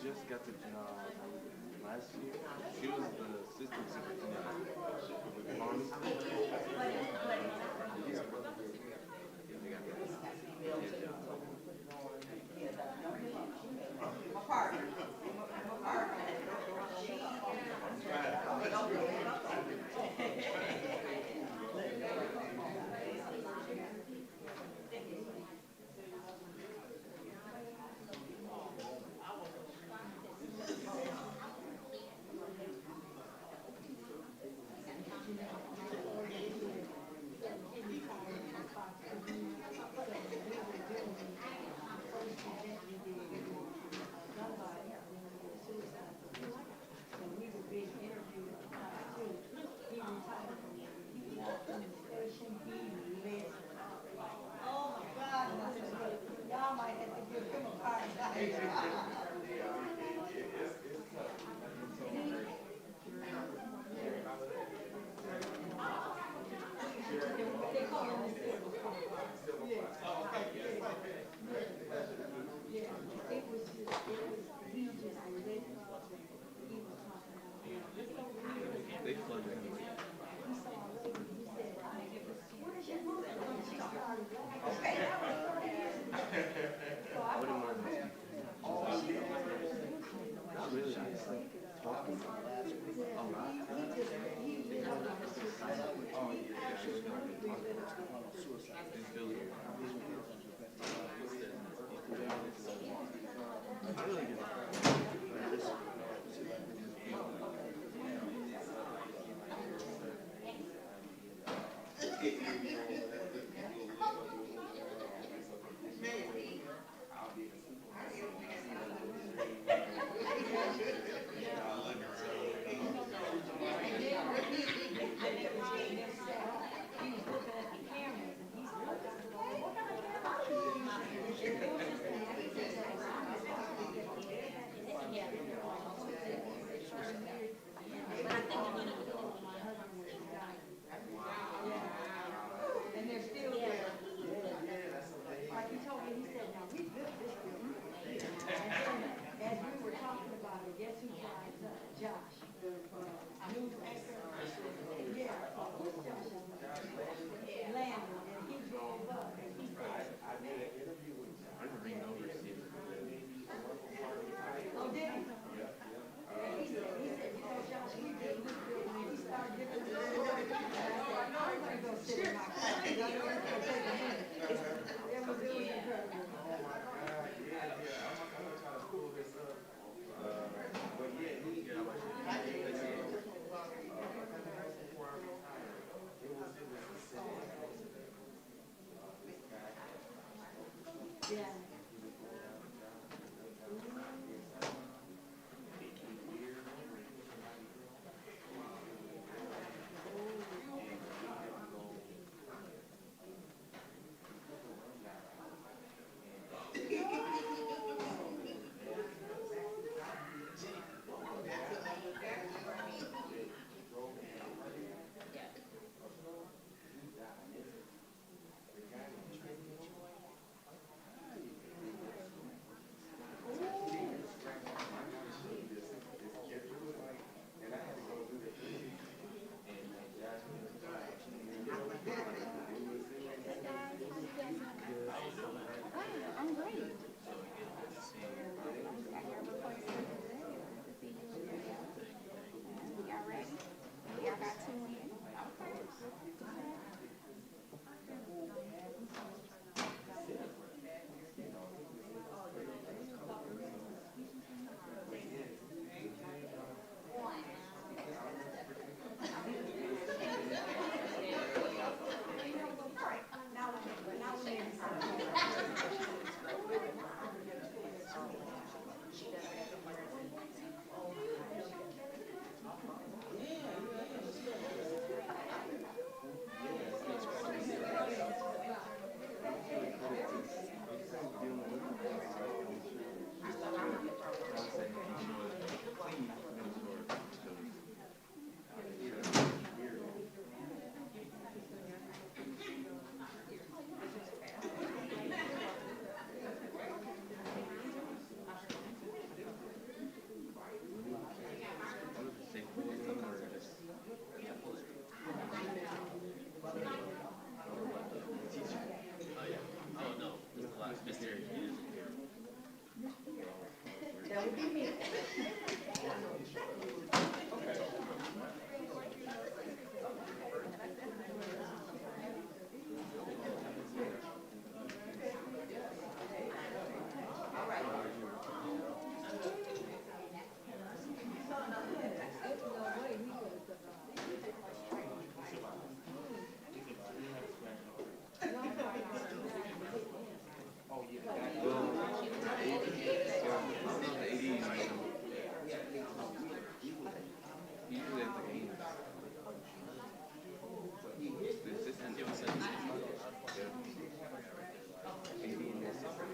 just got the job last year. She was the assistant superintendent with the farms. They flooded me. I wouldn't mind this. Not really. I just like talking a lot. Oh, yeah. She's not going to talk about suicide. In Philly. I really get Well, the AD, well, I don't know if the AD invite him. He usually at the games. The assistant. Yeah. AD and the assistant.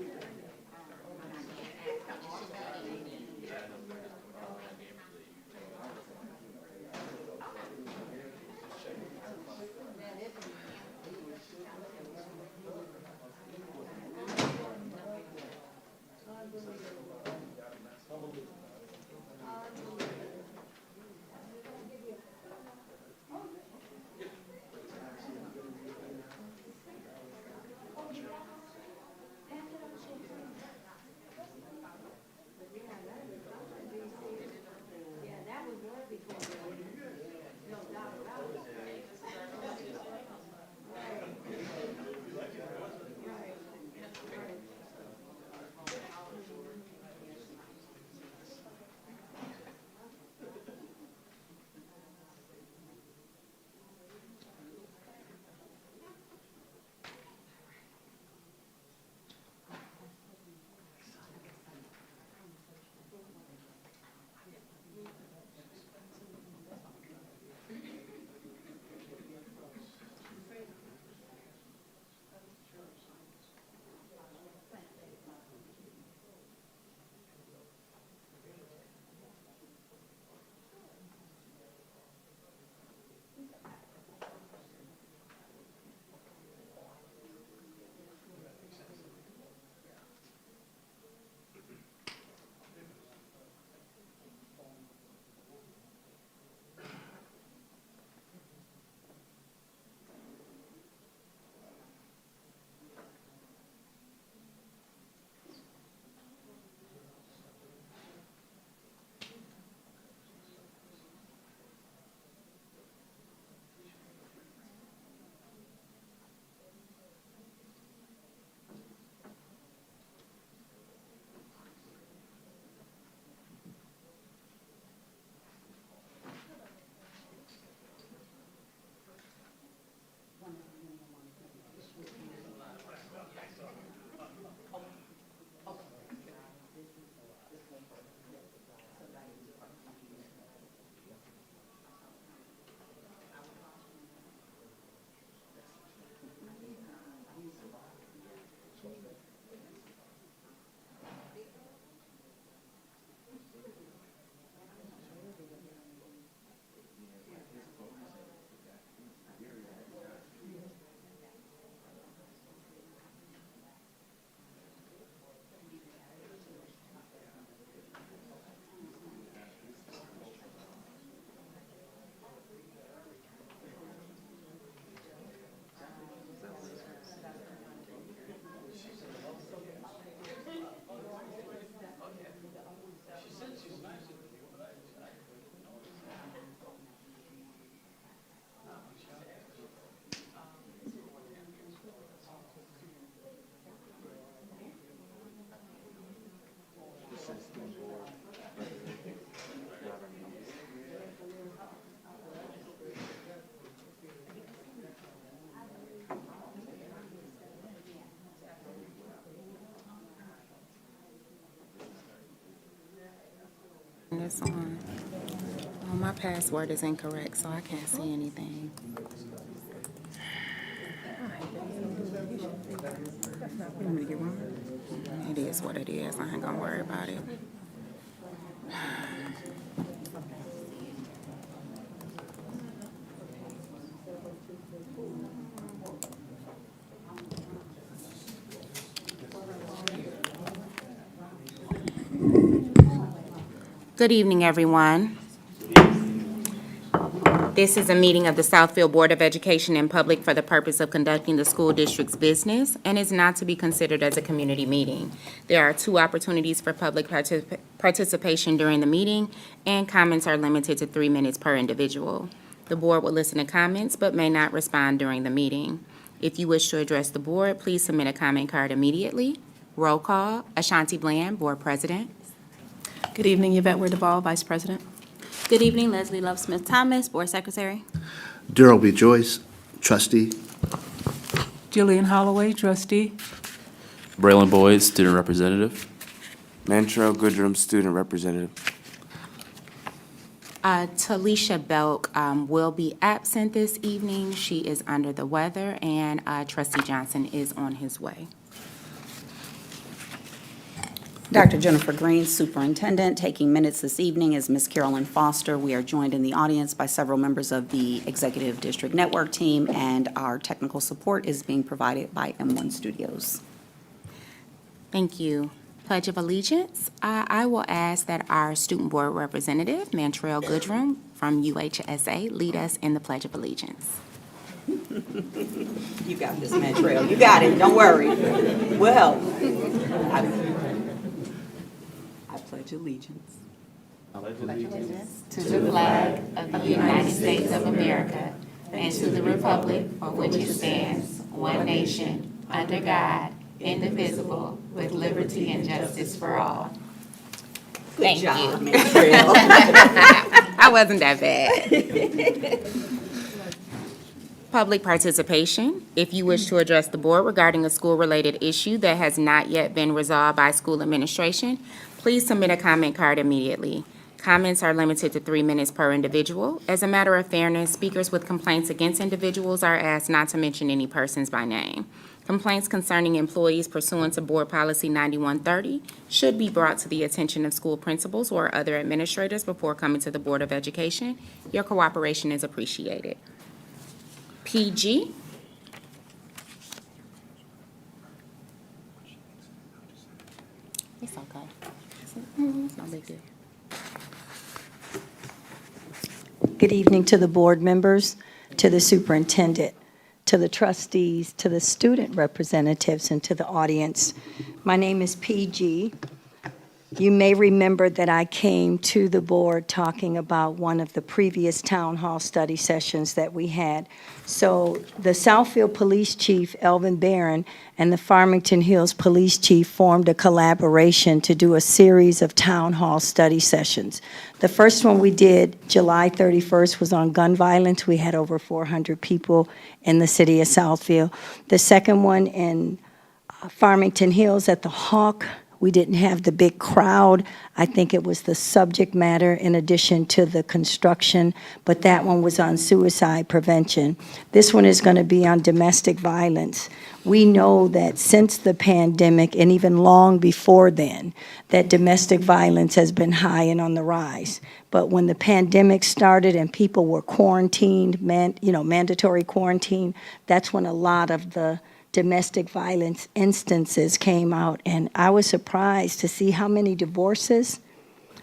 Assistant board president. Not a member. This on. Oh, my password is incorrect, so I can't see anything. It is what it is. I ain't gonna worry about it. Good evening, everyone. This is a meeting of the Southfield Board of Education in public for the purpose of conducting the school district's business and is not to be considered as a community meeting. There are 2 opportunities for public participation during the meeting, and comments are limited to 3 minutes per individual. The board will listen to comments but may not respond during the meeting. If you wish to address the board, please submit a comment card immediately. Roll call, Ashanti Bland, Board President. Good evening, Yvette Ware Duvall, Vice President. Good evening, Leslie Love Smith Thomas, Board Secretary. Daryl B. Joyce, Trustee. Jillian Holloway, trustee. Braylon Boyd, student representative. Mantrell Goodrum, student representative. Talisha Belk will be absent this evening. She is under the weather, and Trustee Johnson is on his way. Dr. Jennifer Green, Superintendent. Taking minutes this evening is Ms. Carolyn Foster. We are joined in the audience by several members of the Executive District Network team, and our technical support is being provided by M1 Studios. Thank you. Pledge of Allegiance. I will ask that our Student Board Representative, Mantrell Goodrum from UHSA, lead us in the Pledge of Allegiance. You got this, Mantrell. You got it. Don't worry. Well, I pledge allegiance To the flag of the United States of America and to the republic for which it stands, one nation, under God, indivisible, with liberty and justice for all. Thank you. Mantrell. I wasn't that bad. Public participation. If you wish to address the board regarding a school-related issue that has not yet been resolved by school administration, please submit a comment card immediately. Comments are limited to 3 minutes per individual. As a matter of fairness, speakers with complaints against individuals are asked not to mention any persons by name. Complaints concerning employees pursuant to Board Policy 9130 should be brought to the attention of school principals or other administrators before coming to the Board of Education. Your cooperation is appreciated. PG. It's okay. It's no big deal. Good evening to the board members, to the superintendent, to the trustees, to the student representatives, and to the audience. My name is PG. You may remember that I came to the board talking about one of the previous town hall study sessions that we had. So the Southfield Police Chief, Elvin Barron, and the Farmington Hills Police Chief formed a collaboration to do a series of town hall study sessions. The first one we did, July 31st, was on gun violence. We had over 400 people in the city of Southfield. The second one in Farmington Hills at the Hawk, we didn't have the big crowd. I think it was the subject matter in addition to the construction, but that one was on suicide prevention. This one is going to be on domestic violence. We know that since the pandemic and even long before then, that domestic violence has been high and on the rise. But when the pandemic started and people were quarantined, mandatory quarantine, that's when a lot of the domestic violence instances came out, and I was surprised to see how many divorces,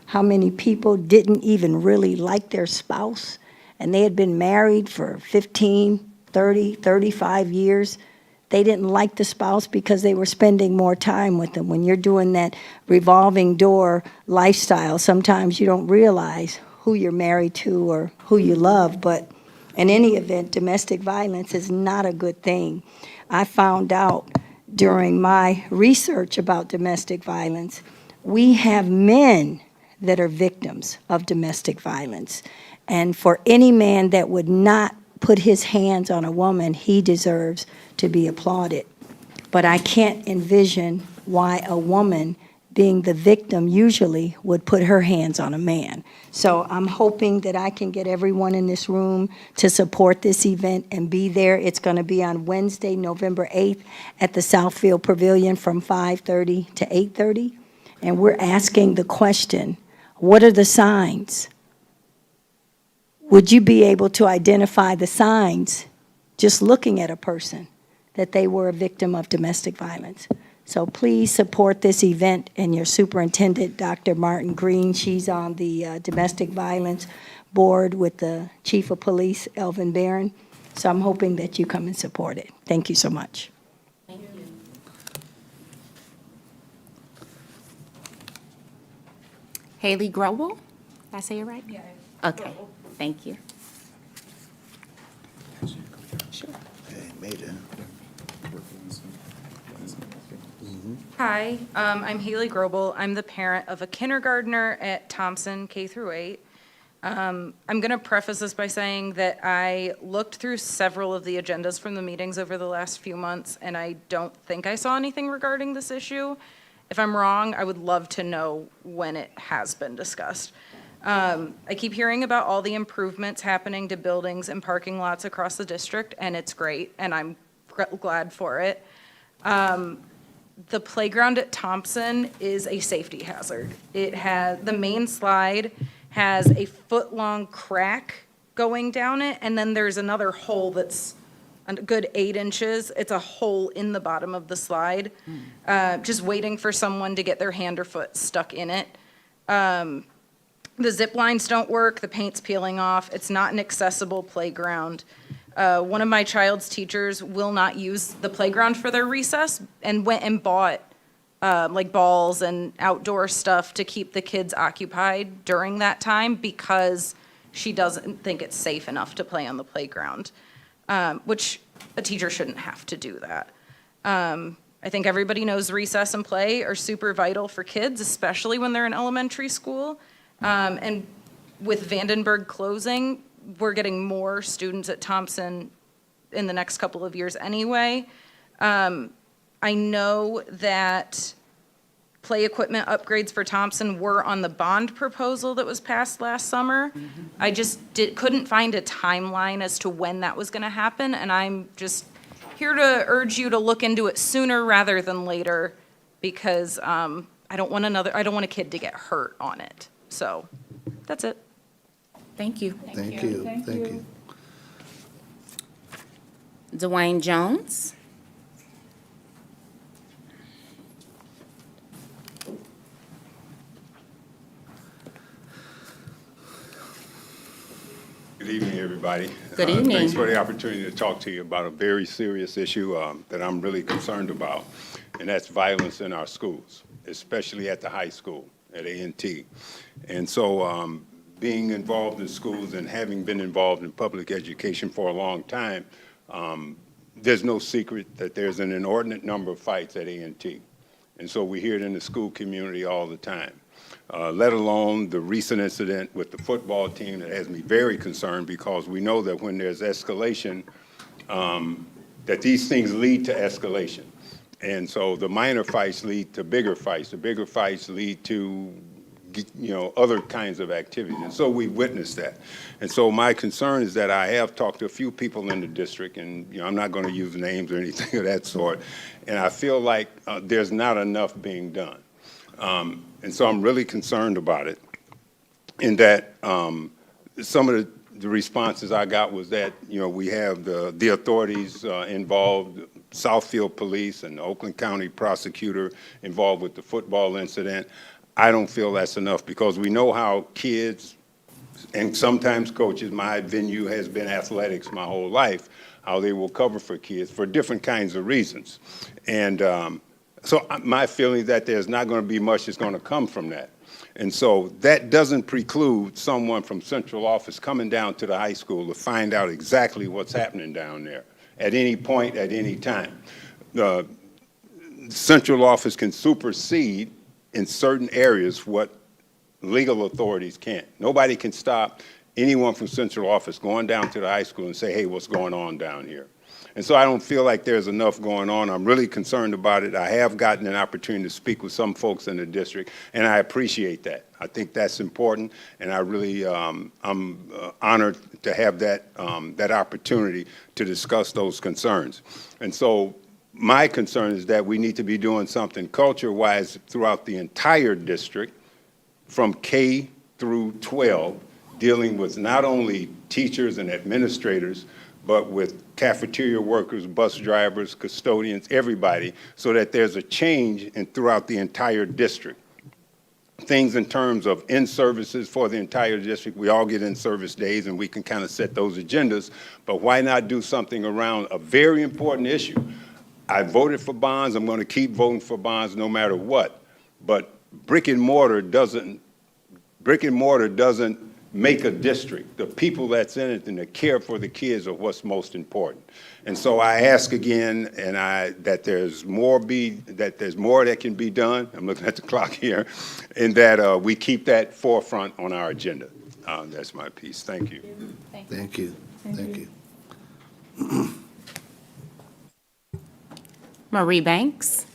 how many people didn't even really like their spouse, and they had been married for 15, 30, 35 years. They didn't like the spouse because they were spending more time with them. When you're doing that revolving door lifestyle, sometimes you don't realize who you're married to or who you love, but in any event, domestic violence is not a good thing. I found out during my research about domestic violence, we have men that are victims of domestic violence. And for any man that would not put his hands on a woman, he deserves to be applauded. But I can't envision why a woman, being the victim, usually would put her hands on a man. So I'm hoping that I can get everyone in this room to support this event and be there. It's going to be on Wednesday, November 8th at the Southfield Pavilion from 5:30 to 8:30. And we're asking the question, what are the signs? Would you be able to identify the signs just looking at a person that they were a victim of domestic violence? So please support this event and your superintendent, Dr. Martin Green. She's on the Domestic Violence Board with the Chief of Police, Elvin Barron. So I'm hoping that you come and support it. Thank you so much. Haley Grobel? Did I say it right? Yeah. Okay, thank you. Sure. Okay, made it. Hi, I'm Haley Grobel. I'm the parent of a kindergartner at Thompson K through 8. I'm going to preface this by saying that I looked through several of the agendas from the meetings over the last few months, and I don't think I saw anything regarding this issue. If I'm wrong, I would love to know when it has been discussed. I keep hearing about all the improvements happening to buildings and parking lots across the district, and it's great, and I'm glad for it. The playground at Thompson is a safety hazard. The main slide has a foot-long crack going down it, and then there's another hole that's a good 8 inches. It's a hole in the bottom of the slide, just waiting for someone to get their hand or foot stuck in it. The zip lines don't work, the paint's peeling off, it's not an accessible playground. One of my child's teachers will not use the playground for their recess and went and bought like balls and outdoor stuff to keep the kids occupied during that time because she doesn't think it's safe enough to play on the playground, which a teacher shouldn't have to do that. I think everybody knows recess and play are super vital for kids, especially when they're in elementary school. And with Vandenberg closing, we're getting more students at Thompson in the next couple of years anyway. I know that play equipment upgrades for Thompson were on the bond proposal that was passed last summer. I just couldn't find a timeline as to when that was gonna happen, and I'm just here to urge you to look into it sooner rather than later, because I don't want a kid to get hurt on it. So, that's it. Thank you. Thank you, thank you. Dwayne Jones? Good evening, everybody. Good evening. Thanks for the opportunity to talk to you about a very serious issue that I'm really concerned about, and that's violence in our schools, especially at the high school, at A&T. And so being involved in schools and having been involved in public education for a long time, there's no secret that there's an inordinate number of fights at A&T. And so we hear it in the school community all the time. Let alone the recent incident with the football team that has me very concerned, because we know that when there's escalation, that these things lead to escalation. And so the minor fights lead to bigger fights. The bigger fights lead to, other kinds of activities. And so we witnessed that. And so my concern is that I have talked to a few people in the district, and I'm not going to use names or anything of that sort, and I feel like there's not enough being done. And so I'm really concerned about it, in that some of the responses I got was that, we have the authorities involved, Southfield Police and the Oakland County prosecutor involved with the football incident. I don't feel that's enough, because we know how kids and sometimes coaches, my venue has been athletics my whole life, how they will cover for kids for different kinds of reasons. And so my feeling is that there's not going to be much that's going to come from that. And so that doesn't preclude someone from central office coming down to the high school to find out exactly what's happening down there at any point, at any time. The central office can supersede in certain areas what legal authorities can't. Nobody can stop anyone from central office going down to the high school and say, hey, what's going on down here? And so I don't feel like there's enough going on. I'm really concerned about it. I have gotten an opportunity to speak with some folks in the district, and I appreciate that. I think that's important, and I really, I'm honored to have that, that opportunity to discuss those concerns. And so my concern is that we need to be doing something culture-wise throughout the entire district, from K through 12, dealing with not only teachers and administrators, but with cafeteria workers, bus drivers, custodians, everybody, so that there's a change throughout the entire district. Things in terms of in-services for the entire district. We all get in-service days, and we can kind of set those agendas, but why not do something around a very important issue? I voted for bonds. I'm going to keep voting for bonds no matter what, but brick and mortar doesn't make a district. The people that's in it and the care for the kids are what's most important. And so I ask again, and that there's more that can be done. I'm looking at the clock here, and that we keep that forefront on our agenda. That's my piece. Thank you. Thank you. Thank you. Marie Banks.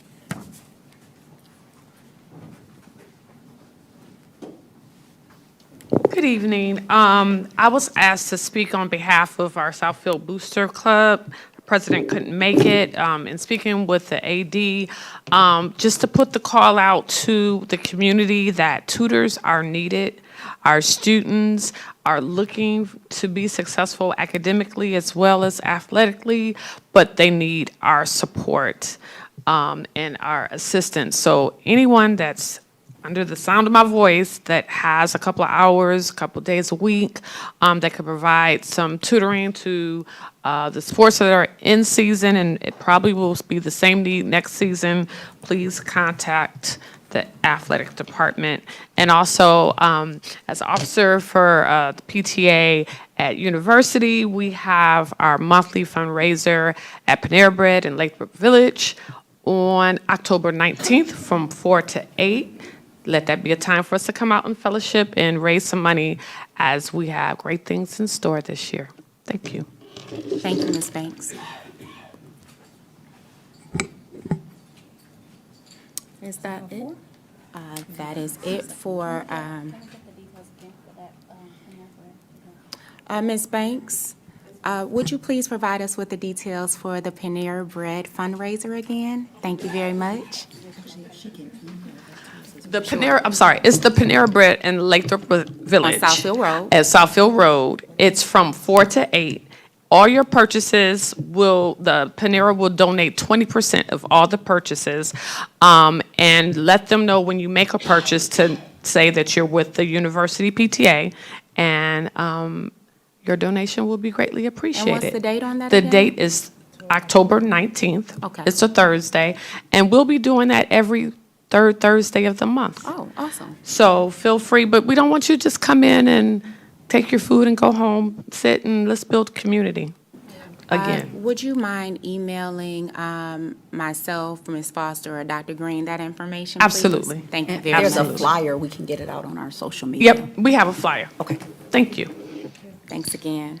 Good evening. I was asked to speak on behalf of our Southfield Booster Club. The president couldn't make it. And speaking with the AD, just to put the call out to the community that tutors are needed. Our students are looking to be successful academically as well as athletically, but they need our support and our assistance. So anyone that's under the sound of my voice that has a couple of hours, a couple of days a week, that could provide some tutoring to the sports that are in season, and it probably will be the same need next season, please contact the athletic department. And also, as officer for the PTA at university, we have our monthly fundraiser at Panera Bread in Lathrop Village on October 19th from 4 to 8. Let that be a time for us to come out and fellowship and raise some money as we have great things in store this year. Thank you. Thank you, Ms. Banks. Is that it? That is it for, Ms. Banks, would you please provide us with the details for the Panera Bread fundraiser again? Thank you very much. The Panera, I'm sorry, it's the Panera Bread in Lathrop Village. On Southfield Road. At Southfield Road. It's from 4 to 8. All your purchases the Panera will donate 20% of all the purchases. And let them know when you make a purchase to say that you're with the university PTA, and your donation will be greatly appreciated. And what's the date on that The again? date is October 19th. Okay. It's a Thursday, and we'll be doing that every third Thursday of the month. Oh, awesome. So feel free, but we don't want you to just come in and take your food and go home, sit, and let's build community again. Would you mind emailing myself, Ms. Foster, or Dr. Green that information, please? Absolutely. Thank you If very there's much. a flyer, we can get it out on our social media. Yep, we have a flyer. Okay. Thank you. Thanks again.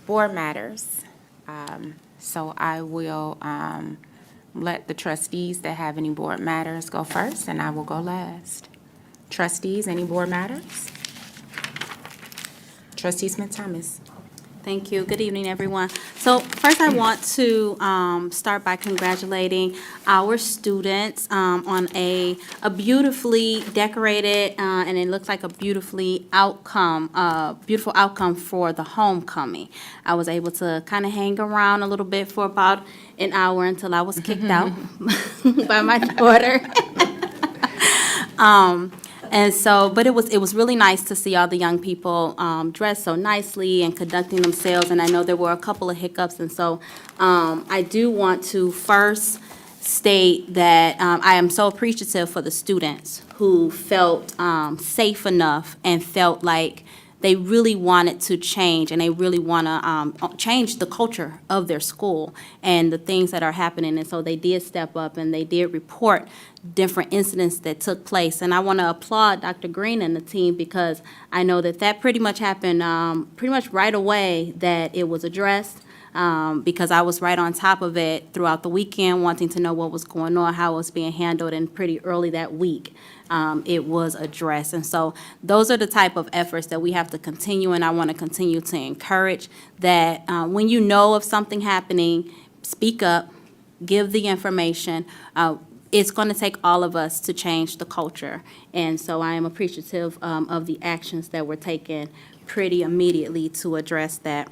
Board matters. So I will let the trustees that have any board matters go first, and I will go last. Trustees, any board matters? Trustee Smith-Thomas. Thank you. Good evening, everyone. So first, I want to start by congratulating our students on a beautifully decorated and it looks like a beautiful outcome for the homecoming. I was able to kind of hang around a little bit for about an hour until I was kicked out by my daughter. And so, but it was really nice to see all the young people dressed so nicely and conducting themselves, and I know there were a couple of hiccups, and so I do want to first state that I am so appreciative for the students who felt safe enough and felt like they really wanted to change, and they really want to change the culture of their school and the things that are happening. And so they did step up, and they did report different incidents that took place. And I want to applaud Dr. Green and the team, because I know that pretty much happened pretty much right away, that it was addressed. Because I was right on top of it throughout the weekend, wanting to know what was going on, how it was being handled, and pretty early that week, it was addressed. And so those are the type of efforts that we have to continue, and I want to continue to encourage that when you know of something happening, speak up, give the information. It's going to take all of us to change the culture. And so I am appreciative of the actions that were taken pretty immediately to address that.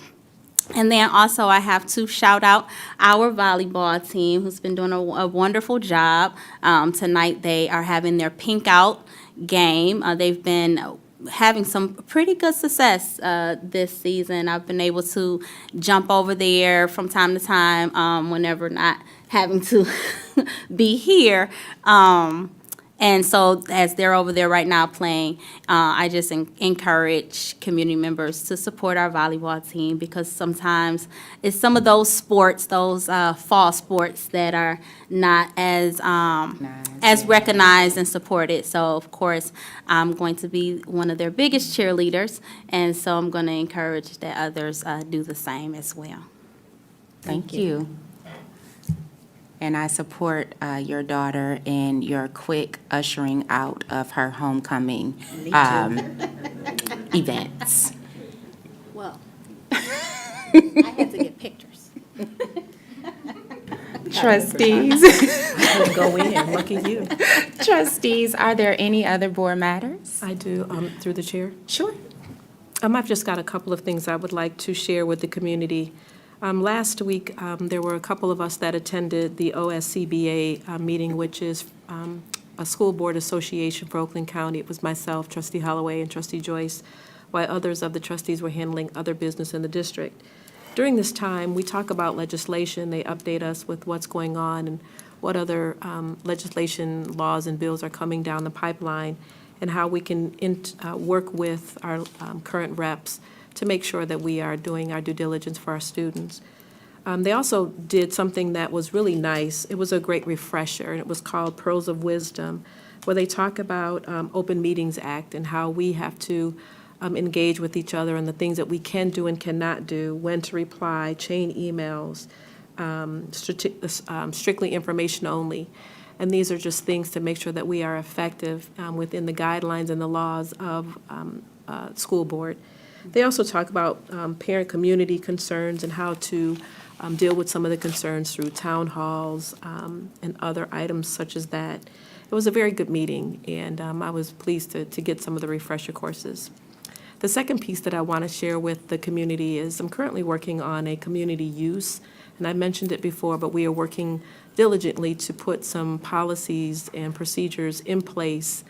And then also I have to shout out our volleyball team who's been doing a wonderful job. Tonight they are having their pink out game. They've been having some pretty good success this season. I've been able to jump over there from time to time whenever not having to be here. And so as they're over there right now playing, I just encourage community members to support our volleyball team because sometimes it's some of those sports, those fall sports that are not as recognized and supported. So of course, I'm going to be one of their biggest cheerleaders, and so I'm going to encourage that others do the same as well. Thank you. And I support your daughter in your quick ushering out of her homecoming events. Well, I had to get pictures. Trustees. Go in, lucky you. Trustees, are there any other board matters? I do, through the chair. Sure. I've just got a couple of things I would like to share with the community. Last week, there were a couple of us that attended the OSCBA meeting, which is a school board association for Oakland County. It was myself, Trustee Holloway, and Trustee Joyce, while others of the trustees were handling other business in the district. During this time, we talk about legislation. They update us with what's going on and what other legislation, laws, and bills are coming down the pipeline, and how we can work with our current reps to make sure that we are doing our due diligence for our students. They also did something that was really nice. It was a great refresher, and it was called Pearls of Wisdom, where they talk about Open Meetings Act and how we have to engage with each other and the things that we can do and cannot do, when to reply, chain emails, strictly information only. And these are just things to make sure that we are effective within the guidelines and the laws of school board. They also talk about parent community concerns and how to deal with some of the concerns through town halls and other items such as that. It was a very good meeting, and I was pleased to get some of the refresher courses. The second piece that I want to share with the community is I'm currently working on a community use, and I mentioned it before, but we are working diligently to put some policies and procedures in place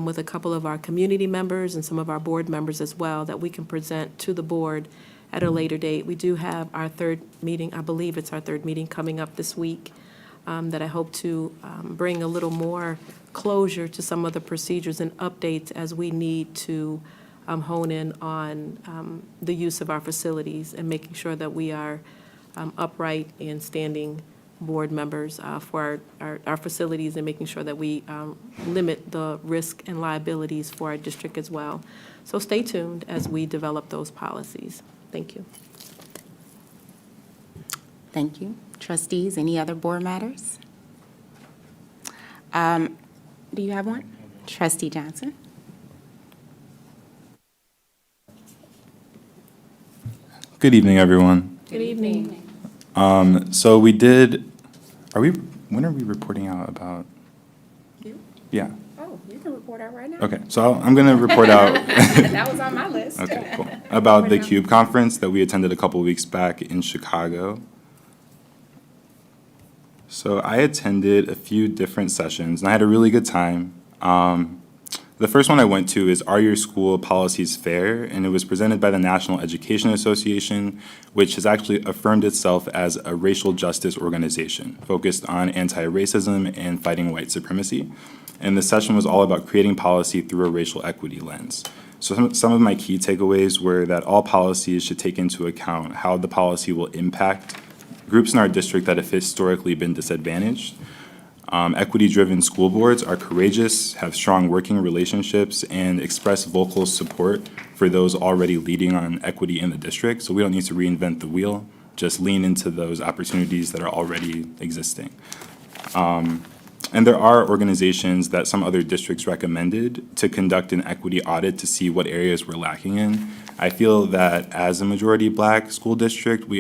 with a couple of our community members and some of our board members as well that we can present to the board at a later date. We do have our third meeting, I believe it's our third meeting coming up this week, that I hope to bring a little more closure to some of the procedures and updates as we need to hone in on the use of our facilities and making sure that we are upright and standing board members for our facilities, and making sure that we limit the risk and liabilities for our district as well. So stay tuned as we develop those policies. Thank you. Thank you. Trustees, any other board matters? Do you have one? Trustee Johnson. Good evening, everyone. Good evening. So when are we reporting out about? You? Yeah, Oh, you can report out right now. okay, so I'm gonna report out. That was on my list. Okay, cool. About the CUBE conference that we attended a couple weeks back in Chicago. So I attended a few different sessions, and I had a really good time. The first one I went to is Are Your School Policies Fair? And it was presented by the National Education Association, which has actually affirmed itself as a racial justice organization focused on anti-racism and fighting white supremacy. And the session was all about creating policy through a racial equity lens. So some of my key takeaways were that all policies should take into account how the policy will impact groups in our district that have historically been disadvantaged. Equity-driven school boards are courageous, have strong working relationships, and express vocal support for those already leading on equity in the district. So we don't need to reinvent the wheel, just lean into those opportunities that are already existing. And there are organizations that some other districts recommended to conduct an equity audit to see what areas we're lacking in. I feel that as a majority Black school district,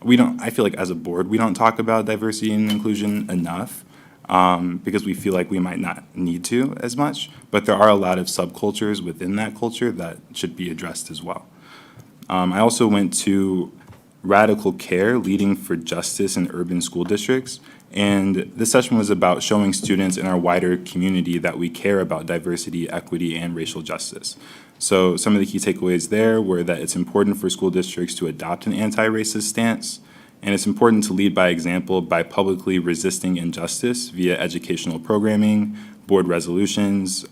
I feel like as a board, we don't talk about diversity and inclusion enough because we feel like we might not need to as much, but there are a lot of subcultures within that culture that should be addressed as well. I also went to Radical Care, Leading for Justice in Urban School Districts. And this session was about showing students in our wider community that we care about diversity, equity, and racial justice. So some of the key takeaways there were that it's important for school districts to adopt an anti-racist stance, and it's important to lead by example by publicly resisting injustice via educational programming, board resolutions,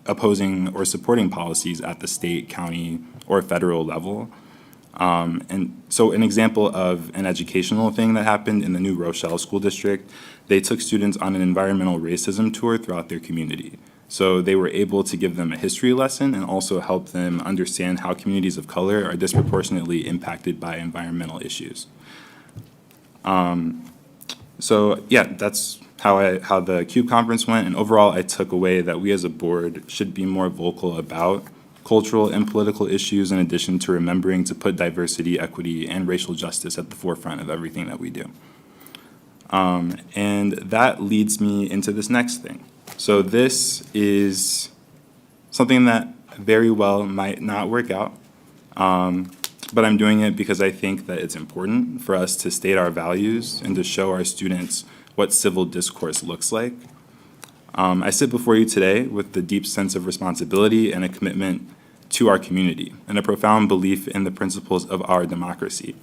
opposing or supporting policies at the state, county, or federal level. And so an example of an educational thing that happened in the New Rochelle School District, they took students on an environmental racism tour throughout their community. So they were able to give them a history lesson and also help them understand how communities of color are disproportionately impacted by environmental issues. So yeah, that's how the CUBE conference went. And overall, I took away that we as a board should be more vocal about cultural and political issues, in addition to remembering to put diversity, equity, and racial justice at the forefront of everything that we do. And that leads me into this next thing. So this is something that very well might not work out, but I'm doing it because I think that it's important for us to state our values and to show our students what civil discourse looks like. I sit before you today with the deep sense of responsibility and a commitment to our community and a profound belief in the principles of our democracy.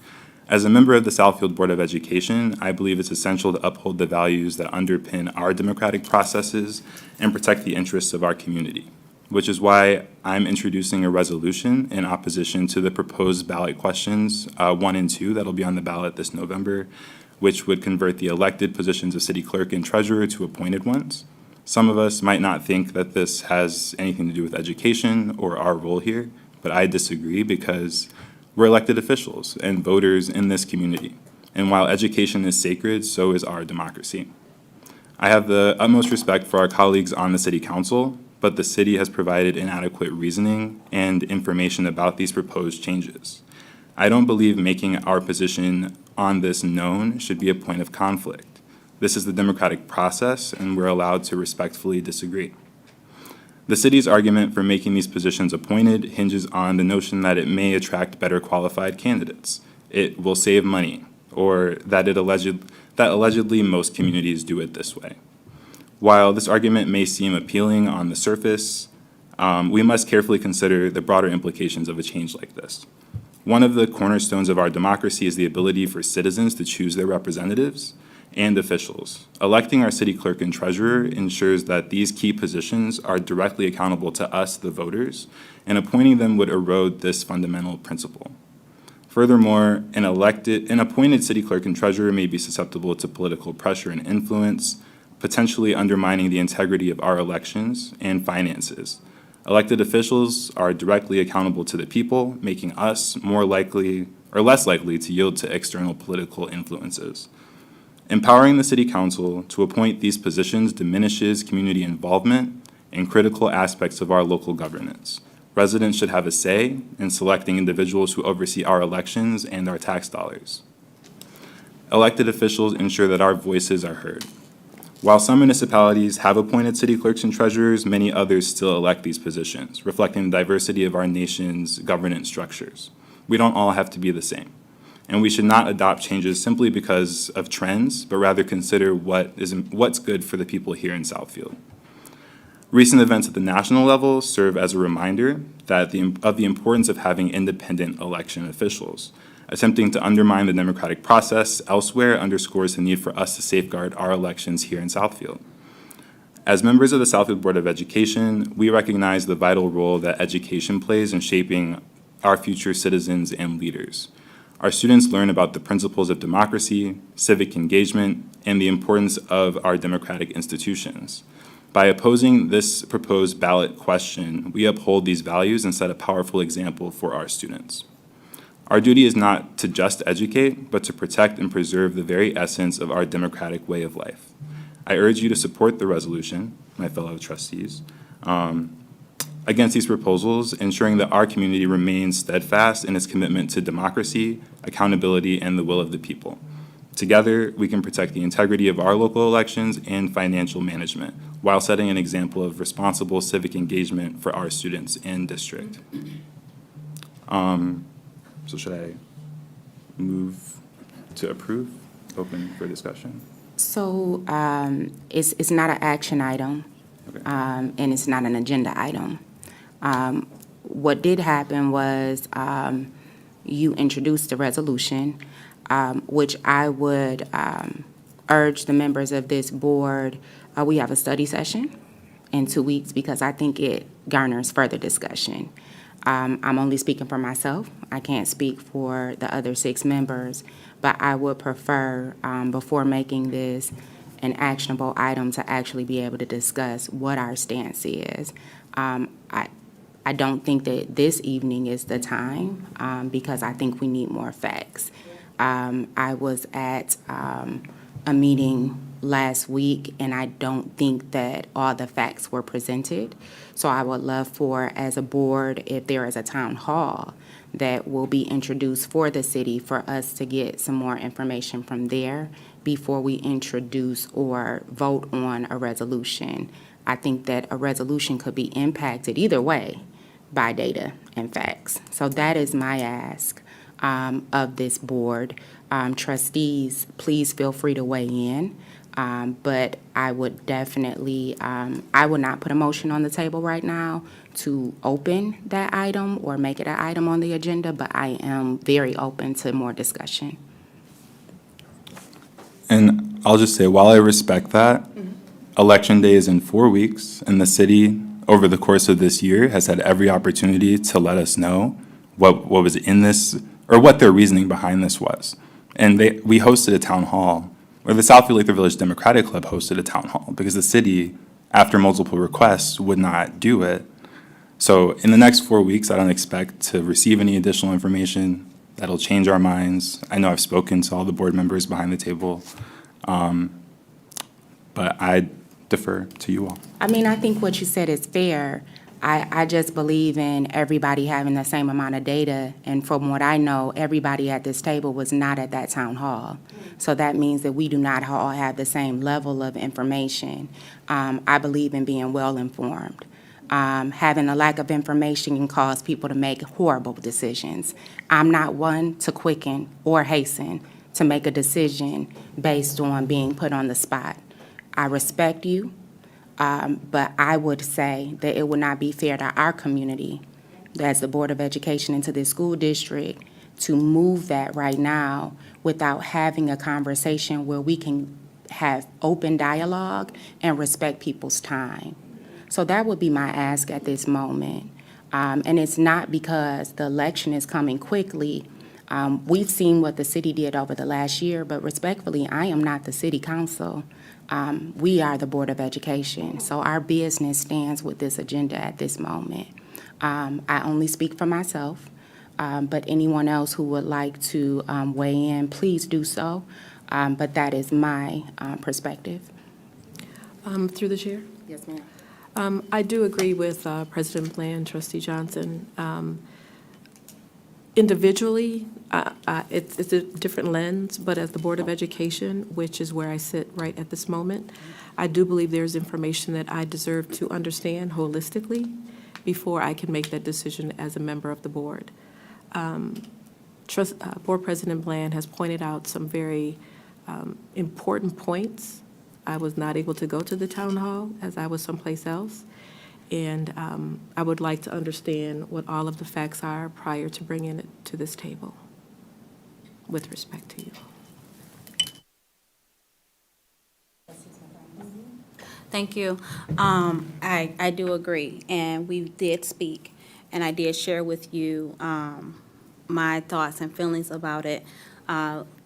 As a member of the Southfield Board of Education, I believe it's essential to uphold the values that underpin our democratic processes and protect the interests of our community, which is why I'm introducing a resolution in opposition to the proposed ballot questions 1 and 2 that'll be on the ballot this November, which would convert the elected positions of city clerk and treasurer to appointed ones. Some of us might not think that this has anything to do with education or our role here, but I disagree because we're elected officials and voters in this community. And while education is sacred, so is our democracy. I have the utmost respect for our colleagues on the city council, but the city has provided inadequate reasoning and information about these proposed changes. I don't believe making our position on this known should be a point of conflict. This is the democratic process, and we're allowed to respectfully disagree. The city's argument for making these positions appointed hinges on the notion that it may attract better qualified candidates, it will save money, or that allegedly most communities do it this way. While this argument may seem appealing on the surface, we must carefully consider the broader implications of a change like this. One of the cornerstones of our democracy is the ability for citizens to choose their representatives and officials. Electing our city clerk and treasurer ensures that these key positions are directly accountable to us, the voters, and appointing them would erode this fundamental principle. Furthermore, an appointed city clerk and treasurer may be susceptible to political pressure and influence, potentially undermining the integrity of our elections and finances. Elected officials are directly accountable to the people, making us more likely or less likely to yield to external political influences. Empowering the City Council to appoint these positions diminishes community involvement in critical aspects of our local governance. Residents should have a say in selecting individuals who oversee our elections and our tax dollars. Elected officials ensure that our voices are heard. While some municipalities have appointed city clerks and treasurers, many others still elect these positions, reflecting the diversity of our nation's governance structures. We don't all have to be the same. And we should not adopt changes simply because of trends, but rather consider what's good for the people here in Southfield. Recent events at the national level serve as a reminder of the importance of having independent election officials. Attempting to undermine the democratic process elsewhere underscores the need for us to safeguard our elections here in Southfield. As members of the Southfield Board of Education, we recognize the vital role that education plays in shaping our future citizens and leaders. Our students learn about the principles of democracy, civic engagement, and the importance of our democratic institutions. By opposing this proposed ballot question, we uphold these values and set a powerful example for our students. Our duty is not to just educate, but to protect and preserve the very essence of our democratic way of life. I urge you to support the resolution, my fellow trustees, against these proposals, ensuring that our community remains steadfast in its commitment to democracy, accountability, and the will of the people. Together, we can protect the integrity of our local elections and financial management, while setting an example of responsible civic engagement for our students and district. So should I move to approve, open for discussion? So it's not an action item, Okay. and it's not an agenda item. What did happen was you introduced the resolution, which I would urge the members of this board, we have a study session in 2 weeks because I think it garners further discussion. I'm only speaking for myself. I can't speak for the other 6 members, but I would prefer, before making this an actionable item, to actually be able to discuss what our stance is. I don't think that this evening is the time, because I think we need more facts. I was at a meeting last week, and I don't think that all the facts were presented. So I would love for, as a board, if there is a town hall that will be introduced for the city, for us to get some more information from there before we introduce or vote on a resolution. I think that a resolution could be impacted either way by data and facts. So that is my ask of this board. Trustees, please feel free to weigh in. But I would definitely, I would not put a motion on the table right now to open that item or make it an item on the agenda, but I am very open to more discussion. And I'll just say, while I respect that, Election Day is in 4 weeks, and the city, over the course of this year, has had every opportunity to let us know what was in this, or what their reasoning behind this was. And we hosted a town hall, or the Southfield Lathrop Village Democratic Club hosted a town hall, because the city, after multiple requests, would not do it. So in the next 4 weeks, I don't expect to receive any additional information that'll change our minds. I know I've spoken to all the board members behind the table, but I defer to you all. I mean, I think what you said is fair. I just believe in everybody having the same amount of data, and from what I know, everybody at this table was not at that town hall. So that means that we do not all have the same level of information. I believe in being well-informed. Having a lack of information can cause people to make horrible decisions. I'm not one to quicken or hasten to make a decision based on being put on the spot. I respect you. But I would say that it would not be fair to our community, as the Board of Education, into this school district, to move that right now without having a conversation where we can have open dialogue and respect people's time. So that would be my ask at this moment. And it's not because the election is coming quickly. We've seen what the city did over the last year, but respectfully, I am not the city council. We are the Board of Education, so our business stands with this agenda at this moment. I only speak for myself, but anyone else who would like to weigh in, please do so. But that is my perspective. Through the chair? Yes, ma'am. I do agree with President Bland, Trustee Johnson. Individually, it's a different lens, but as the Board of Education, which is where I sit right at this moment, I do believe there's information that I deserve to understand holistically before I can make that decision as a member of the board. Board President Bland has pointed out some very important points. I was not able to go to the town hall as I was someplace else. And I would like to understand what all of the facts are prior to bringing it to this table, with respect to you. Thank you. I do agree, and we did speak, and I did share with you my thoughts and feelings about it.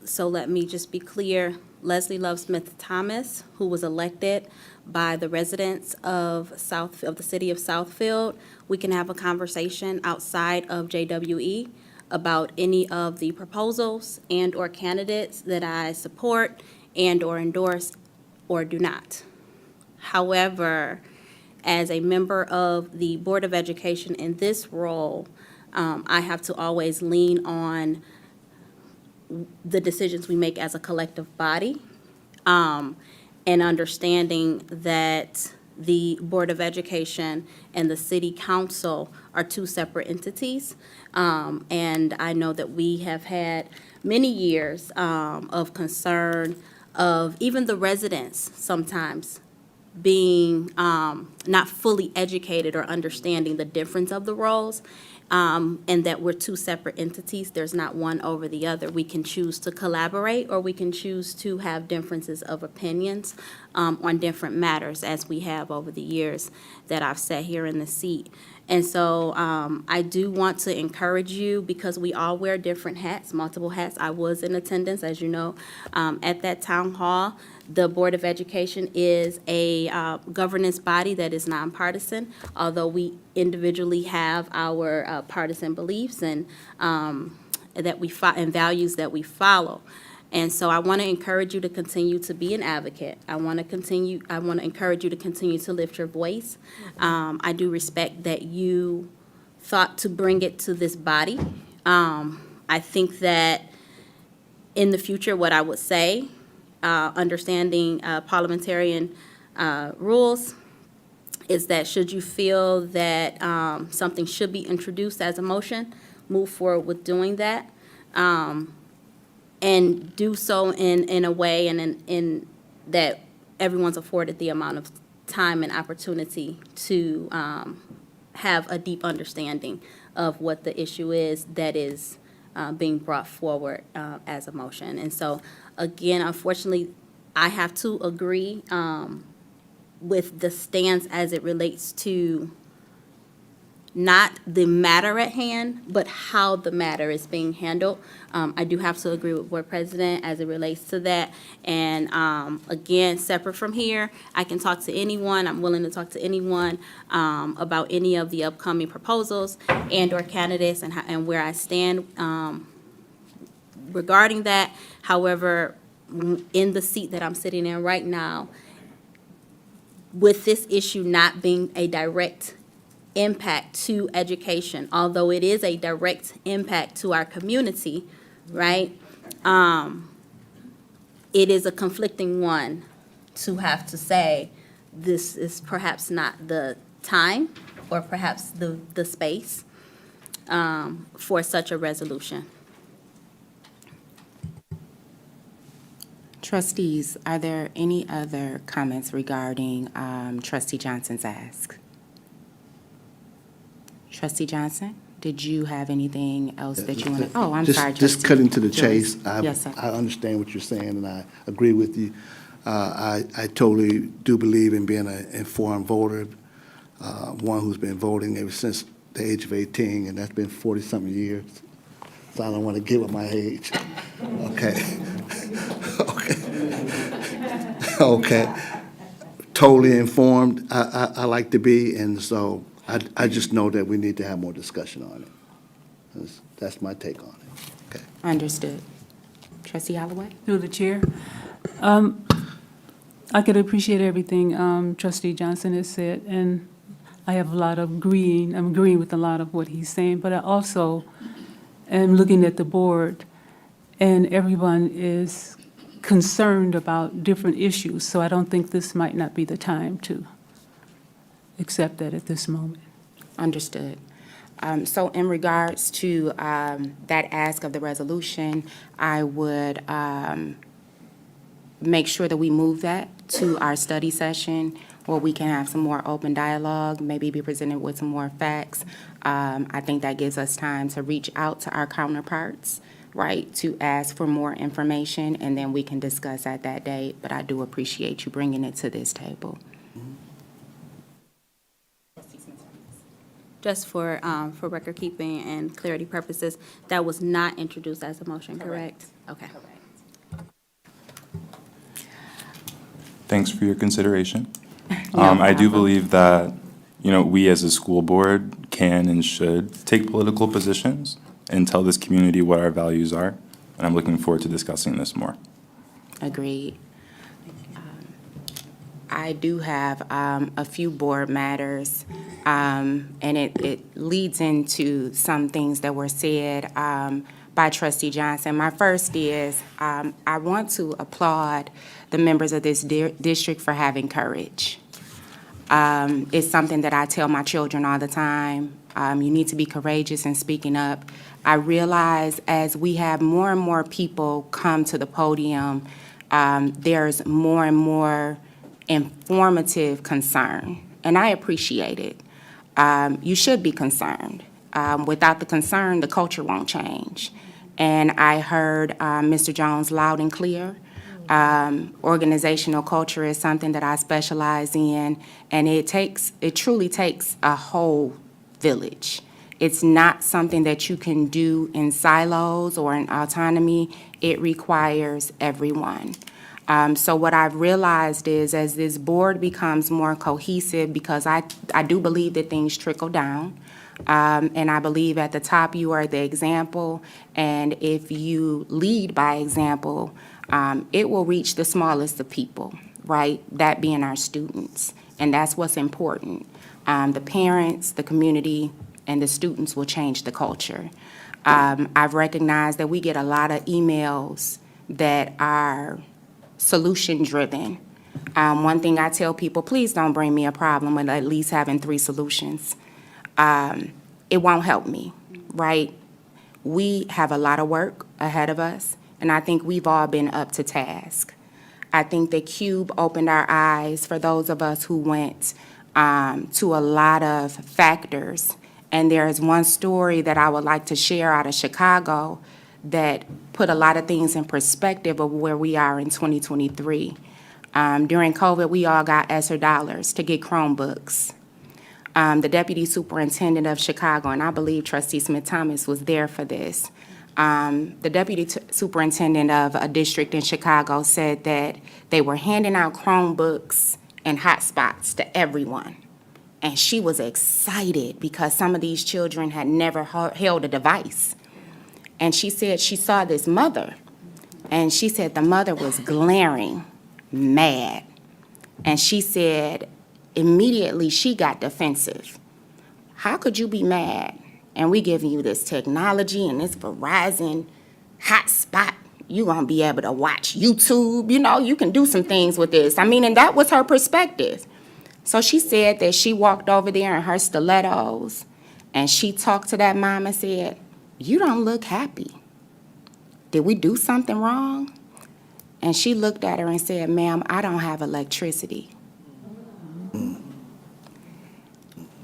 So let me just be clear. Leslie Love Smith Thomas, who was elected by the residents of the city of Southfield, we can have a conversation outside of JWE about any of the proposals and/or candidates that I support and/or endorse or do not. However, as a member of the Board of Education in this role, I have to always lean on the decisions we make as a collective body, and understanding that the Board of Education and the City Council are two separate entities. And I know that we have had many years of concern of even the residents sometimes being not fully educated or understanding the difference of the roles, and that we're two separate entities. There's not one over the other. We can choose to collaborate, or we can choose to have differences of opinions on different matters, as we have over the years that I've sat here in the seat. And so I do want to encourage you, because we all wear different hats, multiple hats. I was in attendance, as you know, at that town hall. The Board of Education is a governance body that is nonpartisan, although we individually have our partisan beliefs and and values that we follow. And so I want to encourage you to continue to be an advocate. I want to encourage you to continue to lift your voice. I do respect that you thought to bring it to this body. I think that in the future, what I would say, understanding parliamentarian rules, is that should you feel that something should be introduced as a motion, move forward with doing that. And do so in a way and in that everyone's afforded the amount of time and opportunity to have a deep understanding of what the issue is that is being brought forward as a motion. And so, again, unfortunately, I have to agree with the stance as it relates to not the matter at hand, but how the matter is being handled. I do have to agree with Board President as it relates to that. And again, separate from here, I can talk to anyone. I'm willing to talk to anyone about any of the upcoming proposals and/or candidates and where I stand regarding that. However, in the seat that I'm sitting in right now, with this issue not being a direct impact to education, although it is a direct impact to our community, right? It is a conflicting one to have to say this is perhaps not the time or perhaps the space for such a resolution. Trustees, are there any other comments regarding Trustee Johnson's ask? Trustee Johnson, did you have anything else that you want to? Oh, I'm sorry, Trustee. Just cutting to the Joyce. chase. Yes, sir. I understand what you're saying, and I agree with you. I totally do believe in being an informed voter, one who's been voting ever since the age of 18, and that's been 40-something years. So I don't want to give up my age. Okay. Okay. Totally informed. I like to be, and so I just know that we need to have more discussion on it. That's my take on it. Okay. Understood. Trustee Holloway? Through the chair. I could appreciate everything Trustee Johnson has said, and I have a lot of agreeing. I'm agreeing with a lot of what he's saying, but I also am looking at the board, and everyone is concerned about different issues, so I don't think this might not be the time to accept that at this moment. Understood. So in regards to that ask of the resolution, I would make sure that we move that to our study session where we can have some more open dialogue, maybe be presented with some more facts. I think that gives us time to reach out to our counterparts, right, to ask for more information, and then we can discuss at that date. But I do appreciate you bringing it to this table. Just for record keeping and clarity purposes, that was not introduced as a motion, correct? Okay. Thanks for your consideration. I do believe that, we as a school board can and should take political positions and tell this community what our values are, and I'm looking forward to discussing this more. Agreed. I do have a few board matters, and it leads into some things that were said by Trustee Johnson. My first is I want to applaud the members of this district for having courage. It's something that I tell my children all the time. You need to be courageous in speaking up. I realize as we have more and more people come to the podium, there's more and more informative concern, and I appreciate it. You should be concerned. Without the concern, the culture won't change. And I heard Mr. Jones loud and clear. Organizational culture is something that I specialize in, and it truly takes a whole village. It's not something that you can do in silos or in autonomy. It requires everyone. So what I've realized is as this board becomes more cohesive, because I do believe that things trickle down, and I believe at the top you are the example, and if you lead by example, it will reach the smallest of people, right? That being our students, and that's what's important. The parents, the community, and the students will change the culture. I've recognized that we get a lot of emails that are solution-driven. One thing I tell people, please don't bring me a problem with at least having 3 solutions. It won't help me, right? We have a lot of work ahead of us, and I think we've all been up to task. I think the Cube opened our eyes for those of us who went to a lot of factors. And there is one story that I would like to share out of Chicago that put a lot of things in perspective of where we are in 2023. During COVID, we all got ESSER dollars to get Chromebooks. The deputy superintendent of Chicago, and I believe Trustee Smith-Thomas was there for this, the deputy superintendent of a district in Chicago said that they were handing out Chromebooks and hotspots to everyone. And she was excited because some of these children had never held a device. And she said she saw this mother, and she said the mother was glaring, mad. And she said immediately she got defensive. How could you be mad? And we giving you this technology and this Verizon hotspot. You're going to be able to watch YouTube. You know, you can do some things with this. I mean, and that was her perspective. So she said that she walked over there in her stilettos, and she talked to that mom and said, "You don't look happy. Did we do something wrong?" And she looked at her and said, "Ma'am, I don't have electricity."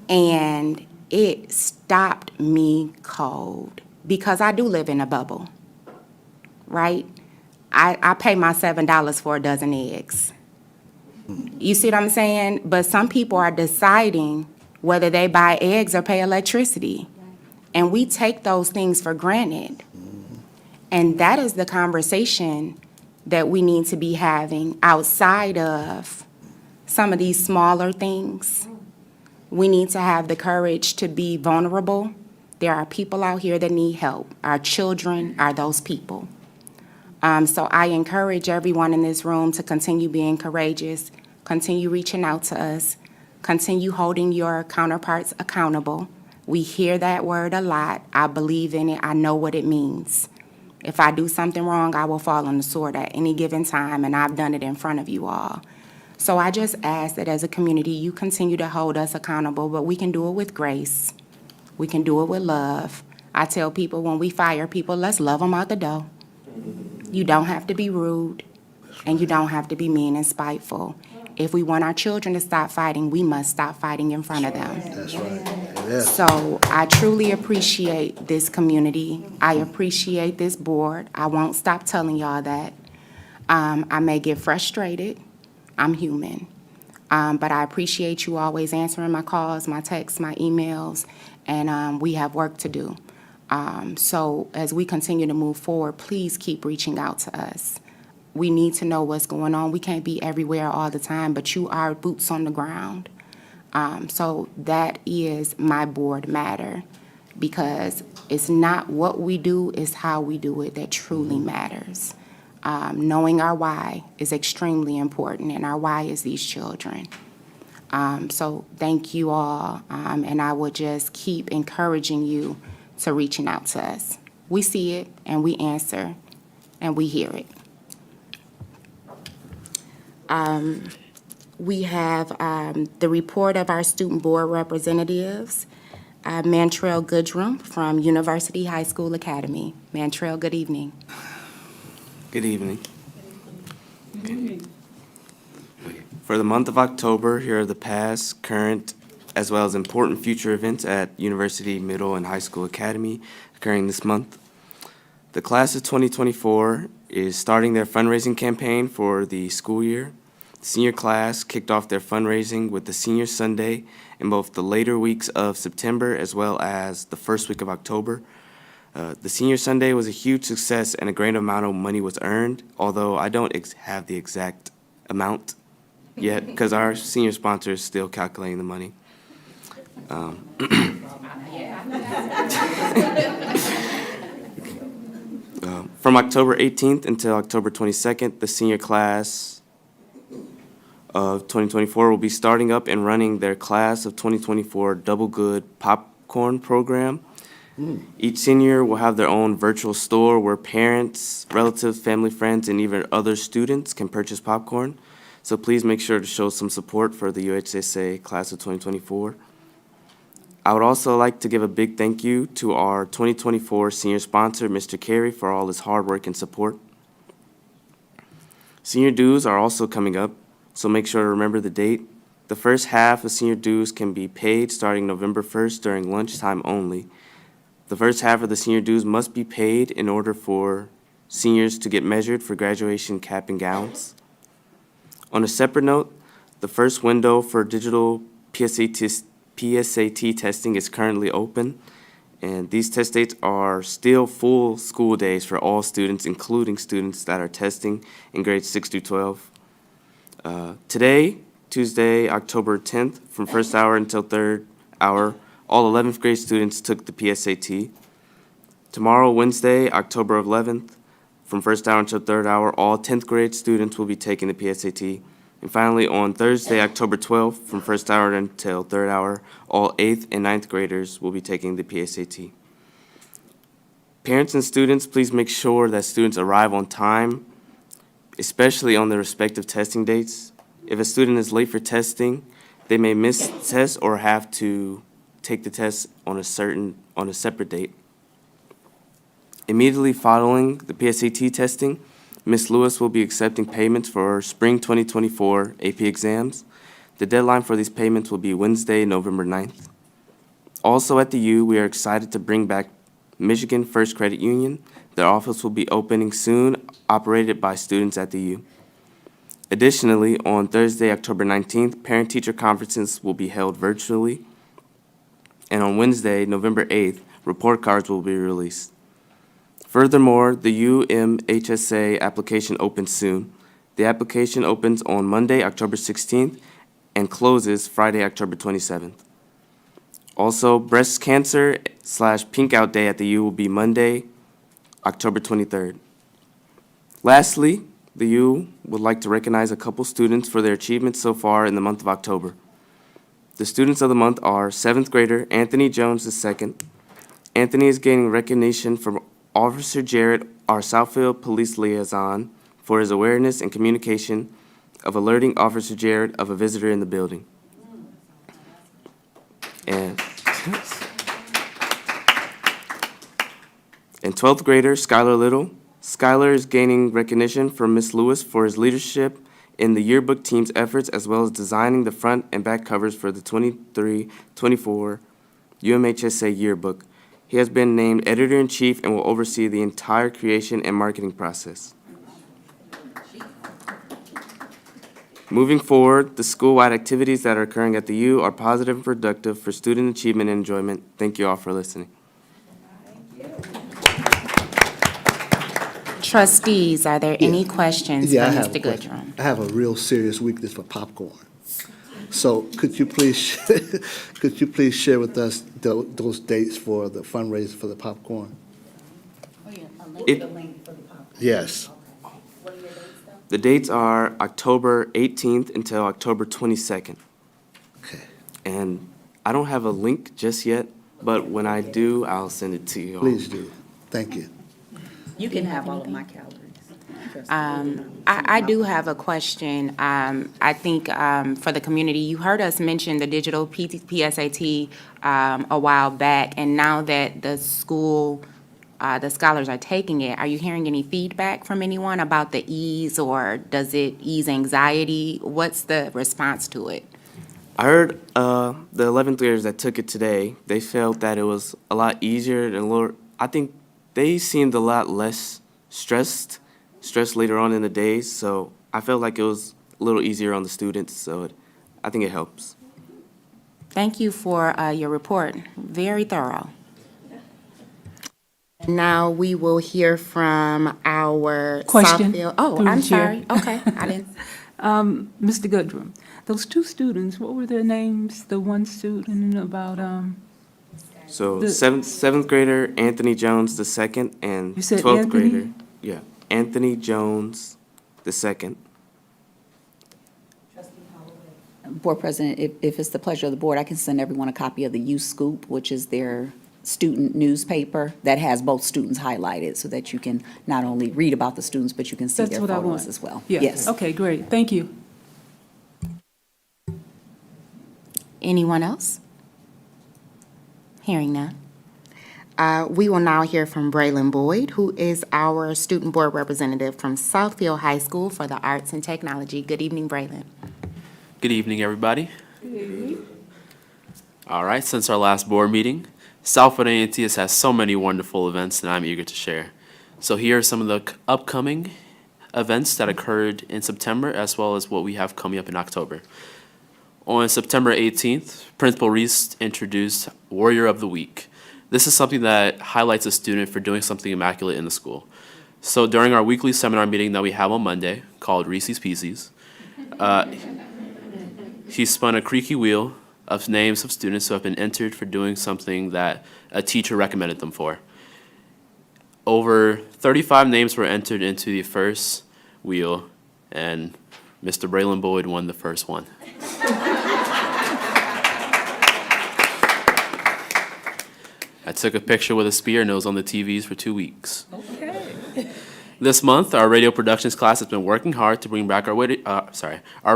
And it stopped me cold because I do live in a bubble, right? I pay my $7 for a dozen eggs. You see what I'm saying? But some people are deciding whether they buy eggs or pay electricity. And we take those things for granted. And that is the conversation that we need to be having outside of some of these smaller things. We need to have the courage to be vulnerable. There are people out here that need help. Our children are those people. So I encourage everyone in this room to continue being courageous, continue reaching out to us, continue holding your counterparts accountable. We hear that word a lot. I believe in it. I know what it means. If I do something wrong, I will fall on the sword at any given time, and I've done it in front of you all. So I just ask that as a community, you continue to hold us accountable, but we can do it with grace. We can do it with love. I tell people when we fire people, let's love them out the door. You don't have to be rude, and you don't have to be mean and spiteful. If we want our children to stop fighting, we must stop fighting in front of them. That's right. Yes. So I truly appreciate this community. I appreciate this board. I won't stop telling y'all that. I may get frustrated. I'm human. But I appreciate you always answering my calls, my texts, my emails, and we have work to do. So as we continue to move forward, please keep reaching out to us. We need to know what's going on. We can't be everywhere all the time, but you are boots on the ground. So that is my board matter, because it's not what we do, it's how we do it that truly matters. Knowing our why is extremely important, and our why is these children. So thank you all, and I will just keep encouraging you to reaching out to us. We see it, and we answer, and we hear it. we have the report of our student board representatives. Mantrell Goodrum from University High School Academy. Mantrell, good evening. Good evening. For the month of October, here are the past, current, as well as important future events at University Middle and High School Academy occurring this month. The class of 2024 is starting their fundraising campaign for the school year. The senior class kicked off their fundraising with the Senior Sunday in both the later weeks of September as well as the first week of October. The Senior Sunday was a huge success and a great amount of money was earned, although I don't have the exact amount yet because our senior sponsor is still calculating the money. From October 18th until October 22nd, the senior class of 2024 will be starting up and running their class of 2024 Double Good popcorn program. Each senior will have their own virtual store where parents, relatives, family, friends, and even other students can purchase popcorn. So please make sure to show some support for the UHSA class of 2024. I would also like to give a big thank you to our 2024 senior sponsor, Mr. Carey, for all his hard work and support. Senior dues are also coming up, so make sure to remember the date. The first half of senior dues can be paid starting November 1st during lunchtime only. The first half of the senior dues must be paid in order for seniors to get measured for graduation cap and gowns. On a separate note, the first window for digital PSAT testing is currently open, and these test dates are still full school days for all students, including students that are testing in grades 6 through 12. Today, Tuesday, October 10th, from first hour until third hour, all 11th grade students took the PSAT. Tomorrow, Wednesday, October 11th, from first hour until third hour, all 10th grade students will be taking the PSAT. And finally, on Thursday, October 12th, from first hour until third hour, all 8th and 9th graders will be taking the PSAT. Parents and students, please make sure that students arrive on time, especially on their respective testing dates. If a student is late for testing, they may miss the test or have to take the test on a separate date. Immediately following the PSAT testing, Ms. Lewis will be accepting payments for spring 2024 AP exams. The deadline for these payments will be Wednesday, November 9th. Also at the U, we are excited to bring back Michigan First Credit Union. Their office will be opening soon, operated by students at the U. Additionally, on Thursday, October 19th, parent-teacher conferences will be held virtually. And on Wednesday, November 8th, report cards will be released. Furthermore, the UMHSA application opens soon. The application opens on Monday, October 16th, and closes Friday, October 27th. Also, breast cancer / pink out day at the U will be Monday, October 23rd. Lastly, the U would like to recognize a couple students for their achievements so far in the month of October. The students of the month are 7th grader Anthony Jones II. Anthony is gaining recognition from Officer Jarrett, our Southfield police liaison, for his awareness and communication of alerting Officer Jarrett of a visitor in the building. And 12th grader Skylar Little. Skylar is gaining recognition from Ms. Lewis for his leadership in the yearbook team's efforts, as well as designing the front and back covers for the 23-24 UMHSA yearbook. He has been named editor-in-chief and will oversee the entire creation and marketing process. Moving forward, the school-wide activities that are occurring at the U are positive and productive for student achievement and enjoyment. Thank you all for listening. Trustees, are there any questions for Yeah, I have Mr. a question. Goodrum? I have a real serious weakness for popcorn. So could you please, share with us those dates for the fundraiser for the popcorn? Yes. The dates are October 18th until October 22nd. Okay. And I don't have a link just yet, but when I do, I'll send it to you all. Please do. Thank you. You can have all of my calories. I do have a question. I think for the community, you heard us mention the digital PSAT a while back, and now that the school, the scholars are taking it, are you hearing any feedback from anyone about the ease, or does it ease anxiety? What's the response to it? I heard the 11th graders that took it today, they felt that it was a lot easier and a little, I think they seemed a lot less stressed later on in the days, so I felt like it was a little easier on the students, so I think it helps. Thank you for your report. Very thorough. Now we will hear from our Question. Southfield. Oh, Through I'm the chair. sorry. Okay, I didn't. Mr. Goodrum, those two students, what were their names? The one student about, So The- seventh grader Anthony Jones the second and You said 12th Anthony? grader, yeah, Anthony Jones the second. Board President, if it's the pleasure of the board, I can send everyone a copy of the Youth Scoop, which is their student newspaper that has both students highlighted so that you can not only read about the students, but you can see that's their what I photos want. as well. Yeah. Yes. Okay, great. Thank you. Anyone else? Hearing none. We will now hear from Braylon Boyd, who is our student board representative from Southfield High School for the Arts and Technology. Good evening, Braylon. Good evening, everybody. All right, since our last board meeting, Southfield A&T has had so many wonderful events that I'm eager to share. So here are some of the upcoming events that occurred in September, as well as what we have coming up in October. On September 18th, Principal Reese introduced Warrior of the Week. This is something that highlights a student for doing something immaculate in the school. So during our weekly seminar meeting that we have on Monday, called Reese's Pieces, he spun a creaky wheel of names of students who have been entered for doing something that a teacher recommended them for. Over 35 names were entered into the first wheel, and Mr. Braylon Boyd won the first one. I took a picture with a spear and it was on the TVs for 2 weeks. This month, our radio productions class has been working hard to bring back our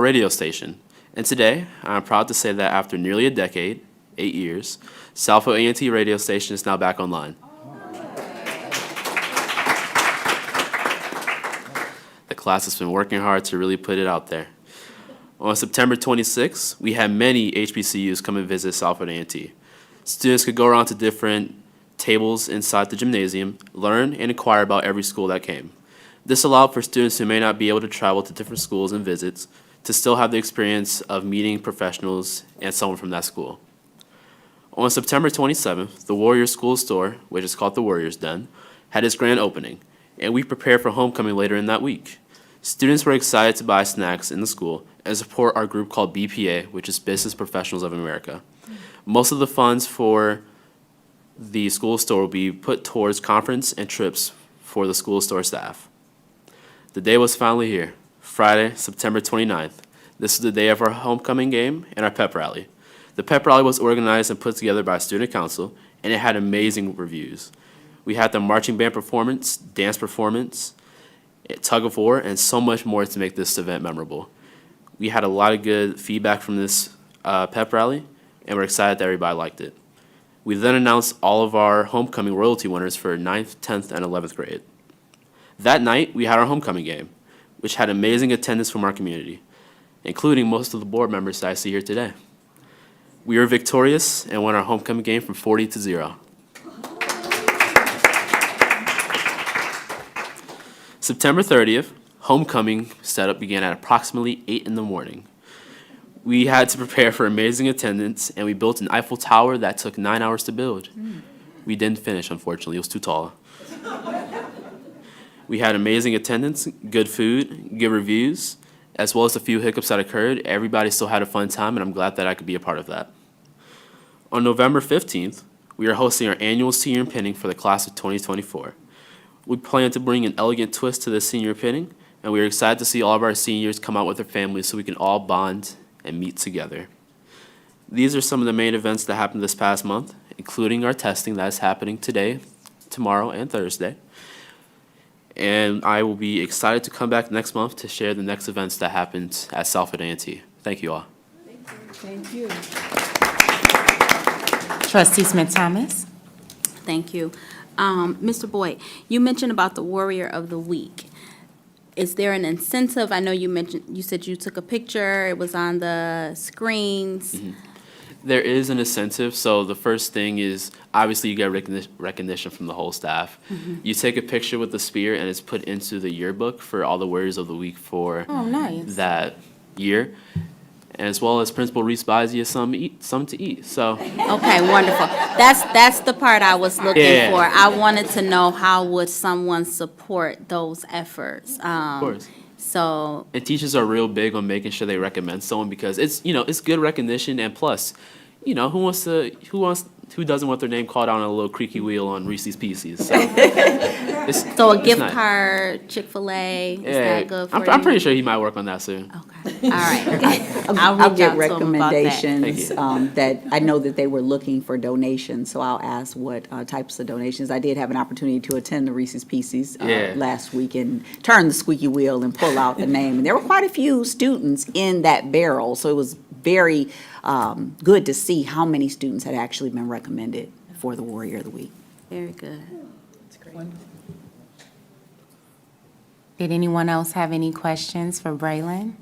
radio station. And today, I'm proud to say that after nearly a decade, 8 years, Southfield A&T radio station is now back online. The class has been working hard to really put it out there. On September 26th, we had many HBCUs come and visit Southfield A&T. Students could go around to different tables inside the gymnasium, learn and inquire about every school that came. This allowed for students who may not be able to travel to different schools and visits to still have the experience of meeting professionals and someone from that school. On September 27th, the Warriors School Store, which is called the Warriors Den, had its grand opening, and we prepared for homecoming later in that week. Students were excited to buy snacks in the school and support our group called BPA, which is Business Professionals of America. Most of the funds for the school store will be put towards conference and trips for the school store staff. The day was finally here, Friday, September 29th. This is the day of our homecoming game and our pep rally. The pep rally was organized and put together by student council, and it had amazing reviews. We had the marching band performance, dance performance, tug of war, and so much more to make this event memorable. We had a lot of good feedback from this pep rally, and we're excited that everybody liked it. We then announced all of our homecoming royalty winners for 9th, 10th, and 11th grade. That night, we had our homecoming game, which had amazing attendance from our community, including most of the board members that I see here today. We were victorious and won our homecoming game from 40-0. September 30th, homecoming setup began at approximately 8 in the morning. We had to prepare for amazing attendance, and we built an Eiffel Tower that took 9 hours to build. We didn't finish, unfortunately. It was too tall. We had amazing attendance, good food, good reviews, as well as a few hiccups that occurred. Everybody still had a fun time, and I'm glad that I could be a part of that. On November 15th, we are hosting our annual senior pinning for the class of 2024. We plan to bring an elegant twist to this senior pinning, and we are excited to see all of our seniors come out with their families so we can all bond and meet together. These are some of the main events that happened this past month, including our testing that is happening today, tomorrow, and Thursday. And I will be excited to come back next month to share the next events that happened at Southfield A&T. Thank you all. Thank you. Trustee Smith Thomas. Thank you. Mr. Boyd, you mentioned about the Warrior of the Week. Is there an incentive? I know you said you took a picture, it was on the screens. There is an incentive. So the first thing is, obviously, you get recognition from the whole staff. You take a picture with the spear, and it's put into the yearbook for all the Warriors of the Week for Oh, nice. that year. As well as Principal Reese buys you some to eat. So Okay, wonderful. That's the part I was looking Yeah. for. I wanted to know how would someone support those efforts. of course. So, And teachers are real big on making sure they recommend someone because it's good recognition, and plus, who doesn't want their name called out on a little creaky wheel on Reese's Pieces? So, so a it's gift nice. card, Chick-fil-A, is that good for you? I'm pretty sure he might work on that soon. Okay, all right. I'll I'll reach get out to him about that. recommendations, Thank that, I know that they were looking for donations, so I'll ask what types of donations. I did have an opportunity to attend the Reese's Pieces Yeah. last week and turn the squeaky wheel and pull out the name. And there were quite a few students in that barrel, so it was very good to see how many students had actually been recommended for the Warrior of the Week. Very good. Did anyone else have any questions for Braylon?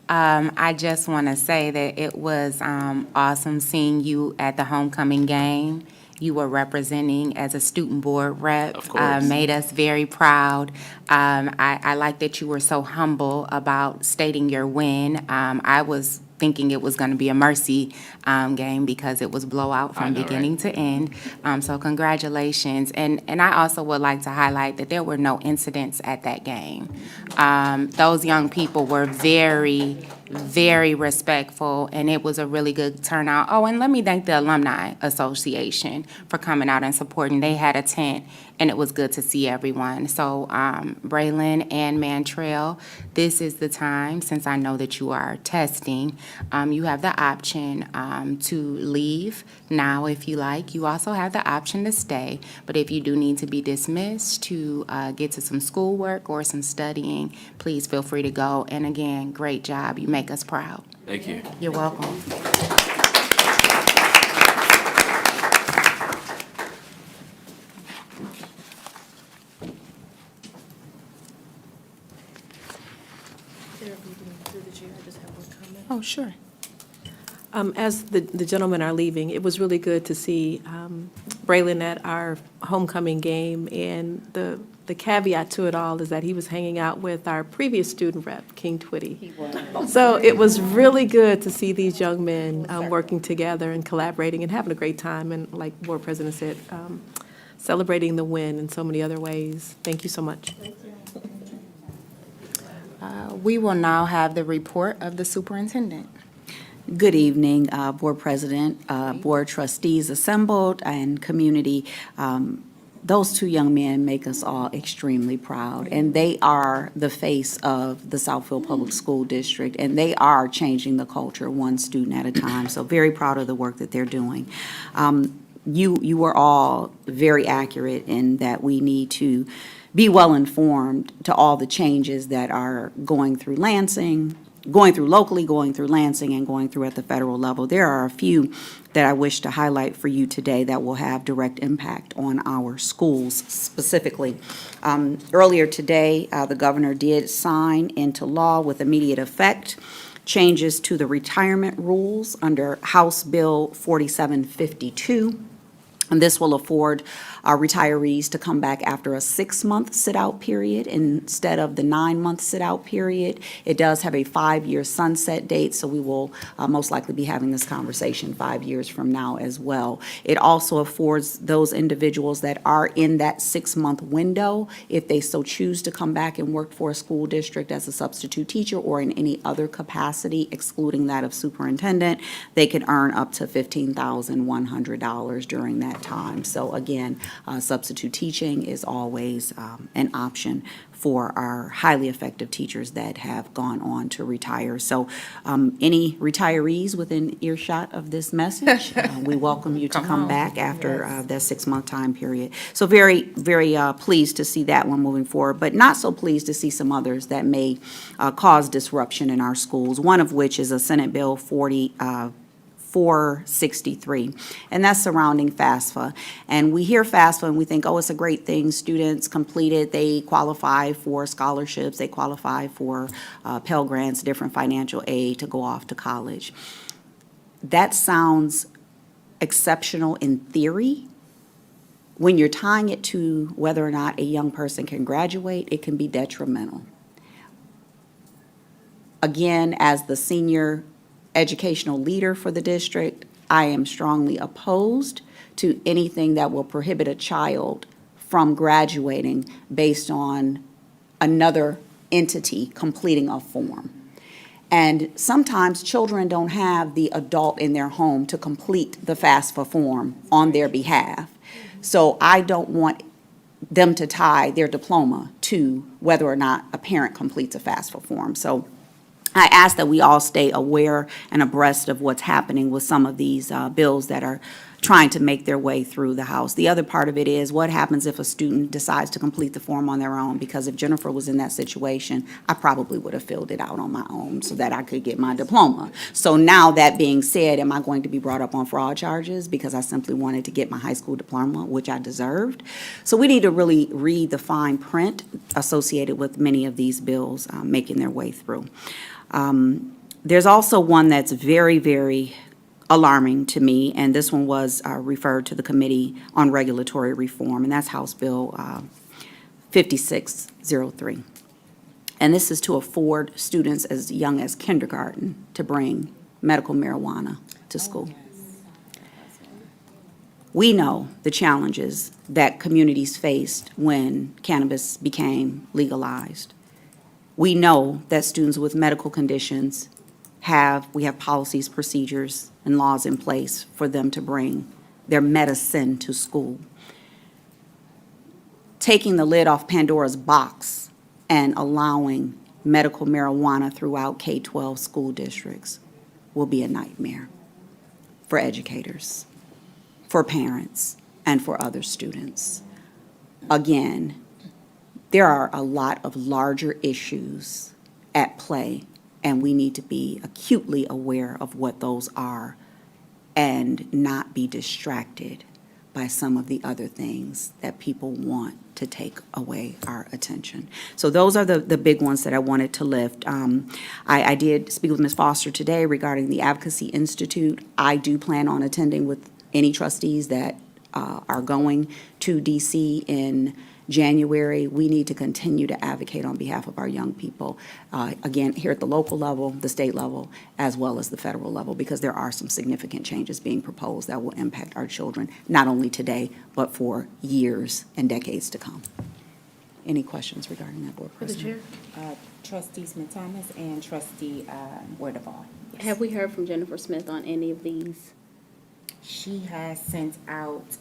I just want to say that it was awesome seeing you at the homecoming game. You were representing as a student board rep. Of course. Made us very proud. I like that you were so humble about stating your win. I was thinking it was going to be a mercy game because it was blowout I from know, right? beginning to end. So congratulations. And I also would like to highlight that there were no incidents at that game. Those young people were very, very respectful, and it was a really good turnout. Oh, and let me thank the Alumni Association for coming out and supporting. They had a tent, and it was good to see everyone. So, Braylon and Mantrell, this is the time, since I know that you are testing, you have the option to leave now if you like. You also have the option to stay, but if you do need to be dismissed to get to some schoolwork or some studying, please feel free to go. And again, great job. You make us proud. Thank you. You're welcome. Oh, sure. As the gentlemen are leaving, it was really good to see Braylon at our homecoming game, and the caveat to it all is that he was hanging out with our previous student rep, King Twitty. He was. So it was really good to see these young men working together and collaborating and having a great time, and like Board President said, celebrating the win in so many other ways. Thank you so much. We will now have the report of the superintendent. Good evening, Board President, Board Trustees assembled, and community. Those two young men make us all extremely proud, and they are the face of the Southfield Public School District, and they are changing the culture one student at a time. So very proud of the work that they're doing. You were all very accurate in that we need to be well-informed to all the changes that are going through Lansing, going through locally, going through Lansing, and going through at the federal level. There are a few that I wish to highlight for you today that will have direct impact on our schools specifically. Earlier today, the governor did sign into law with immediate effect changes to the retirement rules under House Bill 4752. And this will afford our retirees to come back after a 6-month sit-out period instead of the 9-month sit-out period. It does have a 5-year sunset date, so we will most likely be having this conversation 5 years from now as well. It also affords those individuals that are in that 6-month window, if they so choose to come back and work for a school district as a substitute teacher or in any other capacity, excluding that of superintendent, they can earn up to $15,100 during that that time. So again, substitute teaching is always an option for our highly effective teachers that have gone on to retire. So any retirees within earshot of this message, we welcome you to come back after that 6-month time period. So very, very pleased to see that one moving forward, but not so pleased to see some others that may cause disruption in our schools, one of which is a Senate Bill 463, and that's surrounding FAFSA. And we hear FAFSA and we think, oh, it's a great thing. Students complete it, they qualify for scholarships, they qualify for Pell Grants, different financial aid to go off to college. That sounds exceptional in theory. When you're tying it to whether or not a young person can graduate, it can be detrimental. Again, as the senior educational leader for the district, I am strongly opposed to anything that will prohibit a child from graduating based on another entity completing a form. And sometimes children don't have the adult in their home to complete the FAFSA form on their behalf. So I don't want them to tie their diploma to whether or not a parent completes a FAFSA form. So I ask that we all stay aware and abreast of what's happening with some of these bills that are trying to make their way through the House. The other part of it is what happens if a student decides to complete the form on their own? Because if Jennifer was in that situation, I probably would have filled it out on my own so that I could get my diploma. So now that being said, am I going to be brought up on fraud charges because I simply wanted to get my high school diploma, which I deserved? So we need to really read the fine print associated with many of these bills making their way through. There's also one that's very, very alarming to me, and this one was referred to the Committee on Regulatory Reform, and that's House Bill 5603. And this is to afford students as young as kindergarten to bring medical marijuana to school. We know the challenges that communities faced when cannabis became legalized. We know that students with medical conditions we have policies, procedures, and laws in place for them to bring their medicine to school. Taking the lid off Pandora's box and allowing medical marijuana throughout K-12 school districts will be a nightmare for educators, for parents, and for other students. Again, there are a lot of larger issues at play, and we need to be acutely aware of what those are and not be distracted by some of the other things that people want to take away our attention. So those are the big ones that I wanted to lift. I did speak with Ms. Foster today regarding the Advocacy Institute. I do plan on attending with any trustees that are going to DC in January. We need to continue to advocate on behalf of our young people, again, here at the local level, the state level, as well as the federal level, because there are some significant changes being proposed that will impact our children, not only today, but for years and decades to come. Any questions regarding that, Board President? Trustee Smith-Thomas and Trustee Wardavall. Have we heard from Jennifer Smith on any of these? She has sent out,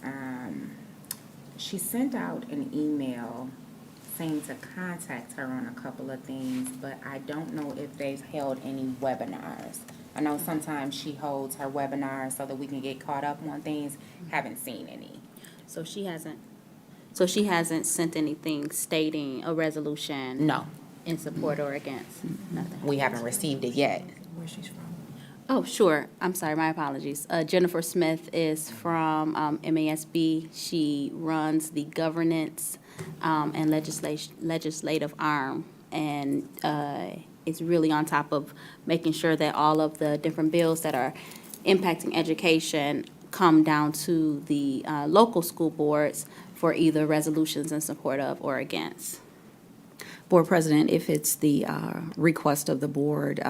she sent out an email saying to contact her on a couple of things, but I don't know if they've held any webinars. I know sometimes she holds her webinars so that we can get caught up on things. Haven't seen any. So she hasn't sent anything stating a resolution? No, In support or against? Nothing? we haven't received it yet. Oh, sure. I'm sorry, my apologies. Jennifer Smith is from MASB. She runs the governance and legislative arm, and is really on top of making sure that all of the different bills that are impacting education come down to the local school boards for either resolutions in support of or against. Board President, if it's the request of the board,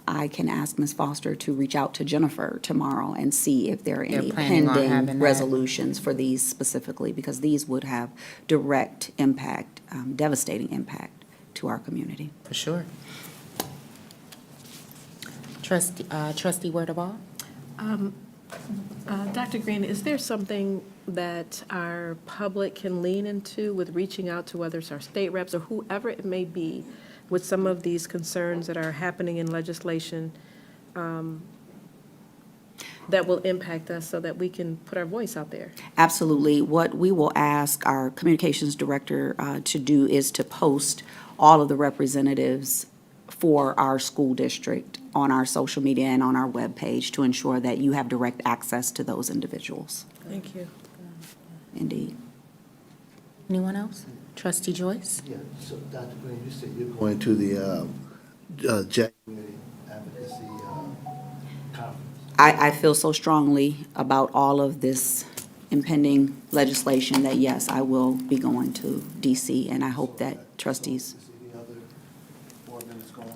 I can ask Ms. Foster to reach out to Jennifer tomorrow and see if there are any planning on having pending that. resolutions for these specifically, because these would have direct impact, devastating impact to our community. For sure. Trustee Wardavall? Dr. Green, is there something that our public can lean into with reaching out to whether it's our state reps or whoever it may be with some of these concerns that are happening in legislation that will impact us so that we can put our voice out there? Absolutely. What we will ask our communications director to do is to post all of the representatives for our school district on our social media and on our webpage to ensure that you have direct access to those individuals. Thank you. Indeed. Anyone else? Trustee Joyce? Yeah, so Dr. Green, you said you're going to the January advocacy conference. I feel so strongly about all of this impending legislation that, yes, I will be going to DC, and I hope that trustees. Is any other board members going?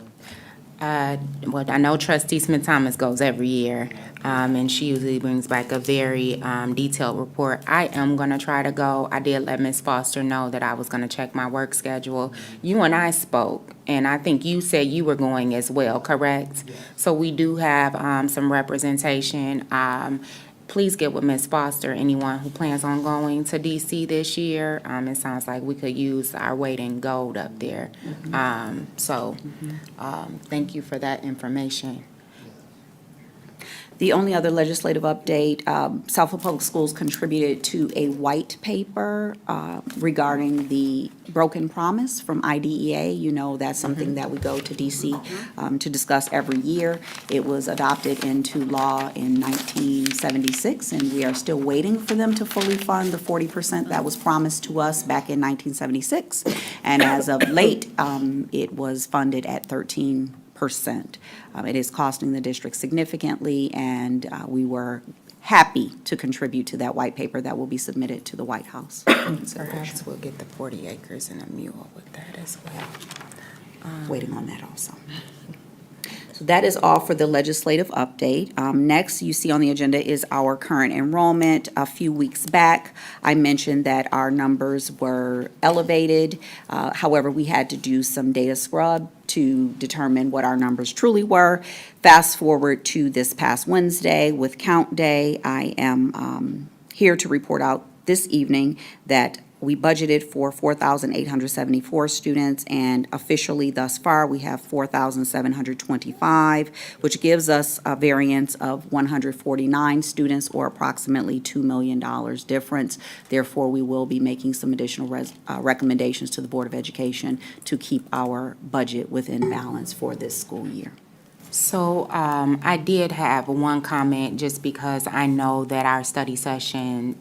Well, I know Trustee Smith-Thomas goes every year, and she usually brings back a very detailed report. I am going to try to go. I did let Ms. Foster know that I was going to check my work schedule. You and I spoke, and I think you said you were going as well, correct? So we do have some representation. Please get with Ms. Foster, anyone who plans on going to DC this year. It sounds like we could use our weight in gold up there. Thank you for that information. The only other legislative update, Southfield Public Schools contributed to a white paper regarding the broken promise from IDEA. You know, that's something that we go to DC to discuss every year. It was adopted into law in 1976, and we are still waiting for them to fully fund the 40% that was promised to us back in 1976. And as of late, it was funded at 13%. It is costing the district significantly, and we were happy to contribute to that white paper that will be submitted to the White House. Perhaps we'll get the 40 acres and a mule with that as well. Waiting on that also. So that is all for the legislative update. Next, you see on the agenda is our current enrollment. A few weeks back, I mentioned that our numbers were elevated. However, we had to do some data scrub to determine what our numbers truly were. Fast forward to this past Wednesday with Count Day, I am here to report out this evening that we budgeted for 4,874 students, and officially thus far, we have 4,725, which gives us a variance of 149 students, or approximately $2 million difference. Therefore, we will be making some additional recommendations to the Board of Education to keep our budget within balance for this school year. So I did have one comment, just because I know that our study session,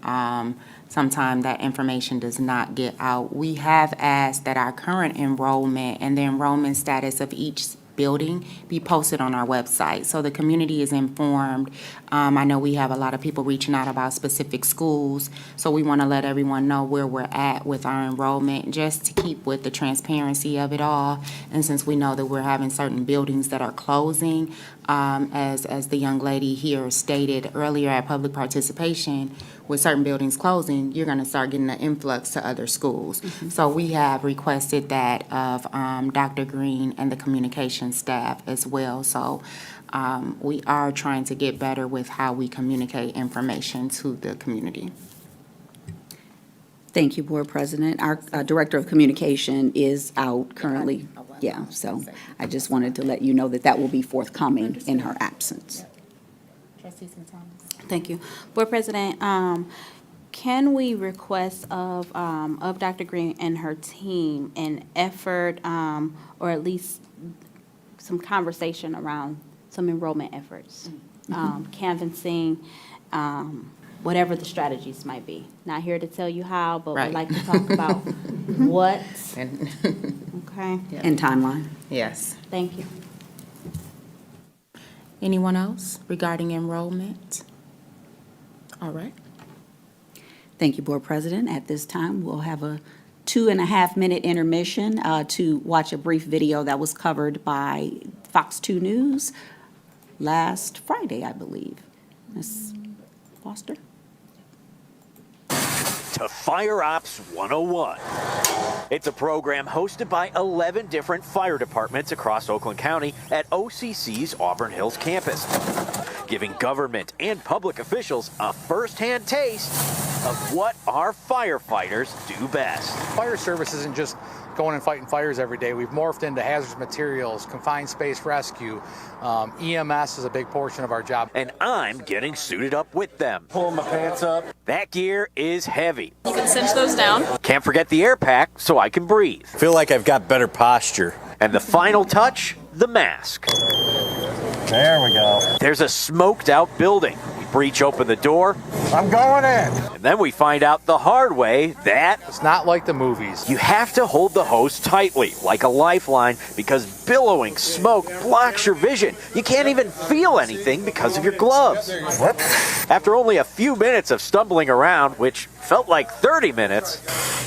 sometimes that information does not get out. We have asked that our current enrollment and the enrollment status of each building be posted on our website, so the community is informed. I know we have a lot of people reaching out about specific schools, so we want to let everyone know where we're at with our enrollment, just to keep with the transparency of it all. And since we know that we're having certain buildings that are closing, as the young lady here stated earlier at public participation, with certain buildings closing, you're going to start getting an influx to other schools. So we have requested that of Dr. Green and the communication staff as well. So we are trying to get better with how we communicate information to the community. Thank you, Board President. Our Director of Communication is out currently. Yeah, so I just wanted to let you know that that will be forthcoming in her absence. Trustee Smith-Thomas. Thank you. Board President, can we request of Dr. Green and her team an effort, or at least some conversation around some enrollment efforts, canvassing, whatever the strategies might be? Not here to tell you how, but Right. we'd like to talk about what. And Okay, And timeline. yes. thank you. Anyone else regarding enrollment? All right. Thank you, Board President. At this time, we'll have a 2.5-minute intermission to watch a brief video that was covered by Fox 2 News last Friday, I believe. Ms. Foster? To Fire Ops 101. It's a program hosted by 11 different fire departments across Oakland County at OCC's Auburn Hills campus. giving government and public officials a first-hand taste of what our firefighters do best. Fire service isn't just going and fighting fires every day. We've morphed into hazardous materials, confined space rescue. EMS is a big portion of our job. And I'm getting suited up with them. Pulling my pants up. That gear is heavy. You can cinch those down. Can't forget the air pack so I can breathe. Feel like I've got better posture. And the final touch, the mask. There we go. There's a smoked out building. We breach open the door. I'm going in. And then we find out the hard way that It's not like the movies. you have to hold the hose tightly, like a lifeline, because billowing smoke blocks your vision. You can't even feel anything because of your gloves. Whoops. After only a few minutes of stumbling around, which felt like 30 minutes,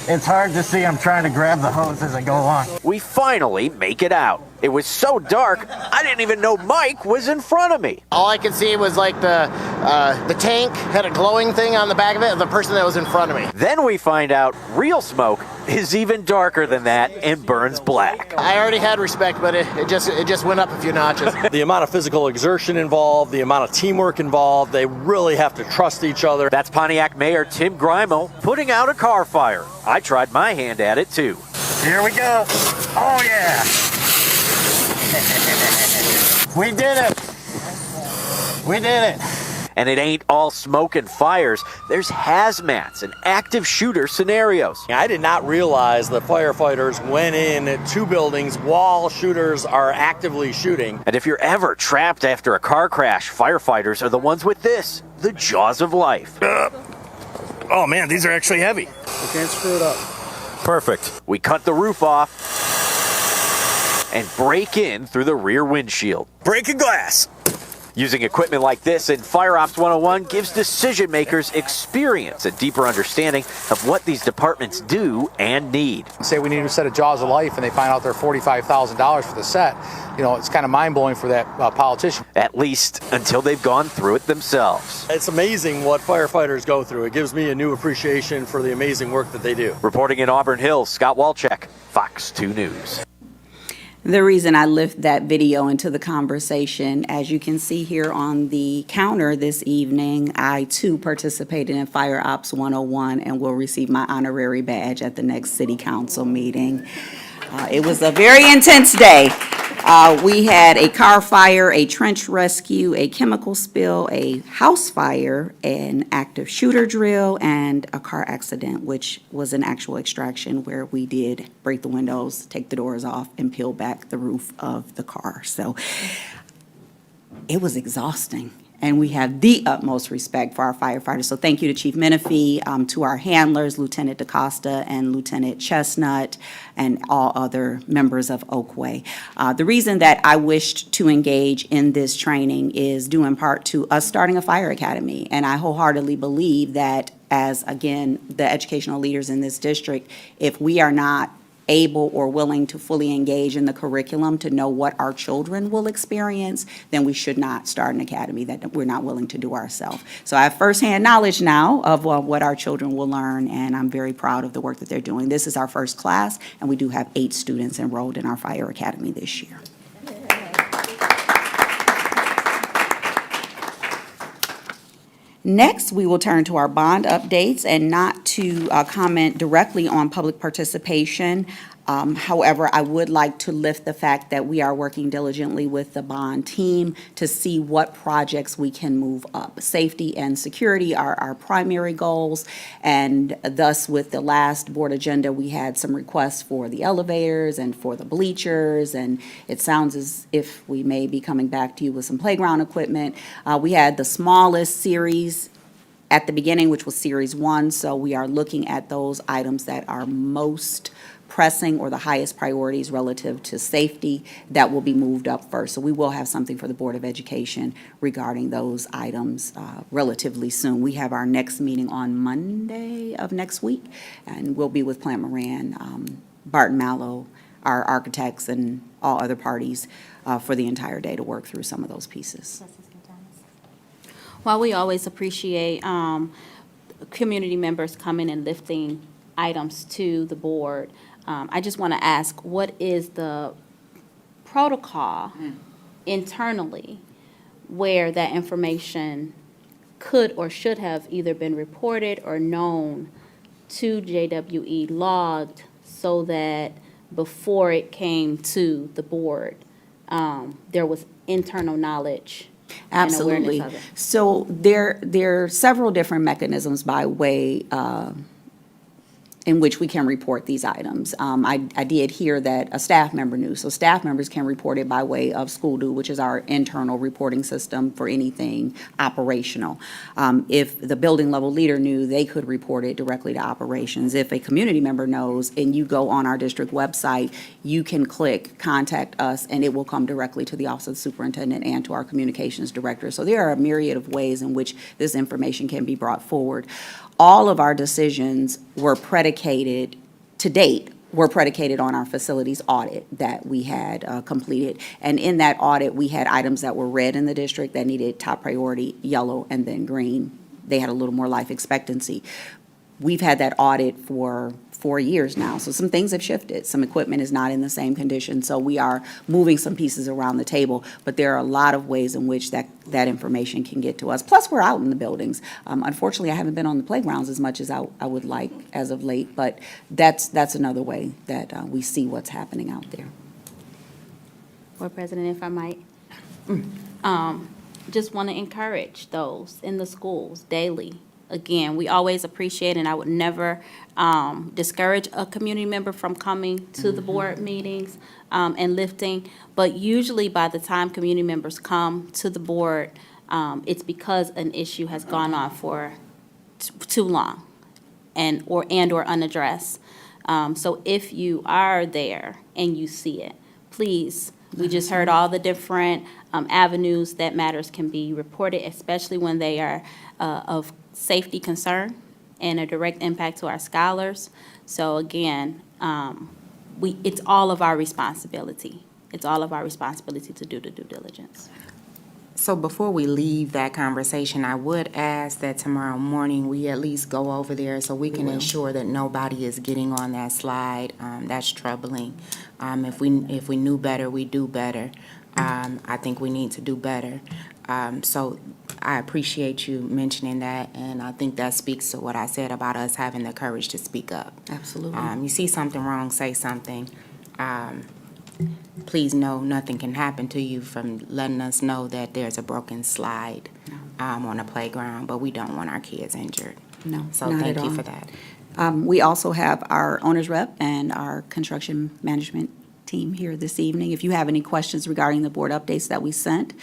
It's hard to see. I'm trying to grab the hose as I go along. we finally make it out. It was so dark, I didn't even know Mike was in front of me. All I could see was like the tank had a glowing thing on the back of it of the person that was in front of me. Then we find out real smoke is even darker than that and burns black. I already had respect, but it just went up a few notches. The amount of physical exertion involved, the amount of teamwork involved, they really have to trust each other. That's Pontiac Mayor Tim Grimel putting out a car fire. I tried my hand at it too. Here we go. Oh, yeah. We did it. We did it. And it ain't all smoke and fires. There's hazmats and active shooter scenarios. I did not realize that firefighters went in 2 buildings while shooters are actively shooting. And if you're ever trapped after a car crash, firefighters are the ones with this, the jaws of life. Oh man, these are actually heavy. You can't screw it up. Perfect. We cut the roof off and break in through the rear windshield. Breaking glass. Using equipment like this in Fire Ops 101 gives decision makers experience, a deeper understanding of what these departments do and need. Say we need a set of Jaws of Life and they find out they're $45,000 for the set. You know, it's kind of mind-blowing for that politician. At least until they've gone through it themselves. It's amazing what firefighters go through. It gives me a new appreciation for the amazing work that they do. Reporting in Auburn Hills, Scott Walczak, Fox 2 News. The reason I lift that video into the conversation, as you can see here on the counter this evening, I too participated in Fire Ops 101 and will receive my honorary badge at the next city council meeting. It was a very intense day. We had a car fire, a trench rescue, a chemical spill, a house fire, an active shooter drill, and a car accident, which was an actual extraction where we did break the windows, take the doors off, and peel back the roof of the car. So it was exhausting. And we have the utmost respect for our firefighters. So thank you to Chief Menifee, to our handlers, Lieutenant DaCosta and Lieutenant Chestnut, and all other members of Oakway. The reason that I wished to engage in this training is due in part to us starting a fire academy. And I wholeheartedly believe that as, again, the educational leaders in this district, if we are not able or willing to fully engage in the curriculum to know what our children will experience, then we should not start an academy that we're not willing to do ourselves. So I have firsthand knowledge now of what our children will learn, and I'm very proud of the work that they're doing. This is our first class, and we do have 8 students enrolled in our fire academy this year. Next, we will turn to our bond updates, and not to comment directly on public participation. However, I would like to lift the fact that we are working diligently with the bond team to see what projects we can move up. Safety and security are our primary goals, and thus with the last board agenda, we had some requests for the elevators and for the bleachers, and it sounds as if we may be coming back to you with some playground equipment. We had the smallest series at the beginning, which was Series 1, so we are looking at those items that are most pressing or the highest priorities relative to safety that will be moved up first. So we will have something for the Board of Education regarding those items relatively soon. We have our next meeting on Monday of next week, and we'll be with Plant Moran, Barton Mallow, our architects, and all other parties for the entire day to work through some of those pieces. While we always appreciate community members coming and lifting items to the board, I just want to ask, what is the protocol internally where that information could or should have either been reported or known to JWE, logged, so that before it came to the board, there was internal knowledge and awareness Absolutely. of it. So there are several different mechanisms by way in which we can report these items. I did hear that a staff member knew, so staff members can report it by way of School Do, which is our internal reporting system for anything operational. If the building level leader knew, they could report it directly to operations. If a community member knows and you go on our district website, you can click Contact Us and it will come directly to the Office of the Superintendent and to our communications director. So there are a myriad of ways in which this information can be brought forward. All of our decisions were predicated, to date, were predicated on our facilities audit that we had completed. And in that audit, we had items that were red in the district that needed top priority, yellow, and then green. They had a little more life expectancy. We've had that audit for 4 years now, so some things have shifted. Some equipment is not in the same condition, so we are moving some pieces around the table, but there are a lot of ways in which that information can get to us. Plus, we're out in the buildings. Unfortunately, I haven't been on the playgrounds as much as I would like as of late, but that's another way that we see what's happening out there. Board President, if I might. Just want to encourage those in the schools daily. Again, we always appreciate, and I would never discourage a community member from coming to the board meetings and lifting, but usually by the time community members come to the board, it's because an issue has gone on for too long and or unaddressed. So if you are there and you see it, please, we just heard all the different avenues that matters can be reported, especially when they are of safety concern and a direct impact to our scholars. So again, it's all of our responsibility. It's all of our responsibility to do the due diligence. So before we leave that conversation, I would ask that tomorrow morning we at least go over there so we can ensure that nobody is getting on that slide. That's troubling. If we knew better, we do better. I think we need to do better. So I appreciate you mentioning that, and I think that speaks to what I said about us having the courage to speak up. Absolutely. You see something wrong, say something. Please know nothing can happen to you from letting us know that there's a broken slide on a playground, but we don't want our kids injured. No, So not thank at you all. for that. We also have our owner's rep and our construction management team here this evening. If you have any questions regarding the board updates that we sent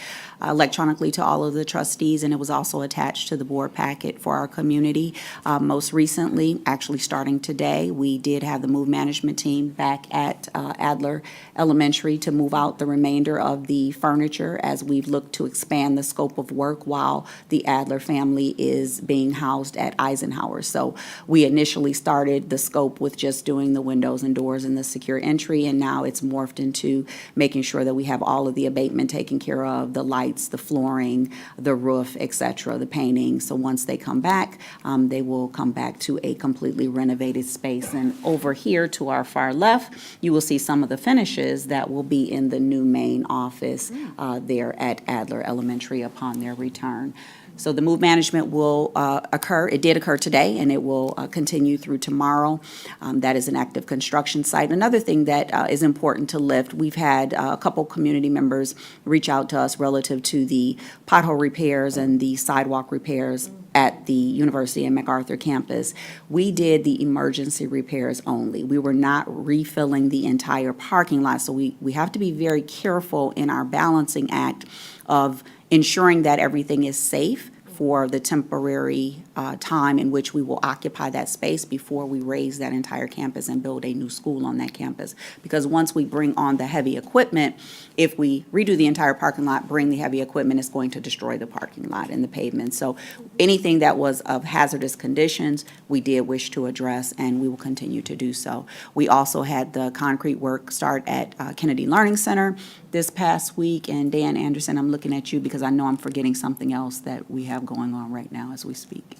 electronically to all of the trustees, and it was also attached to the board packet for our community. Most recently, actually starting today, we did have the move management team back at Adler Elementary to move out the remainder of the furniture as we've looked to expand the scope of work while the Adler family is being housed at Eisenhower. So we initially started the scope with just doing the windows and doors and the secure entry, and now it's morphed into making sure that we have all of the abatement taken care of, the lights, the flooring, the roof, et cetera, the painting. So once they come back, they will come back to a completely renovated space. And over here to our far left, you will see some of the finishes that will be in the new main office there at Adler Elementary upon their return. So the move management will occur. It did occur today, and it will continue through tomorrow. That is an active construction site. Another thing that is important to lift, we've had a couple community members reach out to us relative to the pothole repairs and the sidewalk repairs at the University and MacArthur campus. We did the emergency repairs only. We were not refilling the entire parking lot, so we have to be very careful in our balancing act of ensuring that everything is safe for the temporary time in which we will occupy that space before we raise that entire campus and build a new school on that campus. Because once we bring on the heavy equipment, if we redo the entire parking lot, bring the heavy equipment, it's going to destroy the parking lot and the pavement. So anything that was of hazardous conditions, we did wish to address, and we will continue to do so. We also had the concrete work start at Kennedy Learning Center this past week, and Dan Anderson, I'm looking at you because I know I'm forgetting something else that we have going on right now as we speak.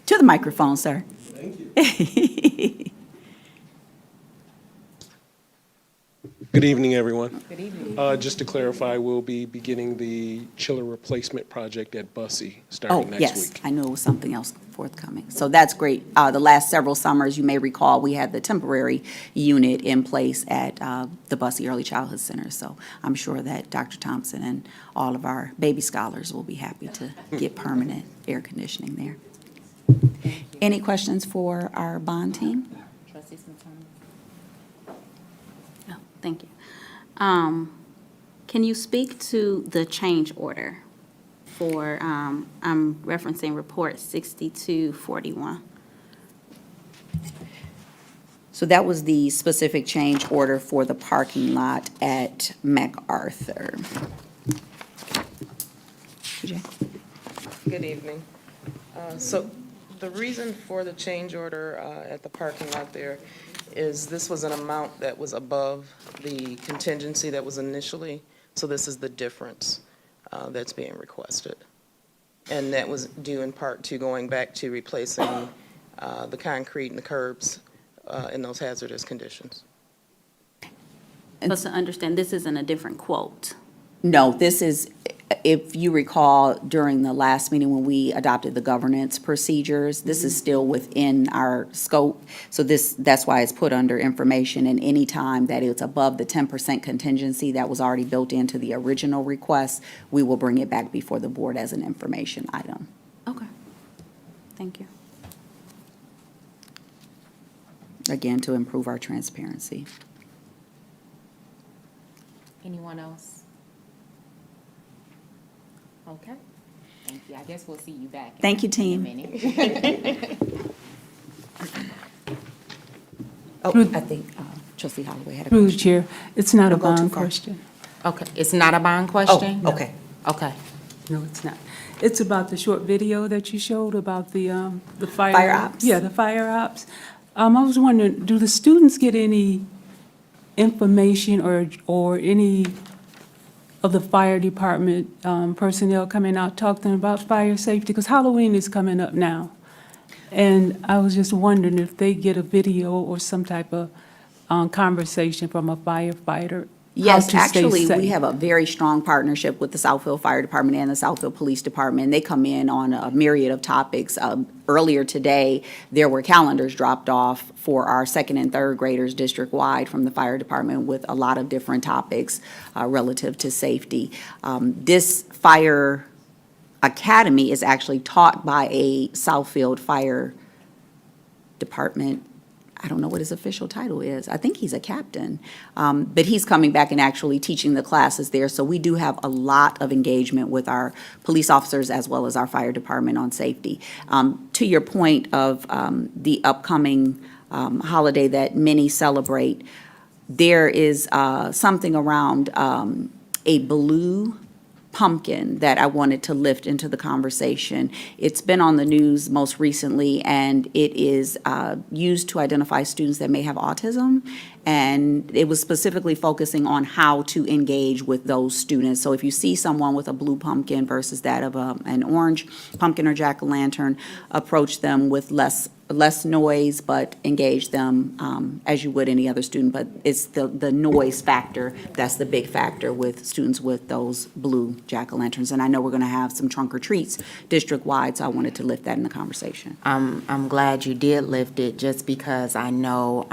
To the microphone, sir. Thank you. Good evening, everyone. Good evening. Just to clarify, we'll be beginning the chiller replacement project at Bussey starting next yes, week. I knew it was something else forthcoming. So that's great. The last several summers, you may recall, we had the temporary unit in place at the Bussey Early Childhood Center. So I'm sure that Dr. Thompson and all of our baby scholars will be happy to get permanent air conditioning there. Any questions for our bond team? Trustee Santana. Oh, thank you. Can you speak to the change order for, I'm referencing report 6241? So that was the specific change order for the parking lot at MacArthur. TJ? Good evening. So the reason for the change order at the parking lot there is this was an amount that was above the contingency that was initially, so this is the difference that's being requested. And that was due in part to going back to replacing the concrete and the curbs in those hazardous conditions. But to understand, this isn't a different quote. No, this is, if you recall, during the last meeting when we adopted the governance procedures, this is still within our scope. So that's why it's put under information, and any time that it's above the 10% contingency that was already built into the original request, we will bring it back before the board as an information item. Okay. Thank you. Again, to improve our transparency. Anyone else? Okay. Thank you. I guess we'll see you back. Thank you, in a team. minute. Oh, I think Trustee Holloway had a Through the question. chair, it's not a Don't go too bond far. question. Okay, it's not a bond question? Oh, okay. Okay. No, it's not. It's about the short video that you showed about the fire. Fire ops? Yeah, the fire ops. I was wondering, do the students get any information or any of the fire department personnel coming out, talking to them about fire safety? Because Halloween is coming up now. And I was just wondering if they get a video or some type of conversation from a firefighter. Yes, how to stay actually, we safe. have a very strong partnership with the Southfield Fire Department and the Southfield Police Department. They come in on a myriad of topics. Earlier today, there were calendars dropped off for our second and third graders district-wide from the fire department with a lot of different topics relative to safety. This fire academy is actually taught by a Southfield Fire Department. I don't know what his official title is. I think he's a captain. But he's coming back and actually teaching the classes there. So we do have a lot of engagement with our police officers as well as our fire department on safety. To your point of the upcoming holiday that many celebrate, there is something around a blue pumpkin that I wanted to lift into the conversation. It's been on the news most recently, and it is used to identify students that may have autism, and it was specifically focusing on how to engage with those students. So if you see someone with a blue pumpkin versus that of an orange pumpkin or jack-o'-lantern, approach them with less noise, but engage them as you would any other student. But it's the noise factor that's the big factor with students with those blue jack-o'-lanterns. And I know we're going to have some trunk or treats district-wide, so I wanted to lift that in the conversation. I'm glad you did lift it, just because I know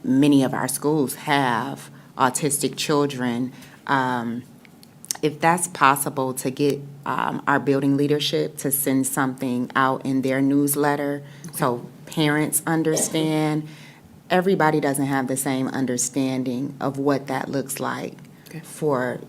many of our schools have autistic children. If that's possible, to get our building leadership to send something out in their newsletter so parents understand. Everybody doesn't have the same understanding of what that looks like for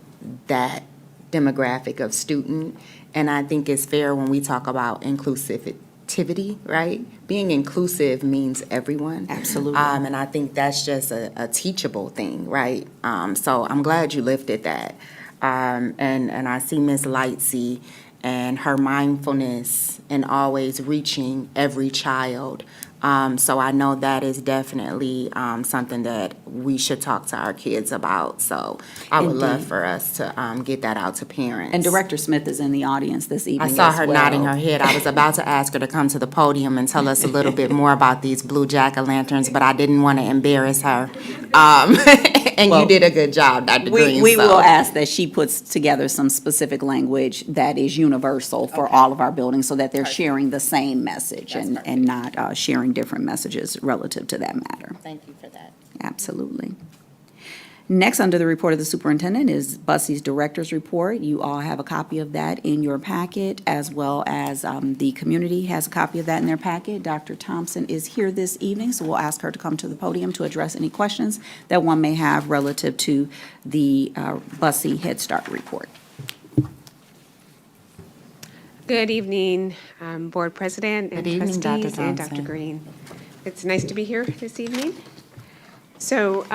that demographic of student. And I think it's fair when we talk about inclusivity, right? Being inclusive means everyone. Absolutely. And I think that's just a teachable thing, right? So I'm glad you lifted that. And I see Ms. Lightsey and her mindfulness and always reaching every child. So I know that is definitely something that we should talk to our kids about. So I would love Indeed. for us to get that out to parents. And Director Smith is in the audience this I evening saw as her well. nodding her head. I was about to ask her to come to the podium and tell us a little bit more about these blue jack-o'-lanterns, but I didn't want to embarrass her. And Well, you did a good job, Dr. Green. We so- will ask that she puts together some specific language that is universal for all of our buildings so that they're sharing the same message and not sharing different messages relative to that matter. Thank you for that. Absolutely. Next, under the report of the superintendent is Bussey's director's report. You all have a copy of that in your packet, as well as the community has a copy of that in their packet. Dr. Thompson is here this evening, so we'll ask her to come to the podium to address any questions that one may have relative to the Bussey Head Start report. Good evening, Board President and Good evening, Dr. trustees and Dr. Thompson. Green. It's nice to be here this evening. So,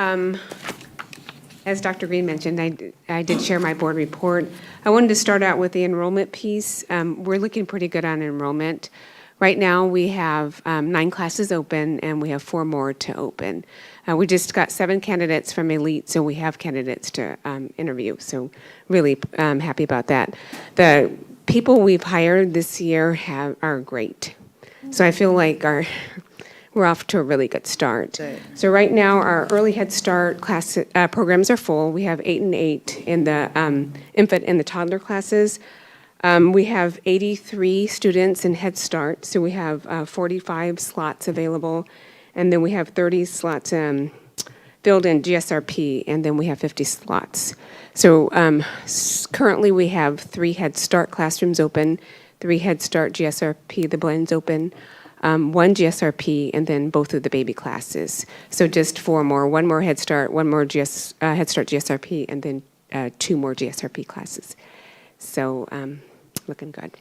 as Dr. Green mentioned, I did share my board report. I wanted to start out with the enrollment piece. We're looking pretty good on enrollment. Right now, we have 9 classes open, and we have 4 more to open. We just got 7 candidates from Elite, so we have candidates to interview. So really happy about that. The people we've hired this year are great. So I feel like we're off to a really good start. So right now, our early Head Start class programs are full. We have 8 and 8 in the infant and the toddler classes. We have 83 students in Head Start, so we have 45 slots available, and then we have 30 slots filled in GSRP, and then we have 50 slots. So currently, we have 3 Head Start classrooms open, 3 Head Start GSRP, the blends open, 1 GSRP, and then both of the baby classes. So just 4 more, 1 more Head Start, 1 more Head Start GSRP, and then 2 more GSRP classes. So looking good.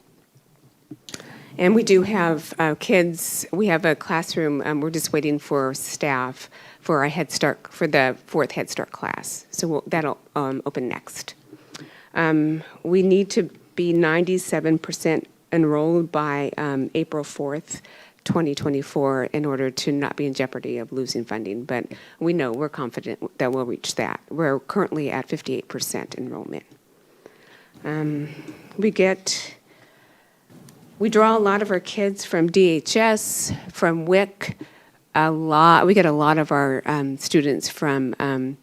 And we do have kids, we have a classroom, we're just waiting for staff for our Head Start, for the 4th Head Start class. So that'll open next. We need to be 97% enrolled by April 4th, 2024, in order to not be in jeopardy of losing funding. But we're confident that we'll reach that. We're currently at 58% enrollment. We draw a lot of our kids from DHS, from WIC, we get a lot of our students from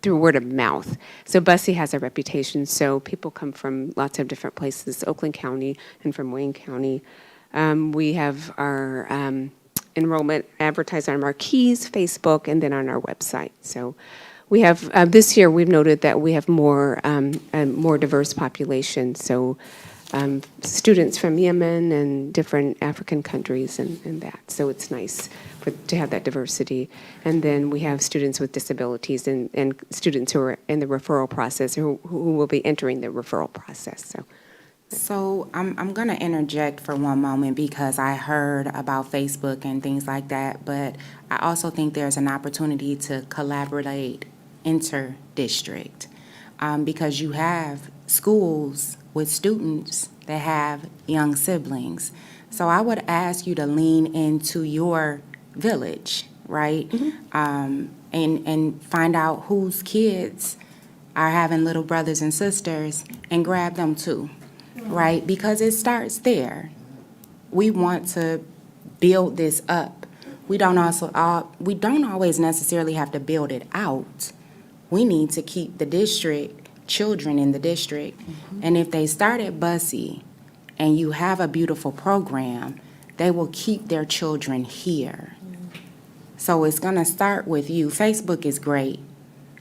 through word of mouth. So Bussey has a reputation, so people come from lots of different places, Oakland County and from Wayne County. We have our enrollment advertised on marquees, Facebook, and then on our website. So we have, this year, we've noted that we have a more diverse population. So students from Yemen and different African countries and that. So it's nice to have that diversity. And then we have students with disabilities and students who are in the referral process, who will be entering the referral process. So I'm going to interject for one moment because I heard about Facebook and things like that, but I also think there's an opportunity to collaborate inter-district because you have schools with students that have young siblings. So I would ask you to lean into your village, right? And find out whose kids are having little brothers and sisters and grab them too, right? Because it starts there. We want to build this up. We don't always necessarily have to build it out. We need to keep the district, children in the district. And if they start at Bussey and you have a beautiful program, they will keep their children here. So it's going to start with you. Facebook is great.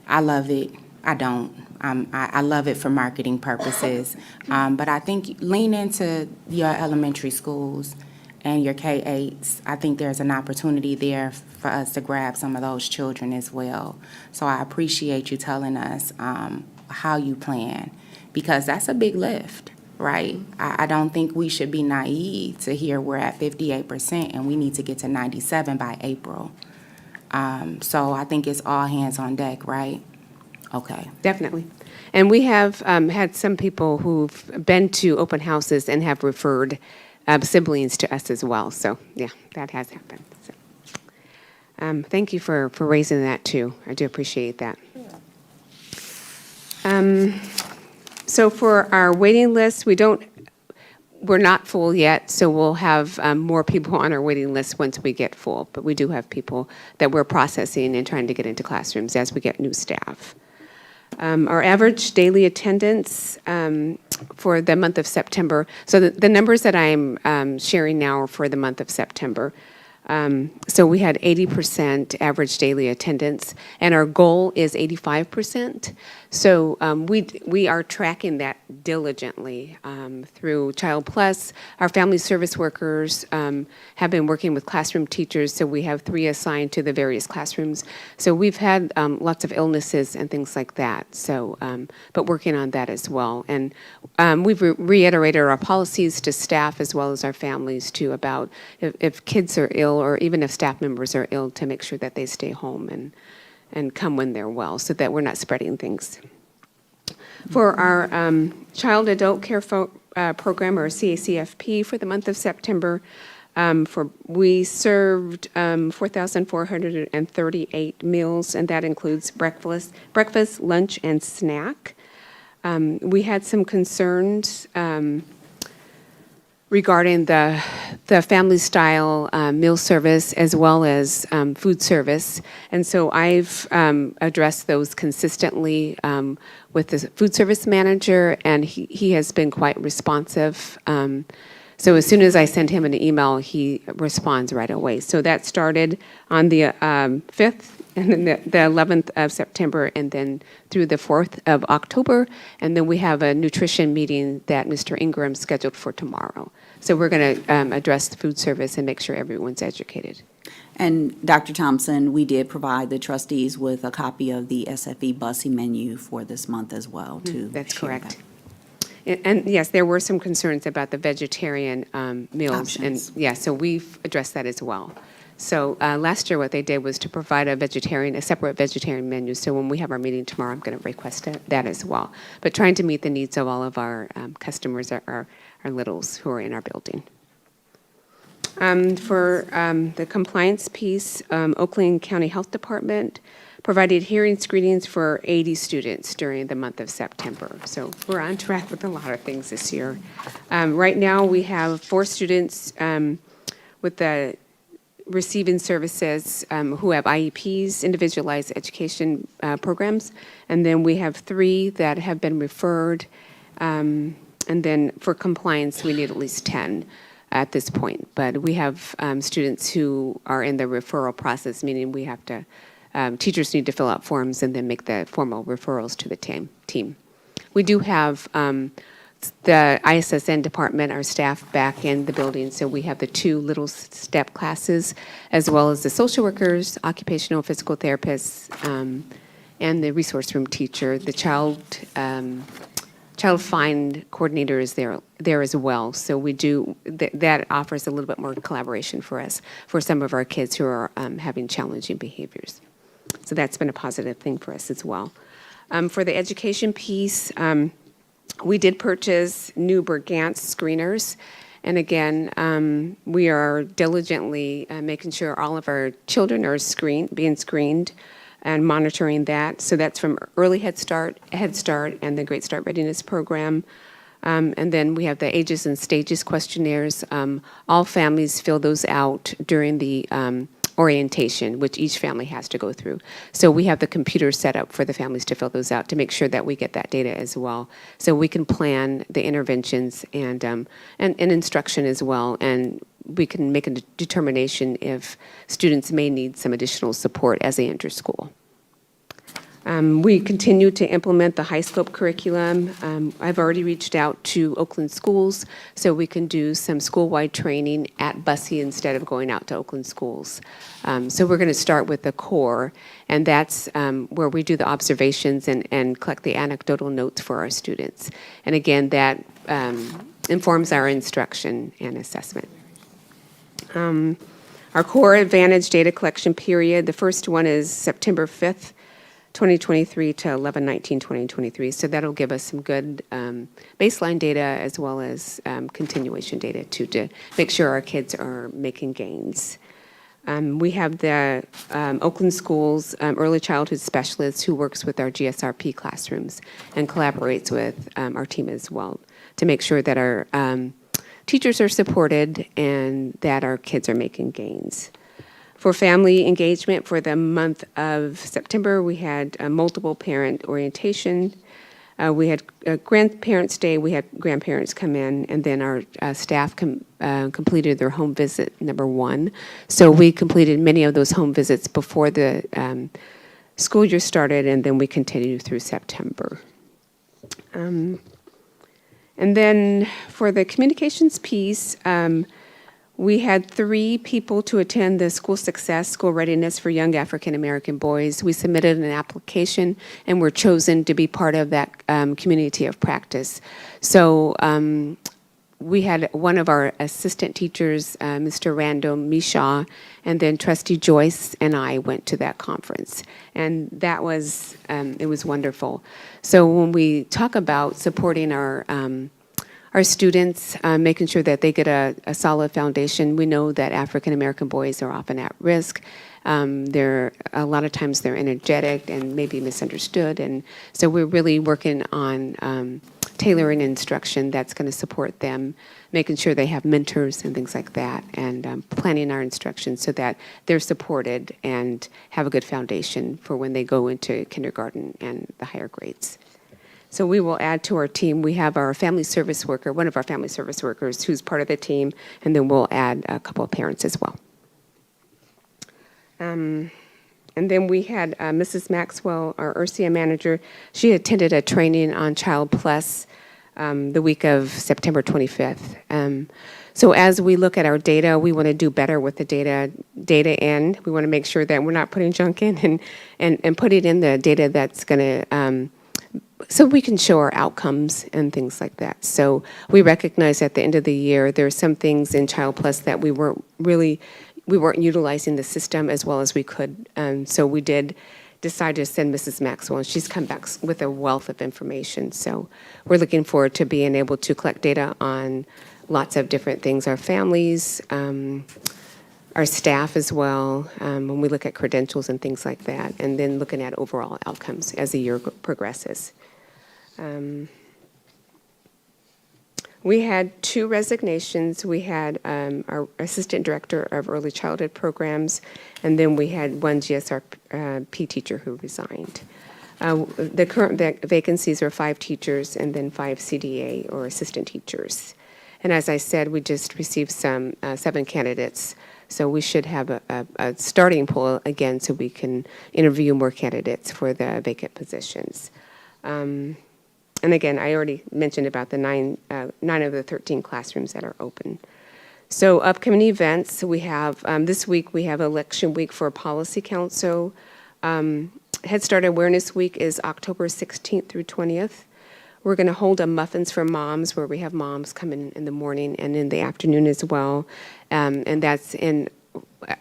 I love it. I don't. I love it for marketing purposes. But I think lean into your elementary schools and your K-8s. I think there's an opportunity there for us to grab some of those children as well. So I appreciate you telling us how you plan, because that's a big lift, right? I don't think we should be naive to hear we're at 58% and we need to get to 97 by April. So I think it's all hands on deck, right? Okay. Definitely. And we have had some people who've been to open houses and have referred siblings to us as well. So, yeah, that has happened. So. Thank you for raising that, too. I do appreciate that. So for our waiting list, we're not full yet, so we'll have more people on our waiting list once we get full. But we do have people that we're processing and trying to get into classrooms as we get new staff. Our average daily attendance for the month of September, so the numbers that I'm sharing now are for the month of September. So we had 80% average daily attendance, and our goal is 85%. So we are tracking that diligently through Child Plus. Our family service workers have been working with classroom teachers, so we have 3 assigned to the various classrooms. So we've had lots of illnesses and things like that, so, but working on that as well. And we've reiterated our policies to staff as well as our families too about if kids are ill or even if staff members are ill, to make sure that they stay home and come when they're well so that we're not spreading things. For our child adult care program, or CACFP, for the month of September, we served 4,438 meals, and that includes breakfast, lunch, and snack. We had some concerns regarding the family style meal service as well as food service. And so I've addressed those consistently with the food service manager, and he has been quite responsive. So as soon as I send him an email, he responds right away. So that started on the 5th and then the 11th of September, and then through the 4th of October. And then we have a nutrition meeting that Mr. Ingram scheduled for tomorrow. So we're going to address the food service and make sure everyone's educated. And Dr. Thompson, we did provide the trustees with a copy of the SFE busing menu for this month as well, too. That's correct. And yes, there were some concerns about the vegetarian meals. Options. And yeah, so we've addressed that as well. So last year, what they did was to provide a separate vegetarian menu. So when we have our meeting tomorrow, I'm going to request that as well. But trying to meet the needs of all of our customers, our littles who are in our building. For the compliance piece, Oakland County Health Department provided hearing screenings for 80 students during the month of September. So we're on track with a lot of things this year. Right now, we have 4 students with the receiving services who have IEPs, individualized education programs, and then we have 3 that have been referred, and then for compliance, we need at least 10 at this point. But we have students who are in the referral process, meaning we have to, teachers need to fill out forms and then make the formal referrals to the team. We do have the ISSN department, our staff back in the building, so we have the 2 little step classes, as well as the social workers, occupational physical therapists, and the resource room teacher. The child find coordinator is there as well. So we do, that offers a little bit more collaboration for us, for some of our kids who are having challenging behaviors. So that's been a positive thing for us as well. For the education piece, we did purchase new Bergantz screeners. And again, we are diligently making sure all of our children are being screened and monitoring that. So that's from Early Head Start, and the Great Start Readiness Program. And then we have the Ages and Stages questionnaires. All families fill those out during the orientation, which each family has to go through. So we have the computer set up for the families to fill those out to make sure that we get that data as well. So we can plan the interventions and instruction as well. And we can make a determination if students may need some additional support as they enter school. We continue to implement the high scope curriculum. I've already reached out to Oakland schools so we can do some school-wide training at Bussey instead of going out to Oakland schools. So we're going to start with the core, and that's where we do the observations and collect the anecdotal notes for our students. And again, that informs our instruction and assessment. Our core advantage data collection period, the first one is September 5th, 2023 to 11/19/2023. So that'll give us some good baseline data as well as continuation data to make sure our kids are making gains. We have the Oakland Schools Early Childhood Specialist who works with our GSRP classrooms and collaborates with our team as well to make sure that our teachers are supported and that our kids are making gains. For family engagement for the month of September, we had multiple parent orientation. We had Grandparents' Day, we had grandparents come in, and then our staff completed their home visit number 1. So we completed many of those home visits before the school year started, and then we continued through September. And then for the communications piece, we had 3 people to attend the School Success, School Readiness for Young African American Boys. We submitted an application and were chosen to be part of that community of practice. So we had one of our assistant teachers, Mr. Random Mishaw, and then Trustee Joyce and I went to that conference. And that was, it was wonderful. So when we talk about supporting our students, making sure that they get a solid foundation. We know that African American boys are often at risk. A lot of times they're energetic and maybe misunderstood, and so we're really working on tailoring instruction that's going to support them, making sure they have mentors and things like that, and planning our instruction so that they're supported and have a good foundation for when they go into kindergarten and the higher grades. So we will add to our team, we have our family service worker, one of our family service workers who's part of the team, and then we'll add a couple of parents as well. And then we had Mrs. Maxwell, our URSIA manager. She attended a training on Child Plus the week of September 25th. So as we look at our data, we want to do better with the data in. We want to make sure that we're not putting junk in and put it in the data that's going to so we can show our outcomes and things like that. So we recognize at the end of the year, there are some things in Child Plus that we weren't utilizing the system as well as we could. So we did decide to send Mrs. Maxwell, and she's come back with a wealth of information. So we're looking forward to being able to collect data on lots of different things, our families, our staff as well, when we look at credentials and things like that, and then looking at overall outcomes as the year progresses. We had 2 resignations. We had our Assistant Director of Early Childhood Programs, and then we had 1 GSRP teacher who resigned. The current vacancies are 5 teachers and then 5 CDA or assistant teachers. And as I said, we just received 7 candidates. So we should have a starting pool again so we can interview more candidates for the vacant positions. And again, I already mentioned about the 9 of the 13 classrooms that are open. So upcoming events, we have, this week we have Election Week for Policy Council. Head Start Awareness Week is October 16th through 20th. We're going to hold a Muffins for Moms where we have moms come in the morning and in the afternoon as well. And that's in,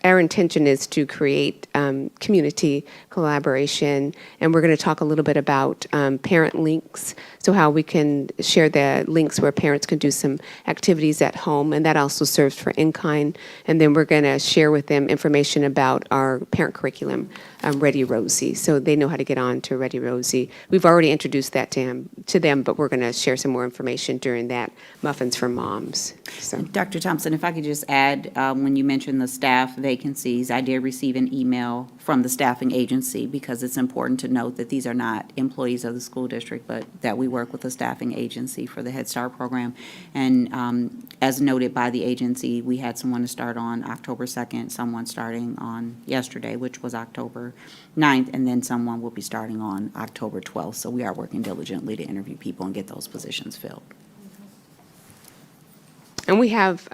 our intention is to create community collaboration, and we're going to talk a little bit about parent links, so how we can share the links where parents can do some activities at home, and that also serves for in-kind. And then we're going to share with them information about our parent curriculum, Ready Rosie, so they know how to get on to Ready Rosie. We've already introduced that to them, but we're going to share some more information during that Muffins for Moms. So, Dr. Thompson, if I could just add, when you mentioned the staff vacancies, I did receive an email from the staffing agency because it's important to note that these are not employees of the school district, but that we work with a staffing agency for the Head Start program. And as noted by the agency, we had someone to start on October 2nd, someone starting on yesterday, which was October 9th, and then someone will be starting on October 12th. So we are working diligently to interview people and get those positions filled. and we have,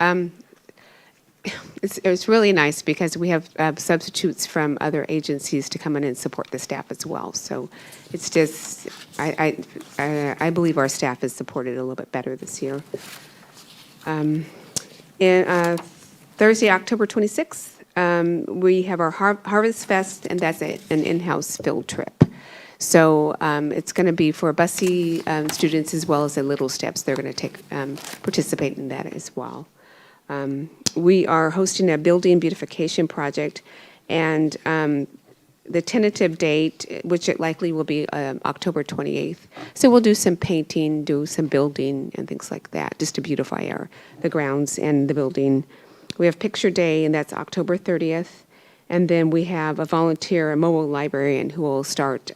it's really nice because we have substitutes from other agencies to come in and support the staff as well. So it's just, I believe our staff is supported a little bit better this year. Thursday, October 26th, we have our Harvest Fest, and that's an in-house field trip. So it's going to be for Bussy students as well as the Little Steps. They're going to participate in that as well. We are hosting a building beautification project, and the tentative date, which it likely will be October 28th. So we'll do some painting, do some building and things like that, just to beautify the grounds and the building. We have picture day, and that's October 30th. And then we have a volunteer, a mobile librarian, who will start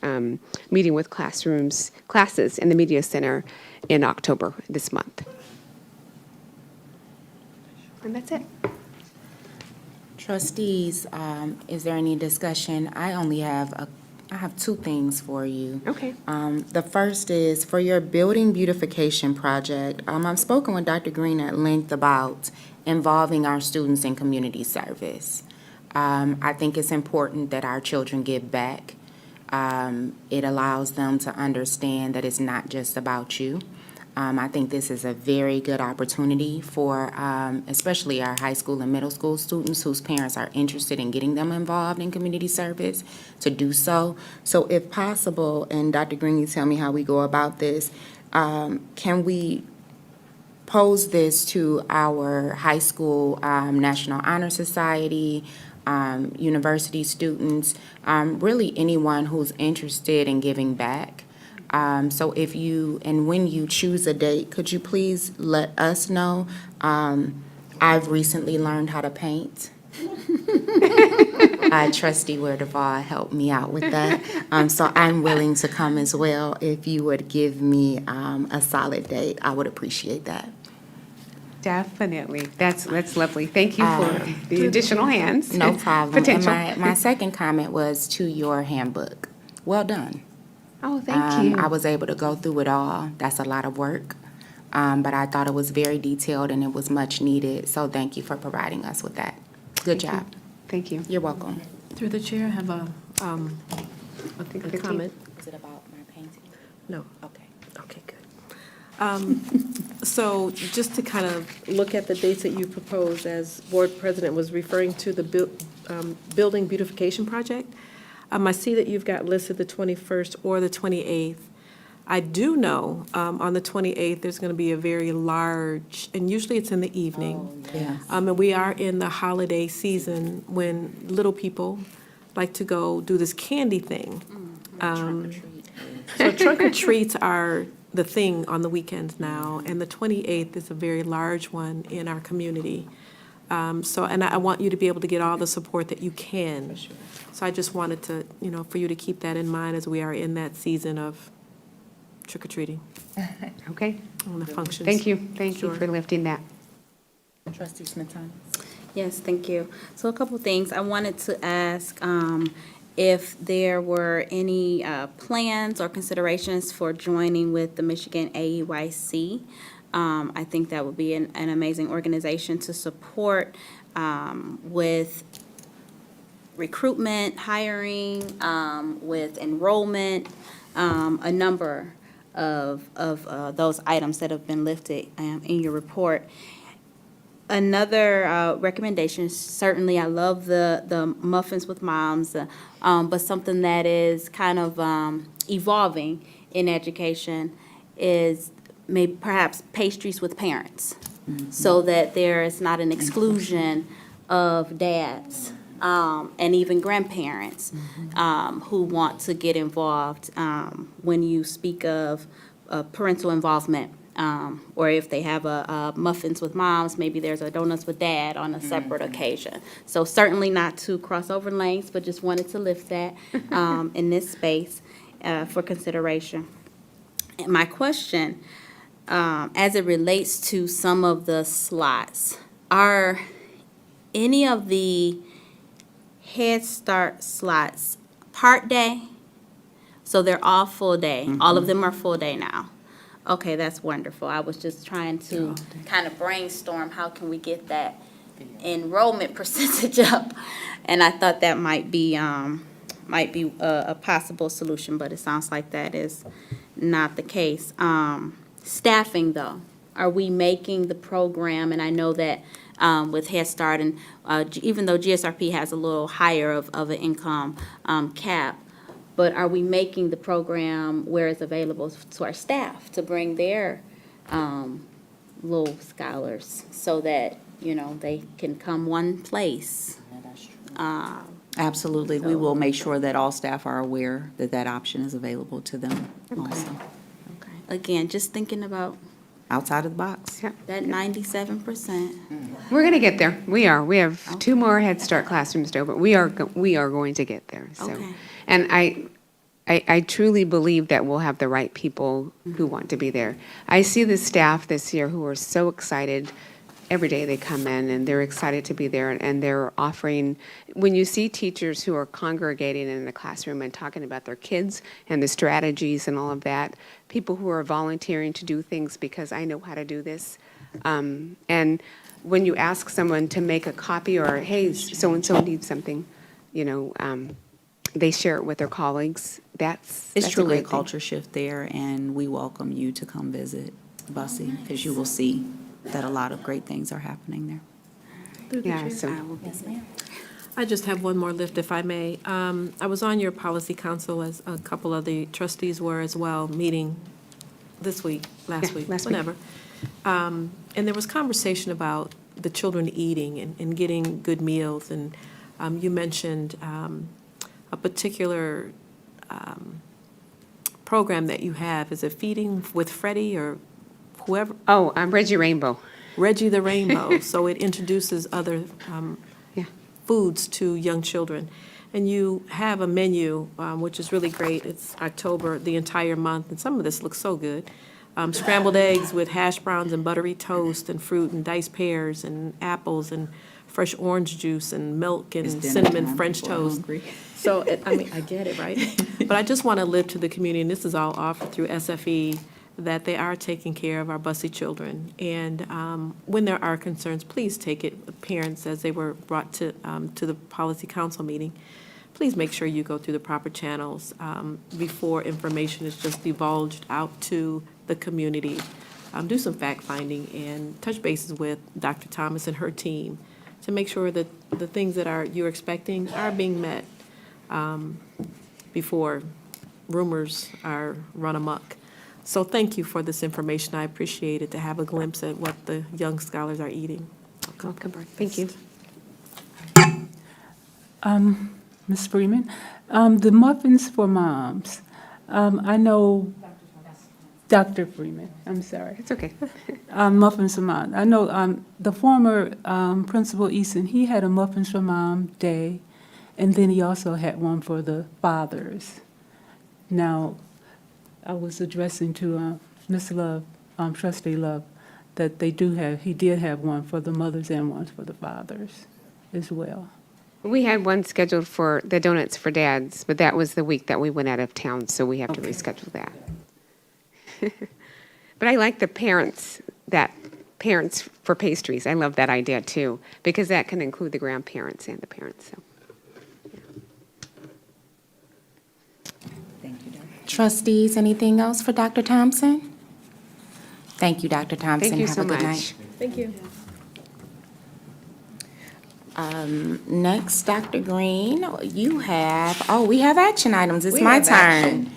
meeting with classes in the media center in October this month. And that's it. Trustees, is there any discussion? I have two things for you. Okay. The first is for your building beautification project. I've spoken with Dr. Green at length about involving our students in community service. I think it's important that our children give back. It allows them to understand that it's not just about you. I think this is a very good opportunity for especially our high school and middle school students whose parents are interested in getting them involved in community service to do so. So if possible, and Dr. Green, you tell me how we go about this, can we pose this to our high school National Honor Society, university students, really anyone who's interested in giving back? So if you, and when you choose a date, could you please let us know? I've recently learned how to paint. Trustee Werdeval helped me out with that. So I'm willing to come as well. If you would give me a solid date, I would appreciate that. Definitely. That's lovely. Thank you for the additional hands. No problem. Potential. And my second comment was to your handbook. Well done. Oh, thank you. I was able to go through it all. That's a lot of work. But I thought it was very detailed and it was much needed. So thank you for providing us with that. Good job. Thank you. You're welcome. Through the chair, I have a comment. Is it about my painting? No. Okay. Okay, good. So just to kind of look at the dates that you proposed, as board president was referring to the building beautification project, I see that you've got listed the 21st or the 28th. I do know on the 28th, there's going to be a very large, and usually it's in the evening. Yes. And we are in the holiday season when little people like to go do this candy thing. So trunk or treats are the thing on the weekends now, and the 28th is a very large one in our community. And I want you to be able to get all the support that you can. So I just wanted to, for you to keep that in mind as we are in that season of trick-or-treating. Okay. On the functions. Thank you. Thank you Sure. for lifting that. Trustee Smith-Thomas. Yes, thank you. So a couple things. I wanted to ask if there were any plans or considerations for joining with the Michigan AEYC. I think that would be an amazing organization to support with recruitment, hiring, with enrollment, a number of those items that have been listed in your report. Another recommendation, certainly I love the Muffins with Moms, but something that is kind of evolving in education is maybe perhaps pastries with parents, so that there is not an exclusion of dads and even grandparents who want to get involved when you speak of parental involvement. Or if they have a Muffins with Moms, maybe there's a Donuts with Dad on a separate occasion. So certainly not to cross over lanes, but just wanted to lift that in this space for consideration. And my question, as it relates to some of the slots, are any of the Head Start slots part day? So they're all full day. All of them are full day now. Okay, that's wonderful. I was just trying to kind of brainstorm how can we get that enrollment percentage up, and I thought that might be a possible solution, but it sounds like that is not the case. Staffing, though, are we making the program? And I know that with Head Start, and even though GSRP has a little higher of an income cap, but are we making the program where it's available to our staff to bring their little scholars so that they can come one place. Absolutely. We will make sure that all staff are aware that that option is available to them also, Okay. Again, just thinking about outside of the box. that 97%. We're going to get there. We are. We have 2 more Head Start classrooms to open. We are going to get there. So. Okay. And I truly believe that we'll have the right people who want to be there. I see the staff this year who are so excited. Every day they come in and they're excited to be there, and they're offering, when you see teachers who are congregating in the classroom and talking about their kids and the strategies and all of that, people who are volunteering to do things because I know how to do this. And when you ask someone to make a copy or, hey, so-and-so needs something, they share it with their colleagues. That's Truly a great thing. culture shift there, and we welcome you to come visit Bussy, because you will see that a lot of great things are happening there. Yeah, so. I just have one more lift, if I may. I was on your policy council, as a couple of the trustees were as well, meeting this week, last week, whenever. And there was conversation about the children eating and getting good meals. And you mentioned a particular program that you have. Is it Feeding with Freddie or whoever? Oh, Reggie Rainbow. Reggie the Rainbow. So it introduces other foods to young children. And you have a menu, which is really great. It's October, the entire month, and some of this looks so good. Scrambled eggs with hash browns and buttery toast and fruit and diced pears and apples and fresh orange juice and milk and cinnamon French toast. So, I get it, right? But I just want to live to the community, and this is all offered through SFE, that they are taking care of our Bussy children. And when there are concerns, please take it with parents, as they were brought to the policy council meeting. Please make sure you go through the proper channels before information is just divulged out to the community. Do some fact-finding and touch bases with Dr. Thomas and her team to make sure that the things that you're expecting are being met before rumors are run amok. So thank you for this information. I appreciate it, to have a glimpse at what the young scholars are eating. Welcome. Thank you. Ms. Freeman, the muffins for moms, I know, Dr. Freeman, I'm sorry. It's okay. Muffins for mom. I know the former Principal Easton, he had a Muffins for Mom day, and then he also had one for the fathers. Now, I was addressing to Ms. Love, Trustee Love, that he did have one for the mothers and one for the fathers as well. We had one scheduled for the donuts for dads, but that was the week that we went out of town, so we have to reschedule that. But I like the parents for pastries. I love that idea too, because that can include the grandparents and the parents. So. Thank you, Dr. Trustees, anything else for Dr. Thompson? Thank you, Dr. Thompson. Thank you Have so a good much. night. Thank you. Next, Dr. Green, we have action items. It's my turn.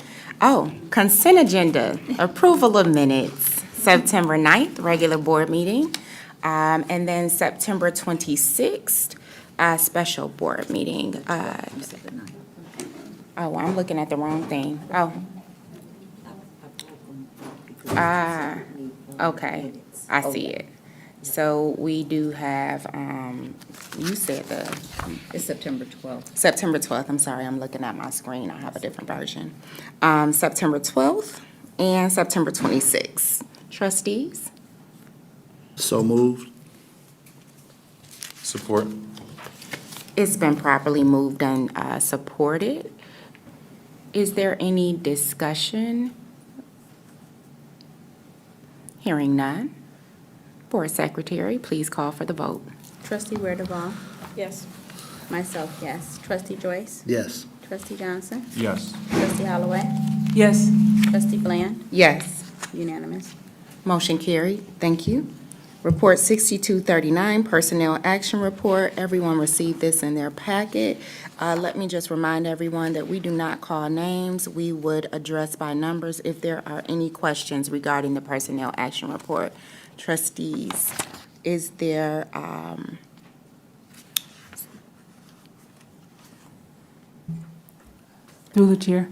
Consent agenda, approval of minutes, September 9th, regular board meeting, and then September 26th, special board meeting. I'm looking at the wrong thing. Okay, I see it. So we do have, you said It's September 12th. September 12th, I'm sorry, I'm looking at my screen, I have a different version. September 12th and September 26th. Trustees? So moved. Support. It's been properly moved and supported. Is there any discussion? Hearing none. Board Secretary, please call for the vote. Trustee Wirdavall? Yes. Myself, yes. Trustee Joyce? Yes. Trustee Johnson? Yes. Trustee Holloway? Yes. Trustee Bland? Yes. Unanimous. Motion carried. Thank you. Report 6239, Personnel Action Report. Everyone received this in their packet. Let me just remind everyone that we do not call names. We would address by numbers if there are any questions regarding the Personnel Action Report. Trustees, Is there, Through the chair.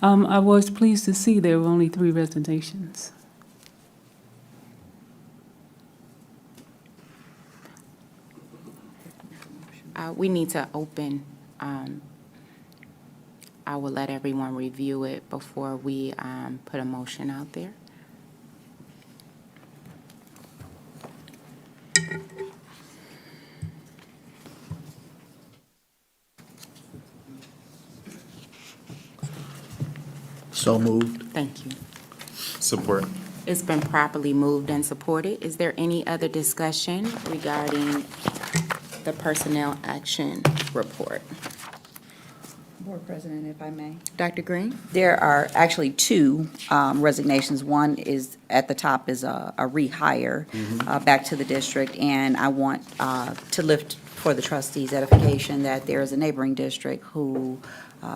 I was pleased to see there were only 3 resignations. we need to open, I will let everyone review it before we put a motion out there. So moved. Thank you. Support. It's been properly moved and supported. Is there any other discussion regarding the personnel action report? Board President, if I may. Dr. Green? There are actually 2 resignations. One is, at the top is a rehire back to the district, and I want to lift for the trustees' edification that there is a neighboring district who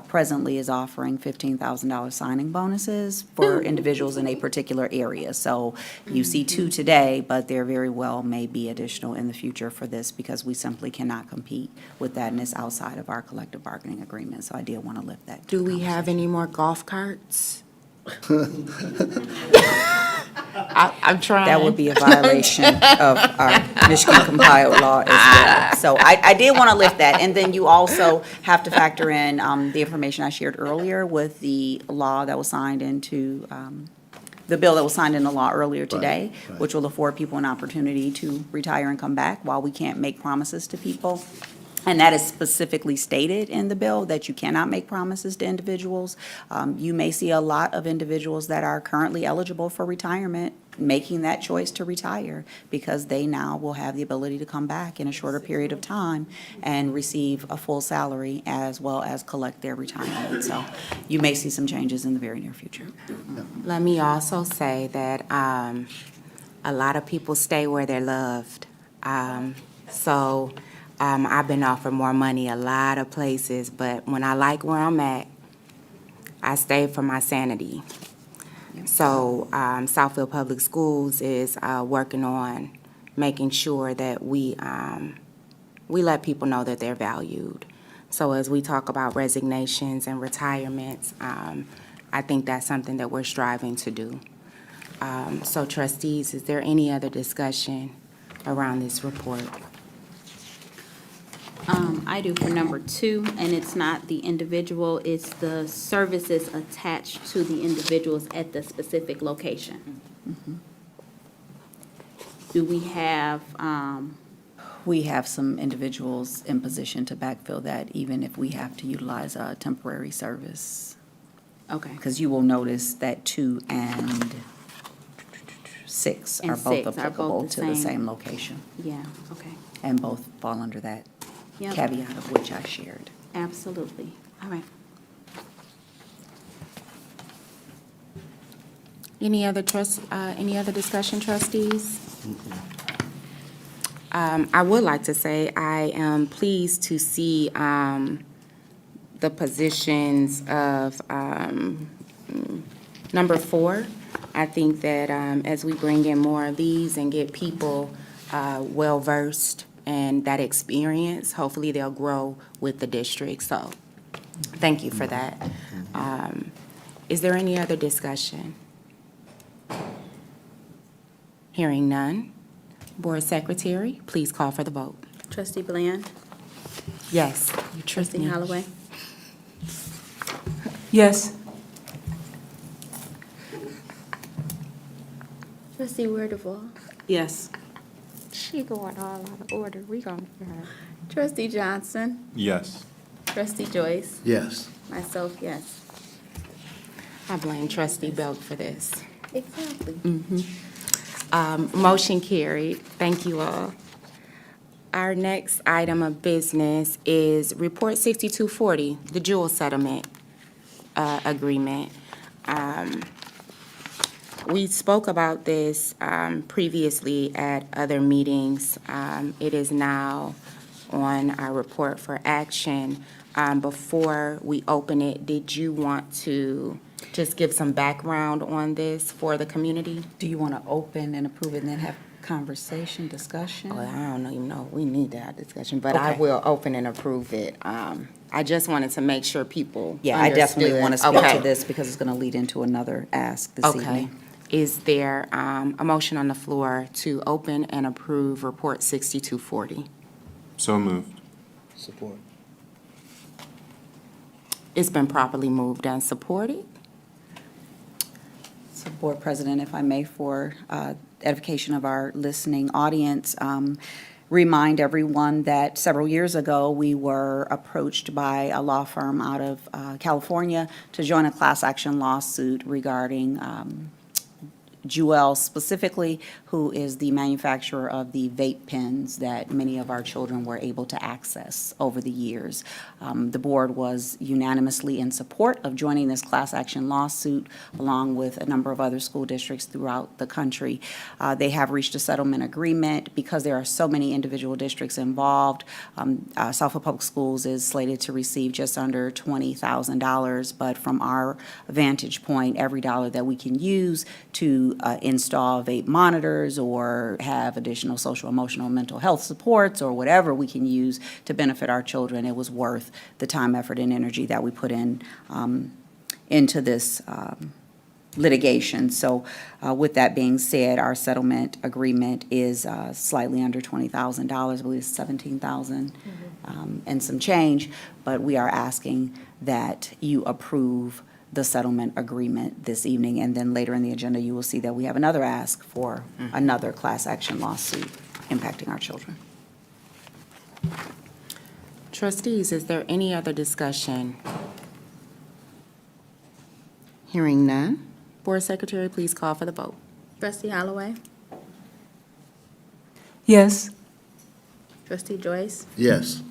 presently is offering $15,000 signing bonuses for individuals in a particular area. So you see 2 today, but there very well may be additional in the future for this because we simply cannot compete with that, and it's outside of our collective bargaining agreement. So I did want to lift that. Do we have any more golf carts? I'm trying. That would be a violation of our Michigan compiled law as well. So I did want to lift that. And then you also have to factor in the information I shared earlier with the law that was signed into, the bill that was signed into law earlier today, right. which will afford people an opportunity to retire and come back while we can't make promises to people. And that is specifically stated in the bill, that you cannot make promises to individuals. You may see a lot of individuals that are currently eligible for retirement making that choice to retire because they now will have the ability to come back in a shorter period of time and receive a full salary as well as collect their retirement. So you may see some changes in the very near future. Let me also say that a lot of people stay where they're loved. I've been offered more money a lot of places, but when I like where I'm at, I stay for my sanity. So Southfield Public Schools is working on making sure that we let people know that they're valued. So as we talk about resignations and retirements, I think that's something that we're striving to do. So trustees, is there any other discussion around this report? I do for number 2, and it's not the individual, it's the services attached to the individuals at the specific location. Do we have, We have some individuals in position to backfill that, even if we have to utilize a temporary service. okay. Because you will notice that 2 and 6 And are both 6 are both applicable the to the same. same location, Yeah, okay. and both fall under that Yep. caveat of which I shared. Absolutely. All right. Any other discussion, trustees? I would like to say I am pleased to see the positions of number 4. I think that as we bring in more of these and get people well-versed and that experience, hopefully they'll grow with the district. So thank you for that. Is there any other discussion? Hearing none. Board Secretary, please call for the vote. Trustee Bland? Yes. You tricked Trustee me. Holloway? Yes. Trustee Weirdeval? Yes. She going all out of order. We gonna Trustee Johnson? Yes. Trustee Joyce? Yes. Myself, yes. I blame Trustee Belk for this. Exactly. Motion carried. Thank you all. Our next item of business is Report 6240, the Jewel Settlement Agreement. We spoke about this previously at other meetings. It is now on our report for action. Before we open it, did you want to just give some background on this for the community? Do you want to open and approve it and then have conversation, discussion? Well, I don't even know, we need to have discussion, but I Okay. will open and approve it. I just wanted to make sure people Yeah, I definitely want to speak understood. to Okay. this because it's going to lead into another ask this Okay. evening. Is there a motion on the floor to open and approve Report 6240? So moved. Support. It's been properly moved and supported. So, Board President, if I may, for edification of our listening audience, remind everyone that several years ago, we were approached by a law firm out of California to join a class action lawsuit regarding Jewel specifically, who is the manufacturer of the vape pens that many of our children were able to access over the years. The board was unanimously in support of joining this class action lawsuit, along with a number of other school districts throughout the country. They have reached a settlement agreement. Because there are so many individual districts involved, Southfield Public Schools is slated to receive just under $20,000, but from our vantage point, every dollar that we can use to install vape monitors or have additional social, emotional, mental health supports or whatever we can use to benefit our children, it was worth the time, effort, and energy that we put in into this litigation. So with that being said, our settlement agreement is slightly under $20,000, I believe it's $17,000 and some change, but we are asking that you approve the settlement agreement this evening, and then later in the agenda, you will see that we have another ask for another class action lawsuit impacting our children. Trustees, is there any other discussion? Hearing none. Board Secretary, please call for the vote. Trustee Holloway? Yes. Trustee Joyce? Yes.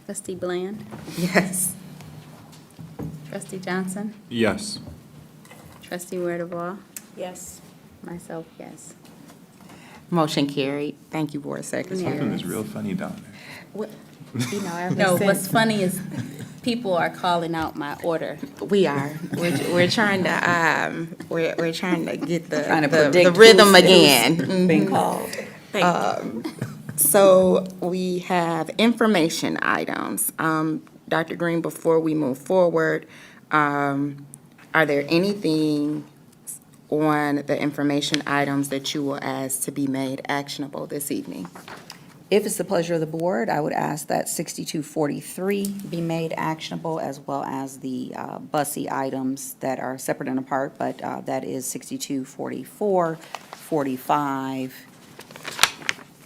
Trustee Bland? Yes. Trustee Johnson? Yes. Trustee Wirdavall? Yes. Myself, yes. Motion carried. Thank you, Board Secretary. Something is real funny down there. What- You know, ever No, since- what's funny is people are calling out my order. We are. We're trying to, we're trying to get the, Trying to the predict rhythm who's again. being Mhm. called. So we have information items. Dr. Green, before we move forward, are there anything on the information items that you will ask to be made actionable this evening? If it's the pleasure of the board, I would ask that 6243 be made actionable, as well as the BUSSY items that are separate and apart, but that is 6244, 45,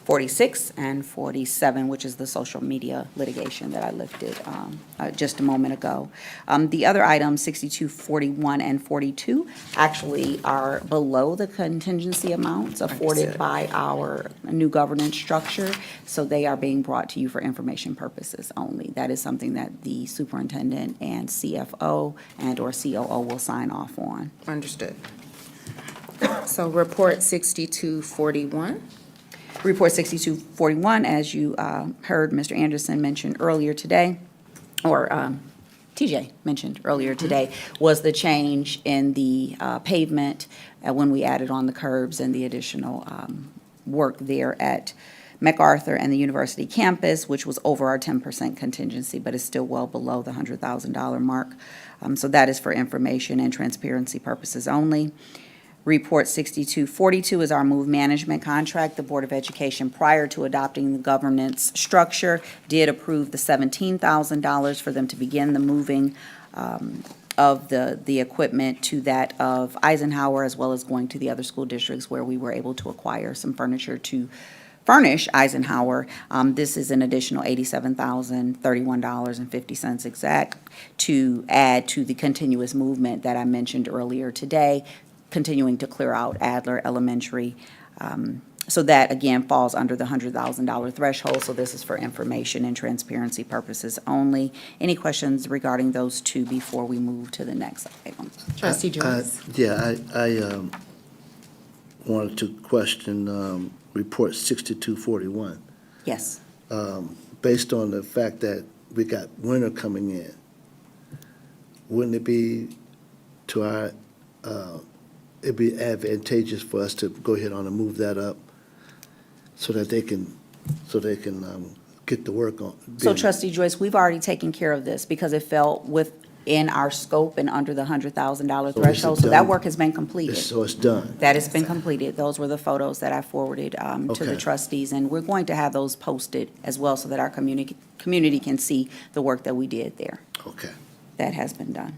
46, and 47, which is the social media litigation that I lifted just a moment ago. The other items, 62, 41, and 42, actually are below the contingency amounts afforded by our new governance structure, so they are being brought to you for information purposes only. That is something that the superintendent and CFO and/or COO will sign off on. Understood. So report 6241. Report 6241, as you heard Mr. Anderson mention earlier today, or TJ mentioned earlier today, was the change in the pavement when we added on the curbs and the additional work there at MacArthur and the university campus, which was over our 10% contingency, but is still well below the $100,000 mark. So that is for information and transparency purposes only. Report 6242 is our move management contract. The Board of Education, prior to adopting the governance structure, did approve the $17,000 for them to begin the moving of the equipment to that of Eisenhower, as well as going to the other school districts where we were able to acquire some furniture to furnish Eisenhower. This is an additional $87,031.50 exact to add to the continuous movement that I mentioned earlier today, continuing to clear out Adler Elementary. So that, again, falls under the $100,000 threshold, so this is for information and transparency purposes only. Any questions regarding those two before we move to the next item? Trustee Joyce. Yeah, I wanted to question Report 6241. Yes. Based on the fact that we got winter coming in, wouldn't it be to our it'd be advantageous for us to go ahead on and move that up so that they can get the work on. So being- trustee Joyce, we've already taken care of this because it fell within our scope and under the $100,000 So is it threshold. So that done? work has been completed. So it's done. That has been completed. Those were the photos that I forwarded to the Okay. trustees. And we're going to have those posted as well so that our community can see the work that we did there. Okay. That has been done.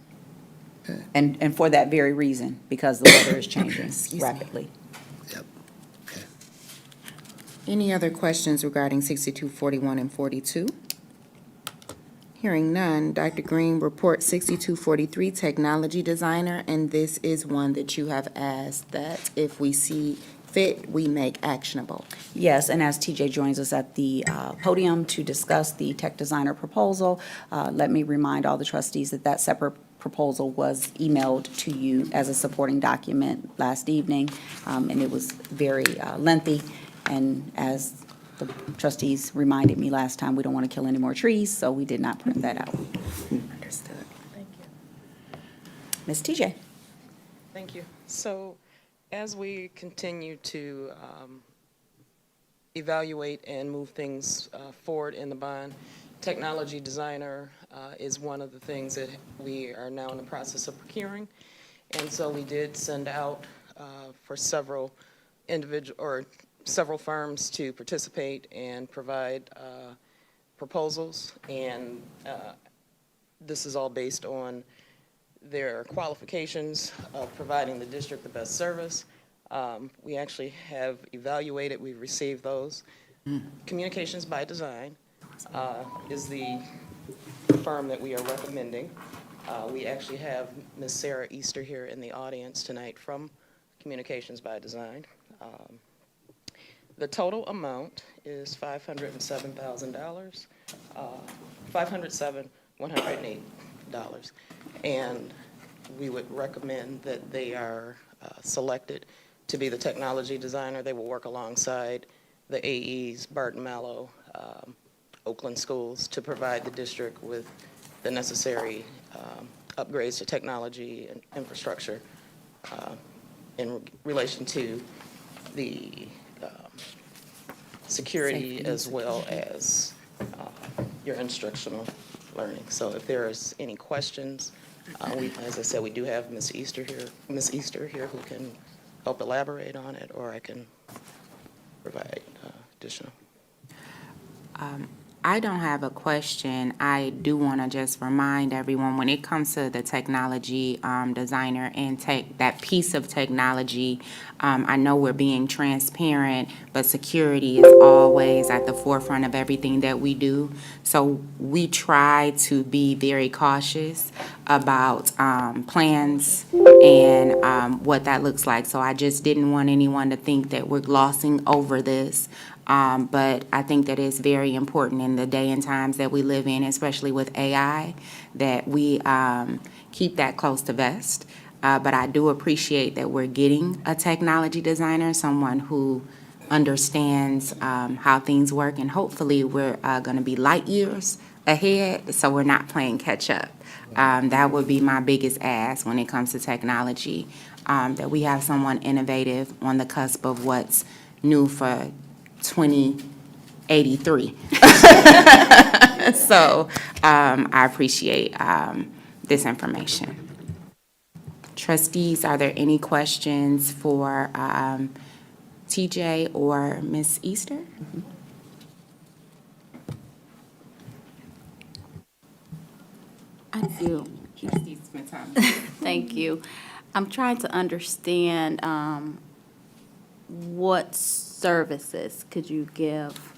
Okay. And for that very reason, because the weather is changing Excuse me. rapidly. Any other questions regarding 62, 41, and 42? Hearing none, Dr. Green, report 6243, technology designer, and this is one that you have asked that if we see fit, we make actionable. Yes, and as TJ joins us at the podium to discuss the tech designer proposal, let me remind all the trustees that that separate proposal was emailed to you as a supporting document last evening, and it was very lengthy. And as the trustees reminded me last time, we don't want to kill any more trees, so we did not print that out. Understood. Thank you. Ms. TJ? Thank you. So as we continue to evaluate and move things forward in the bond, technology designer is one of the things that we are now in the process of procuring. And so we did send out for several several firms to participate and provide proposals, and this is all based on their qualifications of providing the district the best service. We actually have evaluated, we've received those. Communications by Design is the firm that we are recommending. We actually have Ms. Sarah Easter here in the audience tonight from Communications by Design. The total amount is $507,000, $507,108, and we would recommend that they are selected to be the technology designer. They will work alongside the AEs, Barton Mallow, Oakland Schools, to provide the district with the necessary upgrades to technology and infrastructure in relation to the security as well as your instructional learning. So if there's any questions, as I said, we do have Ms. Easter here who can help elaborate on it, or I can provide additional. I don't have a question. I do want to just remind everyone, when it comes to the technology designer and that piece of technology, I know we're being transparent, but security is always at the forefront of everything that we do. So we try to be very cautious about plans and what that looks like. So I just didn't want anyone to think that we're glossing over this. But I think that it's very important in the day and times that we live in, especially with AI, that we keep that close to vest. But I do appreciate that we're getting a technology designer, someone who understands how things work, and hopefully we're going to be light years ahead, so we're not playing catch up. That would be my biggest ask when it comes to technology, that we have someone innovative on the cusp of what's new for 2083. So I appreciate this information. Trustees, are there any questions for TJ or Ms. Easter? I do. Thank you. I'm trying to understand what services could you give?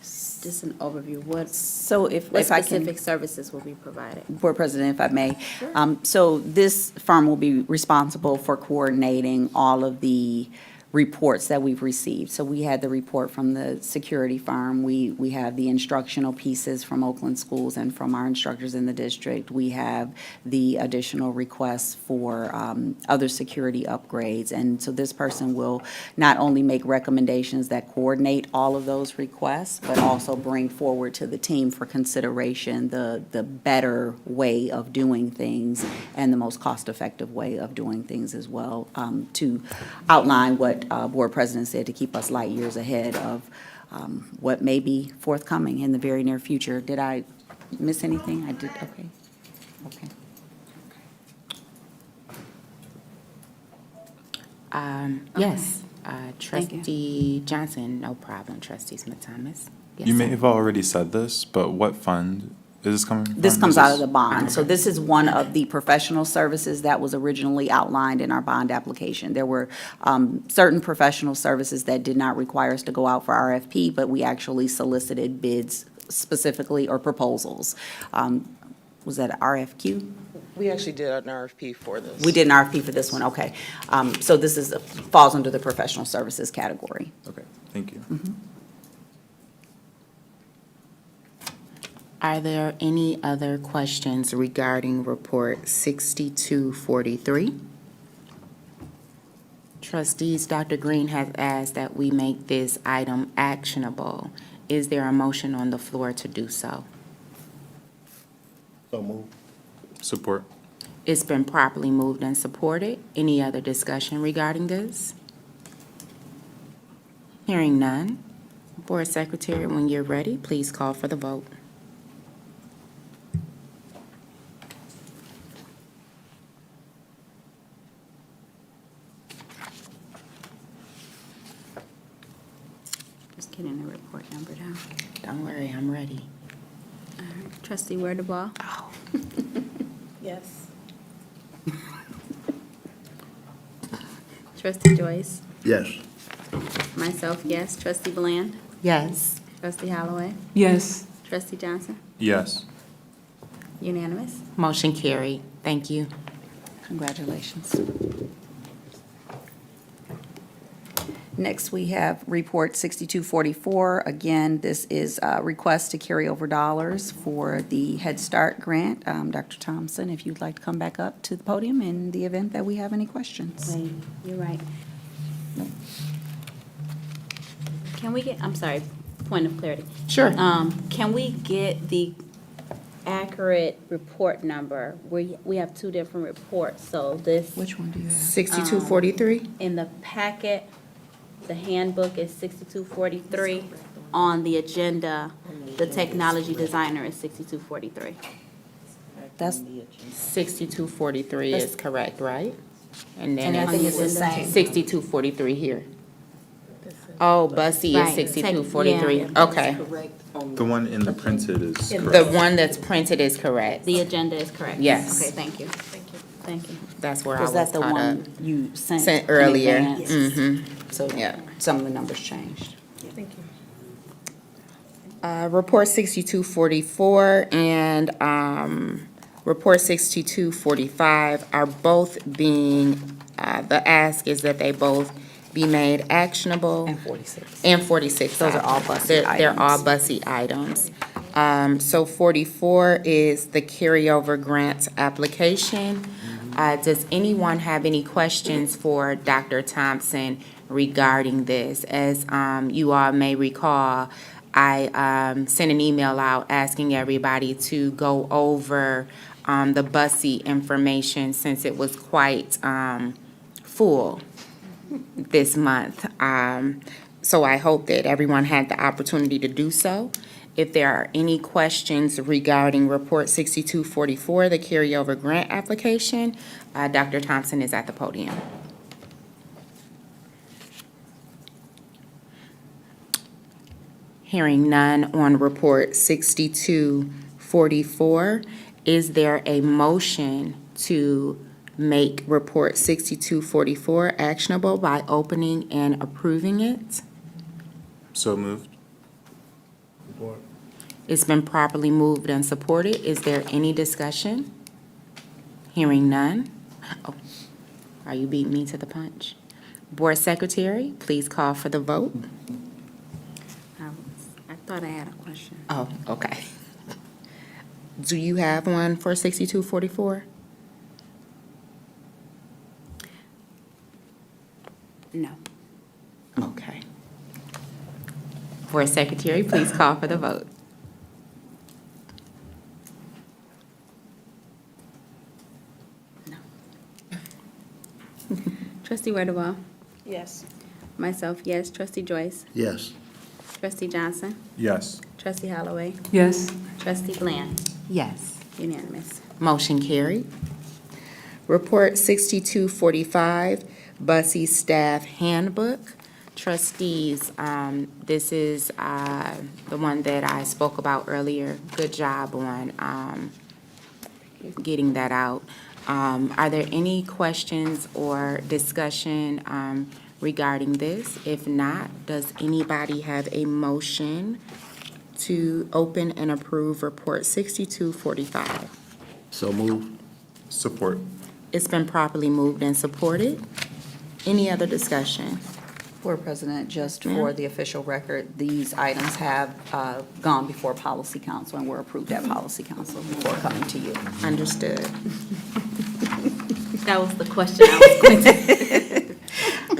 Just an overview. What If I can- specific services will be provided? Board President, if I may. So this firm will be responsible for coordinating all of the reports that we've received. So we had the report from the security firm. We have the instructional pieces from Oakland schools and from our instructors in the district. We have the additional requests for other security upgrades. And so this person will not only make recommendations that coordinate all of those requests, but also bring forward to the team for consideration the better way of doing things and the most cost-effective way of doing things as well, to outline what Board President said, to keep us light years ahead of what may be forthcoming in the very near future. Did I miss anything? I did, okay. Okay. Yes, Trustee Johnson, no problem. Trustee Smith-Thomas? Yes, You may sir. have already said this, but what fund is this coming from? This comes Is out this- of the bond. So Okay. this is one of the professional services that was originally outlined in our bond application. There were certain professional services that did not require us to go out for RFP, but we actually solicited bids specifically, or proposals. Was that RFQ? We actually did an RFP for this. We did an RFP for this one, okay. So this falls under the professional services category. Okay, thank you. Are there any other questions regarding Report 6243? Trustees, Dr. Green has asked that we make this item actionable. Is there a motion on the floor to do so? So move. Support. It's been properly moved and supported. Any other discussion regarding this? Hearing none. Board Secretary, when you're ready, please call for the vote. Just getting the report number down. Don't worry, I'm ready. All right. Trustee Wordaball? Oh. Yes. Trustee Joyce? Yes. Myself, yes. Trustee Bland? Yes. Trustee Holloway? Yes. Trustee Johnson? Yes. Unanimous? Motion carried. Thank you. Congratulations. Next, we have Report 6244. Again, this is a request to carry over dollars for the Head Start grant. Dr. Thompson, if you'd like to come back up to the podium in the event that we have any questions. Wait, you're right. Can we get, I'm sorry, point of clarity. Sure. Can we get the accurate report number? We have two different reports, so this. Which one do you have? 6243? In the packet, the handbook is 6243. On the agenda, the technology designer is 6243. That's 6243 is correct, right? And then And I think it's the same. 6243 here. Oh, Bussy is Right. 6243. Yeah. Okay. The one in the printed is The correct. one that's printed is correct. The agenda is correct? Yes. Okay, thank you. Thank you. That's where I Was was that the caught up. one you sent? Sent in earlier. advance? Mhm. So, Yeah. some of the numbers changed. Thank you. Report 6244 and Report 6245 are both being, the ask is that they both be made actionable. And 46. And 46. Those are all Bussy They're all items. Bussy items. So 44 is the carryover grant application. Does anyone have any questions for Dr. Thompson regarding this? As you all may recall, I sent an email out asking everybody to go over the Bussy information since it was quite full this month. So I hope that everyone had the opportunity to do so. If there are any questions regarding Report 6244, the carryover grant application, Dr. Thompson is at the podium. Hearing none on Report 6244, is there a motion to make Report 6244 actionable by opening and approving it? So moved. It's been properly moved and supported. Is there any discussion? Hearing none. Oh, are you beating me to the punch? Board Secretary, please call for the vote. I thought I had a question. Oh, okay. Do you have one for 6244? No. Okay. Board Secretary, please call for the vote. Trustee Wetterwall? Yes. Myself, yes. Trustee Joyce? Yes. Trustee Johnson? Yes. Trustee Holloway? Yes. Trustee Bland? Yes. Unanimous. Motion carried. Report 6245, Bussey Staff Handbook. Trustees, this is the one that I spoke about earlier. Good job on getting that out. Are there any questions or discussion regarding this? If not, does anybody have a motion to open and approve Report 6245? So moved. Support. It's been properly moved and supported. Any other discussion? Board President, just Ma'am? for the official record, these items have gone before Policy Council and were approved at Policy Council before coming to you. Understood. That was the question I was going to.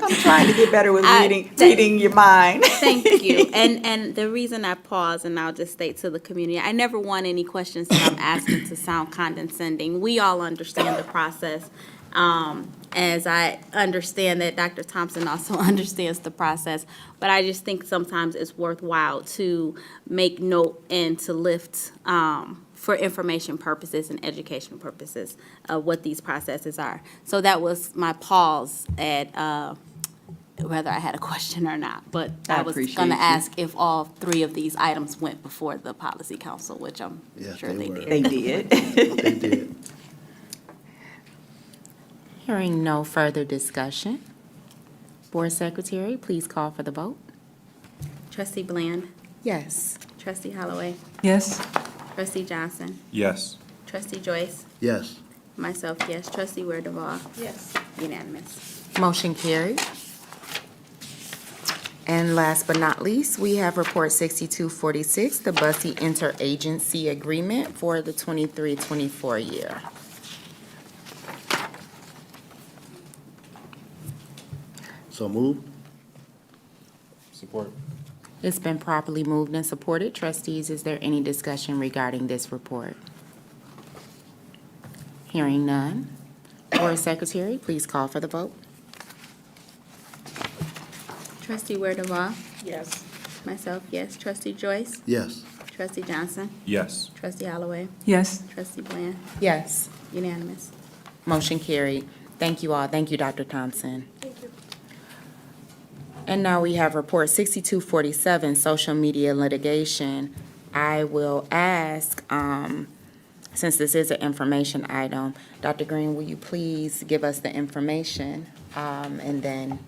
I'm trying to get better with I- reading your mind. Thank you. And the reason I pause, and I'll just state to the community, I never want any questions that I'm asking to sound condescending. We all understand the process. As I understand that Dr. Thompson also understands the process, but I just think sometimes it's worthwhile to make note and to lift, for information purposes and educational purposes, what these processes are. So that was my pause at, whether I had a question or not, but I I was appreciate gonna you. ask if all three of these items went before the policy council, which I'm Yes, sure they were. did. They did. They did. Hearing no further discussion, Board Secretary, please call for the vote. Trustee Bland? Yes. Trustee Holloway? Yes. Trustee Johnson? Yes. Trustee Joyce? Yes. Myself, yes. Trustee Ware-Duval? Yes. Unanimous. Motion carried. And last but not least, we have Report 6246, the Bussey Interagency Agreement for the 23-24 year. So moved. Support. It's been properly moved and supported. Trustees, is there any discussion regarding this report? Hearing none. Board Secretary, please call for the vote. Trustee Ware-Duval? Yes. Myself, yes. Trustee Joyce? Yes. Trustee Johnson? Yes. Trustee Holloway? Yes. Trustee Bland? Yes. Unanimous. Motion carried. Thank you all. Thank you, Dr. Thompson. And now we have Report 6247, Social Media Litigation. I will ask, since this is an information item, Dr. Green, will you please give us the information? And then,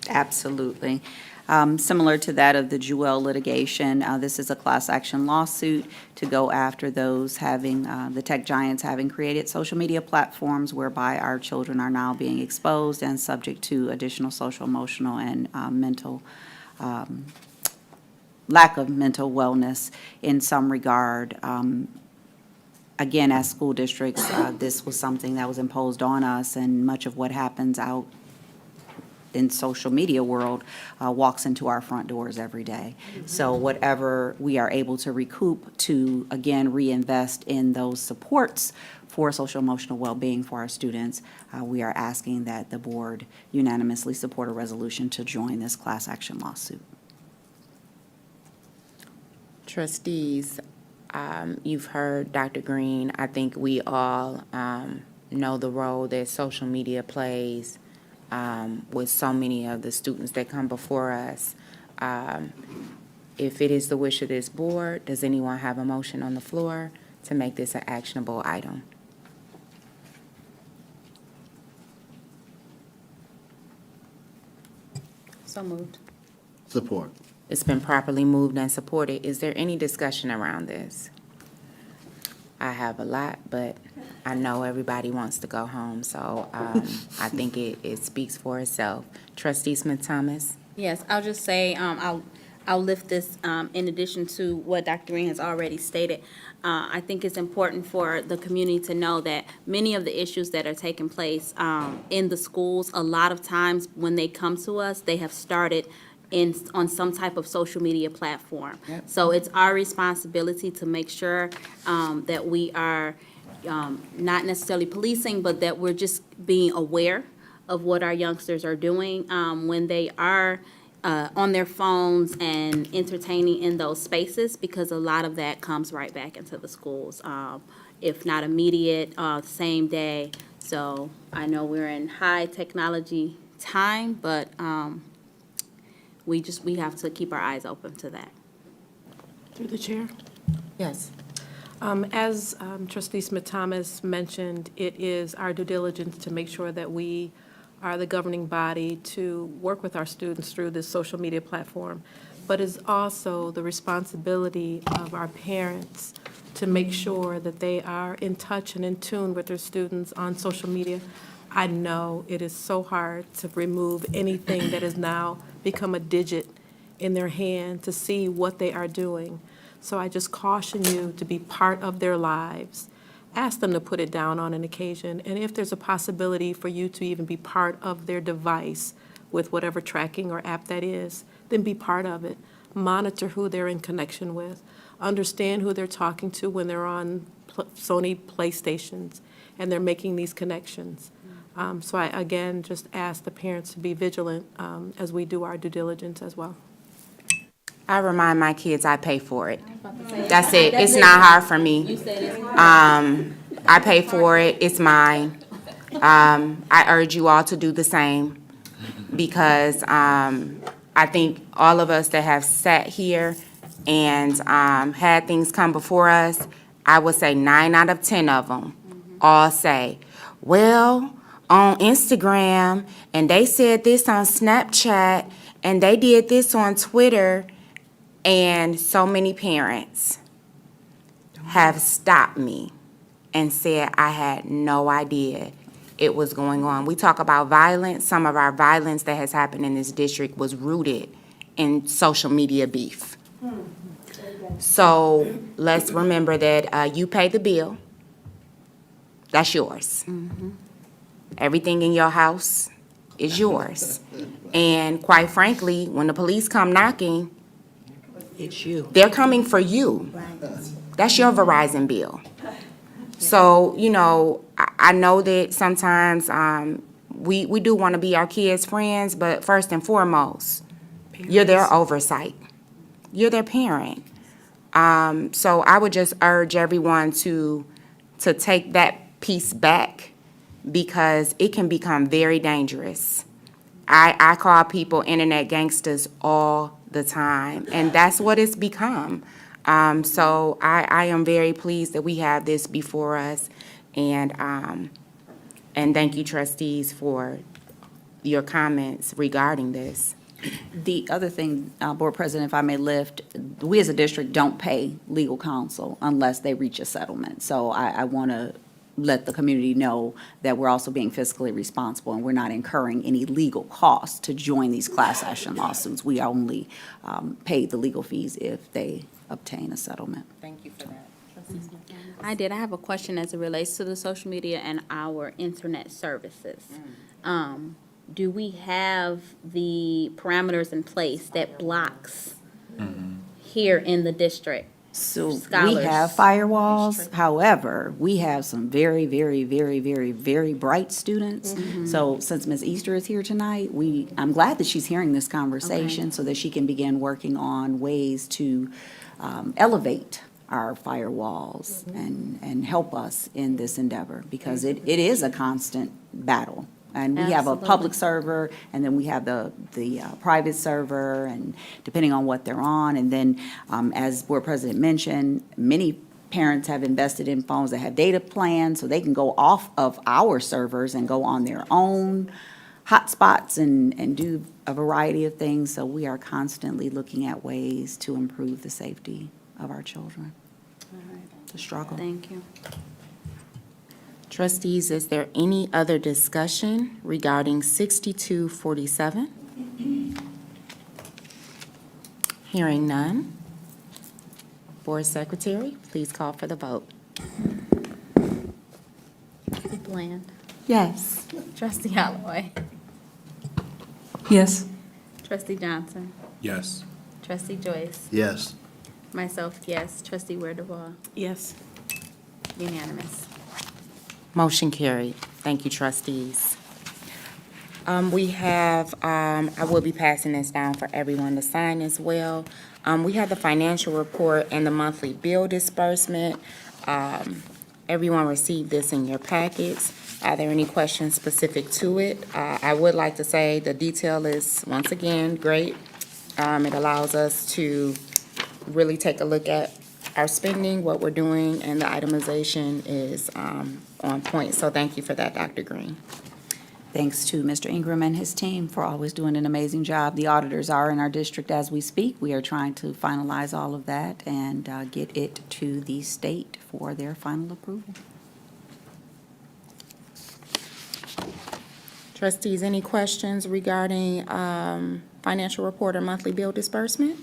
Absolutely. Similar to that of the Jewel litigation, this is a class action lawsuit to go after those having, the tech giants having created social media platforms whereby our children are now being exposed and subject to additional social, emotional, and mental, lack of mental wellness in some regard. Again, as school districts, this was something that was imposed on us, and much of what happens out in social media world walks into our front doors every day. So whatever we are able to recoup to, again, reinvest in those supports for social emotional well-being for our students, we are asking that the board unanimously support a resolution to join this class action lawsuit. trustees, you've heard Dr. Green. I think we all know the role that social media plays with so many of the students that come before us. If it is the wish of this board, does anyone have a motion on the floor to make this an actionable item? So moved. Support. It's been properly moved and supported. Is there any discussion around this? I have a lot, but I know everybody wants to go home, so I think it speaks for itself. Trustee Smith-Thomas? Yes, I'll just say, I'll lift this, in addition to what Dr. Green has already stated. I think it's important for the community to know that many of the issues that are taking place, in the schools, a lot of times when they come to us, they have started on some type of social media platform. Yep. So it's our responsibility to make sure, that we are, not necessarily policing, but that we're just being aware of what our youngsters are doing, when they are on their phones and entertaining in those spaces, because a lot of that comes right back into the schools, if not immediate, same day. So I know we're in high technology time, but we have to keep our eyes open to that. Through the chair. Yes. As Trustee Smith-Thomas mentioned, it is our due diligence to make sure that we are the governing body to work with our students through this social media platform, but it's also the responsibility of our parents to make sure that they are in touch and in tune with their students on social media. I know it is so hard to remove anything that has now become a digit in their hand to see what they are doing. So I just caution you to be part of their lives. Ask them to put it down on an occasion, and if there's a possibility for you to even be part of their device with whatever tracking or app that is, then be part of it. Monitor who they're in connection with. Understand who they're talking to when they're on Sony PlayStations and they're making these connections. So I, again, just ask the parents to be vigilant as we do our due diligence as well. I remind my kids I pay for it. That's it. It's not hard for me. I pay for it. It's mine. I urge you all to do the same because I think all of us that have sat here and had things come before us, I would say 9 out of 10 of them all say, well, on Instagram, and they said this on Snapchat, and they did this on Twitter. And so many parents have stopped me and said I had no idea it was going on. We talk about violence. Some of our violence that has happened in this district was rooted in social media beef. So let's remember that you pay the bill. That's yours. Everything in your house is yours. And quite frankly, when the police come knocking, It's you. they're coming for you. That's your Verizon bill. So, you know, I know that sometimes we do want to be our kids' friends, but first and foremost, you're their oversight. You're their parent. So I would just urge everyone to take that piece back because it can become very dangerous. I call people internet gangsters all the time, and that's what it's become. So I am very pleased that we have this before us, and thank you, trustees, for your comments regarding this. The other thing, Board President, if I may lift, we as a district don't pay legal counsel unless they reach a settlement. So I want to let the community know that we're also being fiscally responsible and we're not incurring any legal costs to join these class action lawsuits. We only pay the legal fees if they obtain a settlement. Thank you for that. I have a question as it relates to the social media and our internet services. Do we have the parameters in place that blocks here in the district? So we Scholars. have firewalls, however, we have some very, very, very, very, very bright students. So since Ms. Easter is here tonight, I'm glad that she's hearing this conversation so that she can begin working on ways to elevate our firewalls and help us in this endeavor, because it is a constant battle. And we have a public server, and then we have the private server, and depending on what they're on. And then, as Board President mentioned, many parents have invested in phones that have data plans, so they can go off of our servers and go on their own hotspots and do a variety of things. So we are constantly looking at ways to improve the safety of our children. The struggle. Thank you. Trustees, is there any other discussion regarding 6247? Hearing none. Board Secretary, please call for the vote. Trustee Bland. Yes. Trustee Holloway. Yes. Trustee Johnson. Yes. Trustee Joyce. Yes. Myself, yes. Trustee Weird-Duval. Yes. Unanimous. Motion carried. Thank you, trustees. We have, I will be passing this down for everyone to sign as well. We have the financial report and the monthly bill disbursement. Everyone received this in your packets. Are there any questions specific to it? I would like to say the detail is, once again, great. It allows us to really take a look at our spending, what we're doing, and the itemization is on point. So thank you for that, Dr. Green. Thanks to Mr. Ingram and his team for always doing an amazing job. The auditors are in our district as we speak. We are trying to finalize all of that and get it to the state for their final approval. Trustees, any questions regarding financial report or monthly bill disbursement?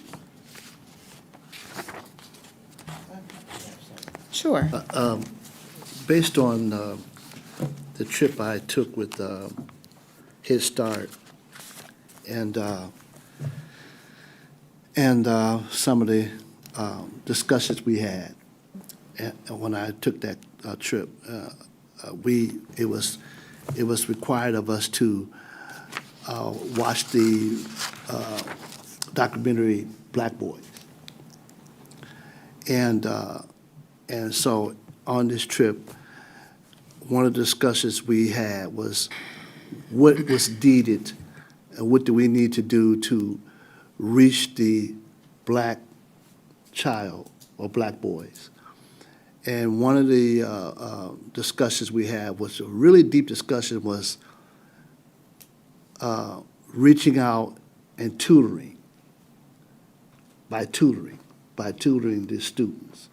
Sure. Based on the trip I took with Head Start and some of the discussions we had when I took that trip, it was required of us to watch the documentary Black Boys. And so on this trip, one of the discussions we had was what was needed and what do we need to do to reach the black child or black boys. And one of the discussions we had was a really deep discussion was reaching out and tutoring the students.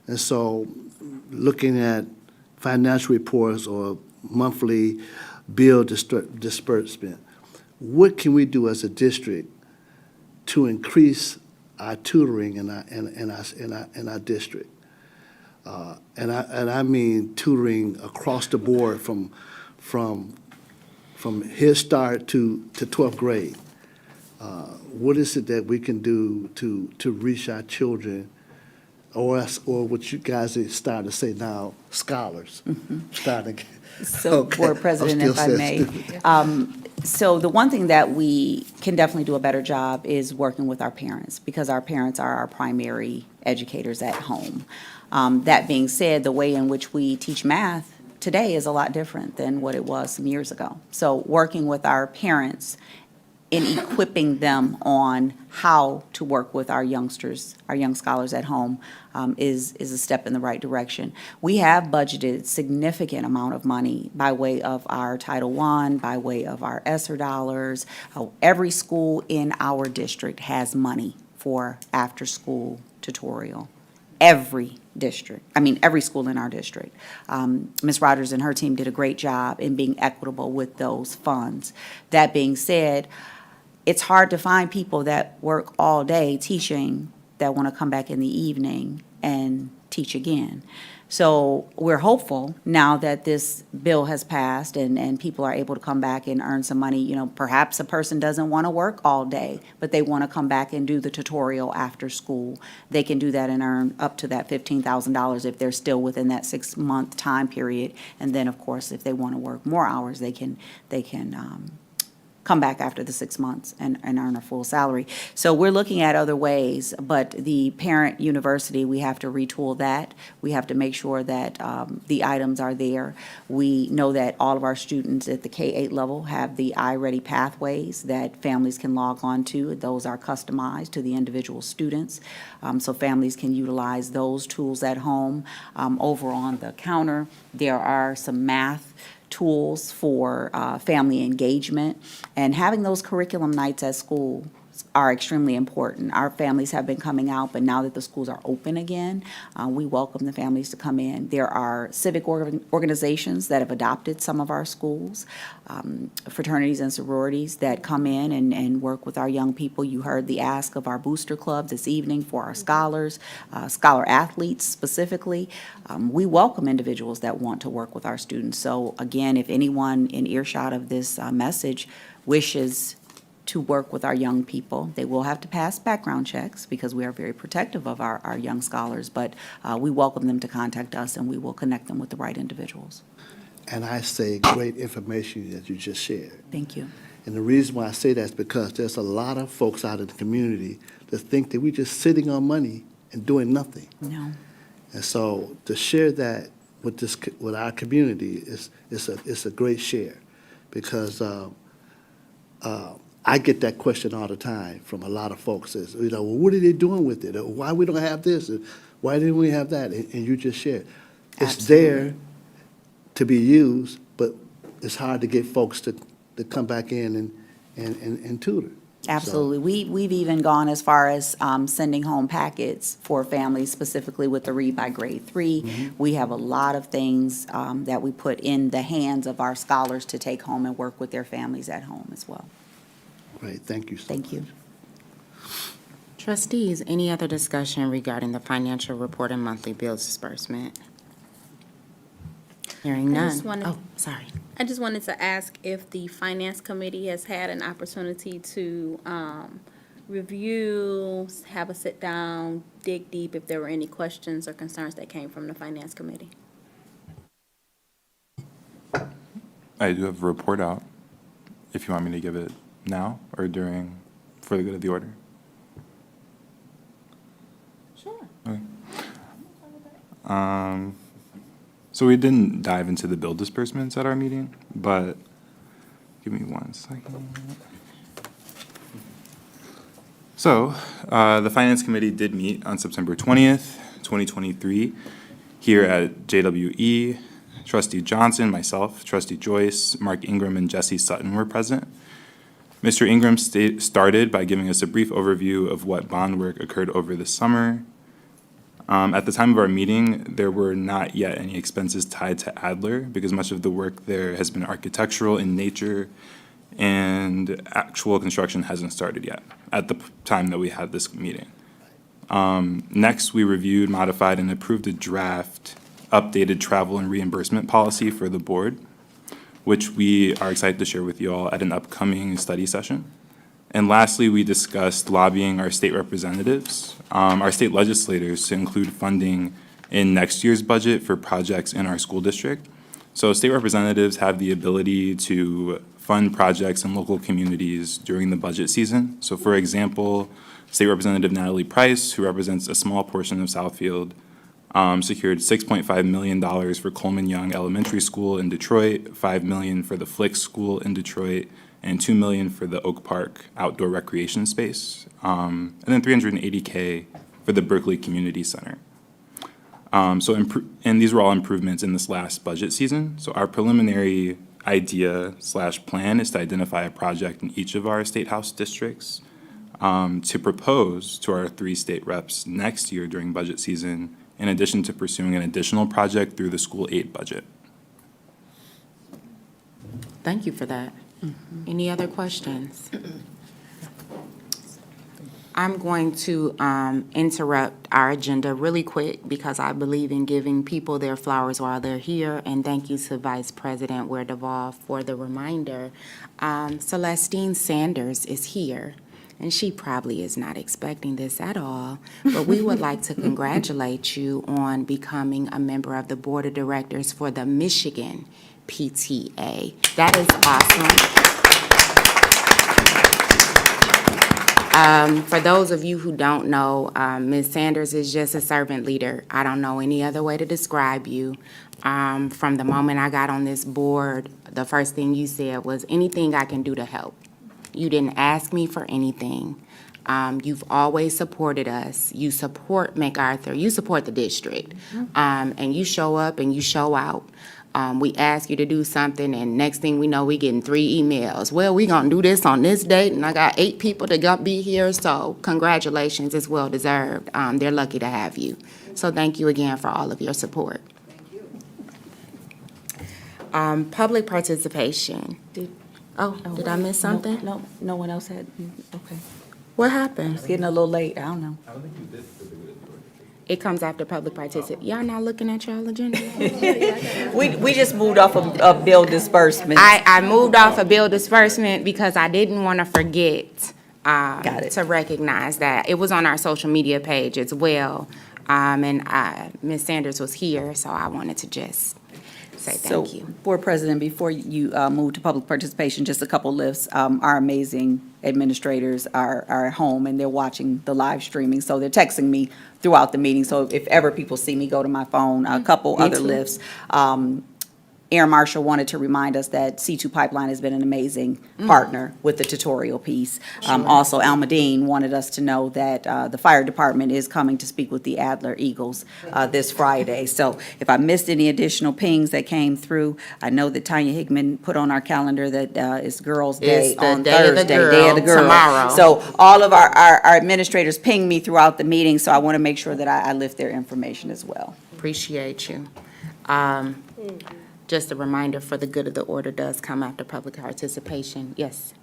And so looking at financial reports or monthly bill disbursement, what can we do as a district to increase our tutoring in our district? And I mean tutoring across the board from Head Start to 12th grade. What is it that we can do to reach our children, or what you guys are starting to say now, scholars? Starting. So, Okay. Board President, I'm if I still may. saying So the one thing that we can definitely do a better job is working with our parents, because our parents are our primary educators at home. That being said, the way in which we teach math today is a lot different than what it was some years ago. So working with our parents in equipping them on how to work with our youngsters, our young scholars at home, is a step in the right direction. We have budgeted significant amount of money by way of our Title I, by way of our ESSER dollars. Every school in our district has money for after-school tutorial. Every school in our district. Ms. Rogers and her team did a great job in being equitable with those funds. That being said, it's hard to find people that work all day teaching that want to come back in the evening and teach again. So we're hopeful now that this bill has passed and people are able to come back and earn some money. You know, perhaps a person doesn't want to work all day, but they want to come back and do the tutorial after school. They can do that and earn up to that $15,000 if they're still within that 6-month time period. And then, of course, if they want to work more hours, they can come back after the 6 months and earn a full salary. So we're looking at other ways, but the parent university, we have to retool that. We have to make sure that the items are there. We know that all of our students at the K-8 level have the iReady pathways that families can log on to. Those are customized to the individual students, so families can utilize those tools at home. Over on the counter, there are some math tools for family engagement, and having those curriculum nights at school are extremely important. Our families have been coming out, but now that the schools are open again, we welcome the families to come in. There are civic organizations that have adopted some of our schools, fraternities and sororities that come in and work with our young people. You heard the ask of our booster club this evening for our scholars, scholar athletes specifically. We welcome individuals that want to work with our students. So again, if anyone in earshot of this message wishes to work with our young people, they will have to pass background checks because we are very protective of our young scholars, but we welcome them to contact us and we will connect them with the right individuals. And I say great information that you just shared. Thank you. And the reason why I say that is because there's a lot of folks out in the community that think that we're just sitting on money and doing nothing. No. And so to share that with our community is a great share, because I get that question all the time from a lot of folks. Is, well, what are they doing with it? Or why we don't have this? Or why didn't we have that? And you just shared. It's there to be used, but it's hard to get folks to come back in and tutor. Absolutely. We've even gone as far as sending home packets for families, specifically with the Read by Grade 3. Mm-hmm. We have a lot of things that we put in the hands of our scholars to take home and work with their families at home as well. Great, thank you so Thank you. Trustees, any other discussion regarding the financial report and monthly bills disbursement? Hearing I none. just wanted- Oh, sorry. I just wanted to ask if the Finance Committee has had an opportunity to review, have a sit-down, dig deep, if there were any questions or concerns that came from the Finance Committee. I do have a report out, if you want me to give it now or for the good of the order. Sure. Okay. So we didn't dive into the bill disbursements at our meeting, but give me 1 second. So, the Finance Committee did meet on September 20th, 2023, here at JWE. Trustee Johnson, myself, Trustee Joyce, Mark Ingram, and Jesse Sutton were present. Mr. Ingram started by giving us a brief overview of what bond work occurred over the summer. At the time of our meeting, there were not yet any expenses tied to Adler because much of the work there has been architectural in nature and actual construction hasn't started yet at the time that we had this meeting. Next, we reviewed, modified, and approved a draft updated travel and reimbursement policy for the board, which we are excited to share with you all at an upcoming study session. And lastly, we discussed lobbying our state representatives, our state legislators, to include funding in next year's budget for projects in our school district. So state representatives have the ability to fund projects in local communities during the budget season. So for example, State Representative Natalie Price, who represents a small portion of Southfield, secured $6.5 million for Coleman Young Elementary School in Detroit, $5 million for the Flick School in Detroit, and $2 million for the Oak Park outdoor recreation space, and then $380K for the Berkeley Community Center. And these were all improvements in this last budget season. So our preliminary idea/plan is to identify a project in each of our state house districts to propose to our 3 state reps next year during budget season, in addition to pursuing an additional project through the school aid budget. Thank you for that. Any other questions? I'm going to interrupt our agenda really quick because I believe in giving people their flowers while they're here. And thank you to Vice President Ware Duvall for the reminder. Celestine Sanders is here, and she probably is not expecting this at all. But we would like to congratulate you on becoming a member of the Board of Directors for the Michigan PTA. That is awesome. For those of you who don't know, Ms. Sanders is just a servant leader. I don't know any other way to describe you. From the moment I got on this board, the first thing you said was, anything I can do to help. You didn't ask me for anything. You've always supported us. You support MacArthur. You support the district. And you show up and you show out. We ask you to do something, and next thing we know, we getting 3 emails. Well, we gonna do this on this date, and I got 8 people that got be here, so congratulations, it's well deserved. They're lucky to have you. So thank you again for all of your support. Public participation. Did I miss something? No one else had, okay. What happened? It's getting a little late, I don't know. It comes after public participation. Y'all not looking at y'all agenda? We just moved off of bill disbursement. I moved off of bill disbursement because I didn't want to forget to recognize that. It was on our social media page as well. And Ms. Sanders was here, so I wanted to just say thank you. Board President, before you move to public participation, just a couple lifts. Our amazing administrators are at home and they're watching the live streaming, so they're texting me throughout the meeting. So if ever people see me, go to my phone. A couple other lifts. Aaron Marshall wanted to remind us that C2 Pipeline has been an amazing partner with the tutorial piece. Also, Almadine wanted us to know that the fire department is coming to speak with the Adler Eagles this Friday. So if I missed any additional pings that came through, I know that Tanya Hickman put on our calendar that it's Girls' Day It's the on Day of the Thursday, Girl, Day of the Girl. tomorrow. So all of our administrators pinged me throughout the meeting, so I want to make sure that I lift their information as well. Appreciate you. Just a reminder, for the good of the order does come after public participation. Yes.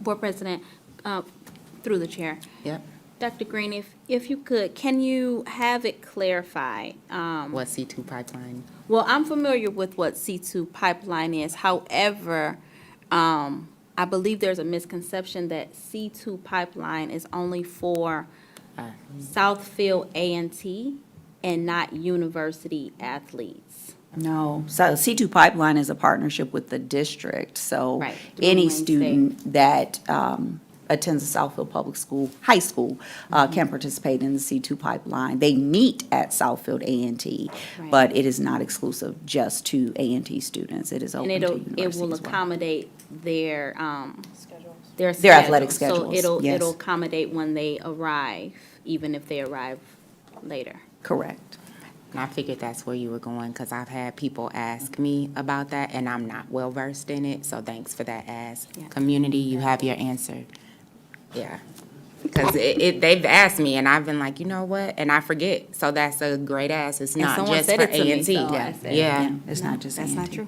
Board President, through the chair. Yep. Dr. Green, if you could, can you have it clarify? What C2 pipeline? Well, I'm familiar with what C2 pipeline is. However, I believe there's a misconception that C2 pipeline is only for Southfield A&T and not university athletes. No, so C2 Pipeline is a partnership with the district, so Right, any through student that attends the Southfield Public School, high school, can participate in the C2 Pipeline. They meet at Southfield A&T, Right. but it is not exclusive just to A&T students. It is And open to it universities will as well. accommodate their Their athletic schedule. schedules, So yes. it'll accommodate when they arrive, even if they arrive later. Correct. And I figured that's where you were going, because I've had people ask me about that, and I'm not well-versed in it, so thanks for that ask. Yeah. Community, you have your answer. Yeah. Because they've asked me, and I've been like, you know what, and I forget, so that's a great ask. It's And not someone just said for it to me, A&T. so I said, Yeah. It's not just That's not A&T. true.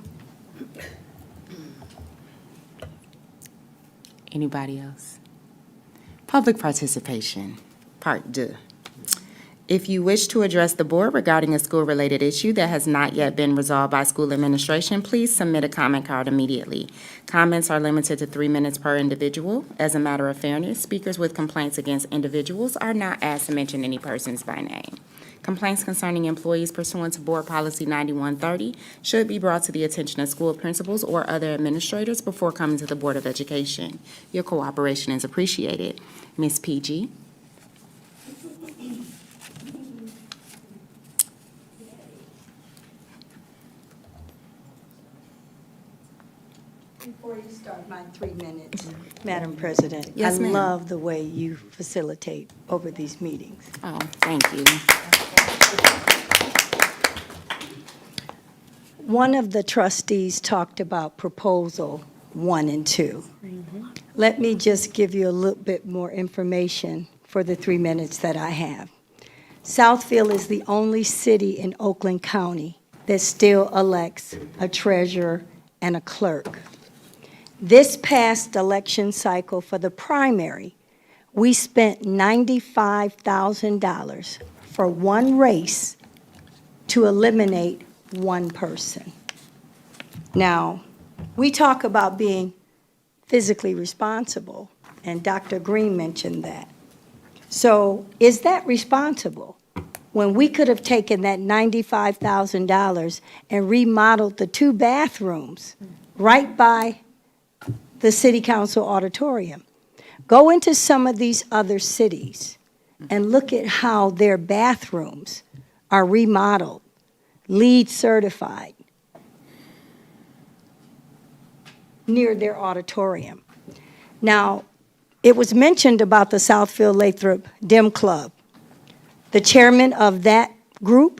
Anybody else? Public participation, part 2. If you wish to address the board regarding a school-related issue that has not yet been resolved by school administration, please submit a comment card immediately. Comments are limited to 3 minutes per individual. As a matter of fairness, speakers with complaints against individuals are not asked to mention any persons by name. Complaints concerning employees pursuant to Board Policy 9130 should be brought to the attention of school principals or other administrators before coming to the Board of Education. Your cooperation is appreciated. Ms. PG? Before you start my 3 minutes, Madam President, Yes, I ma'am. love the way you facilitate over these meetings. Oh, thank you. One of the trustees talked about proposal 1 and 2. Let me just give you a little bit more information for the 3 minutes that I have. Southfield is the only city in Oakland County that still elects a treasurer and a clerk. This past election cycle for the primary, we spent $95,000 for one race to eliminate one person. Now, we talk about being physically responsible, and Dr. Green mentioned that. So is that responsible? When we could have taken that $95,000 and remodeled the 2 bathrooms right by the City Council auditorium. Go into some of these other cities and look at how their bathrooms are remodeled, LEED certified, near their auditorium. Now, it was mentioned about the Southfield Lathrop Dem Club. The chairman of that group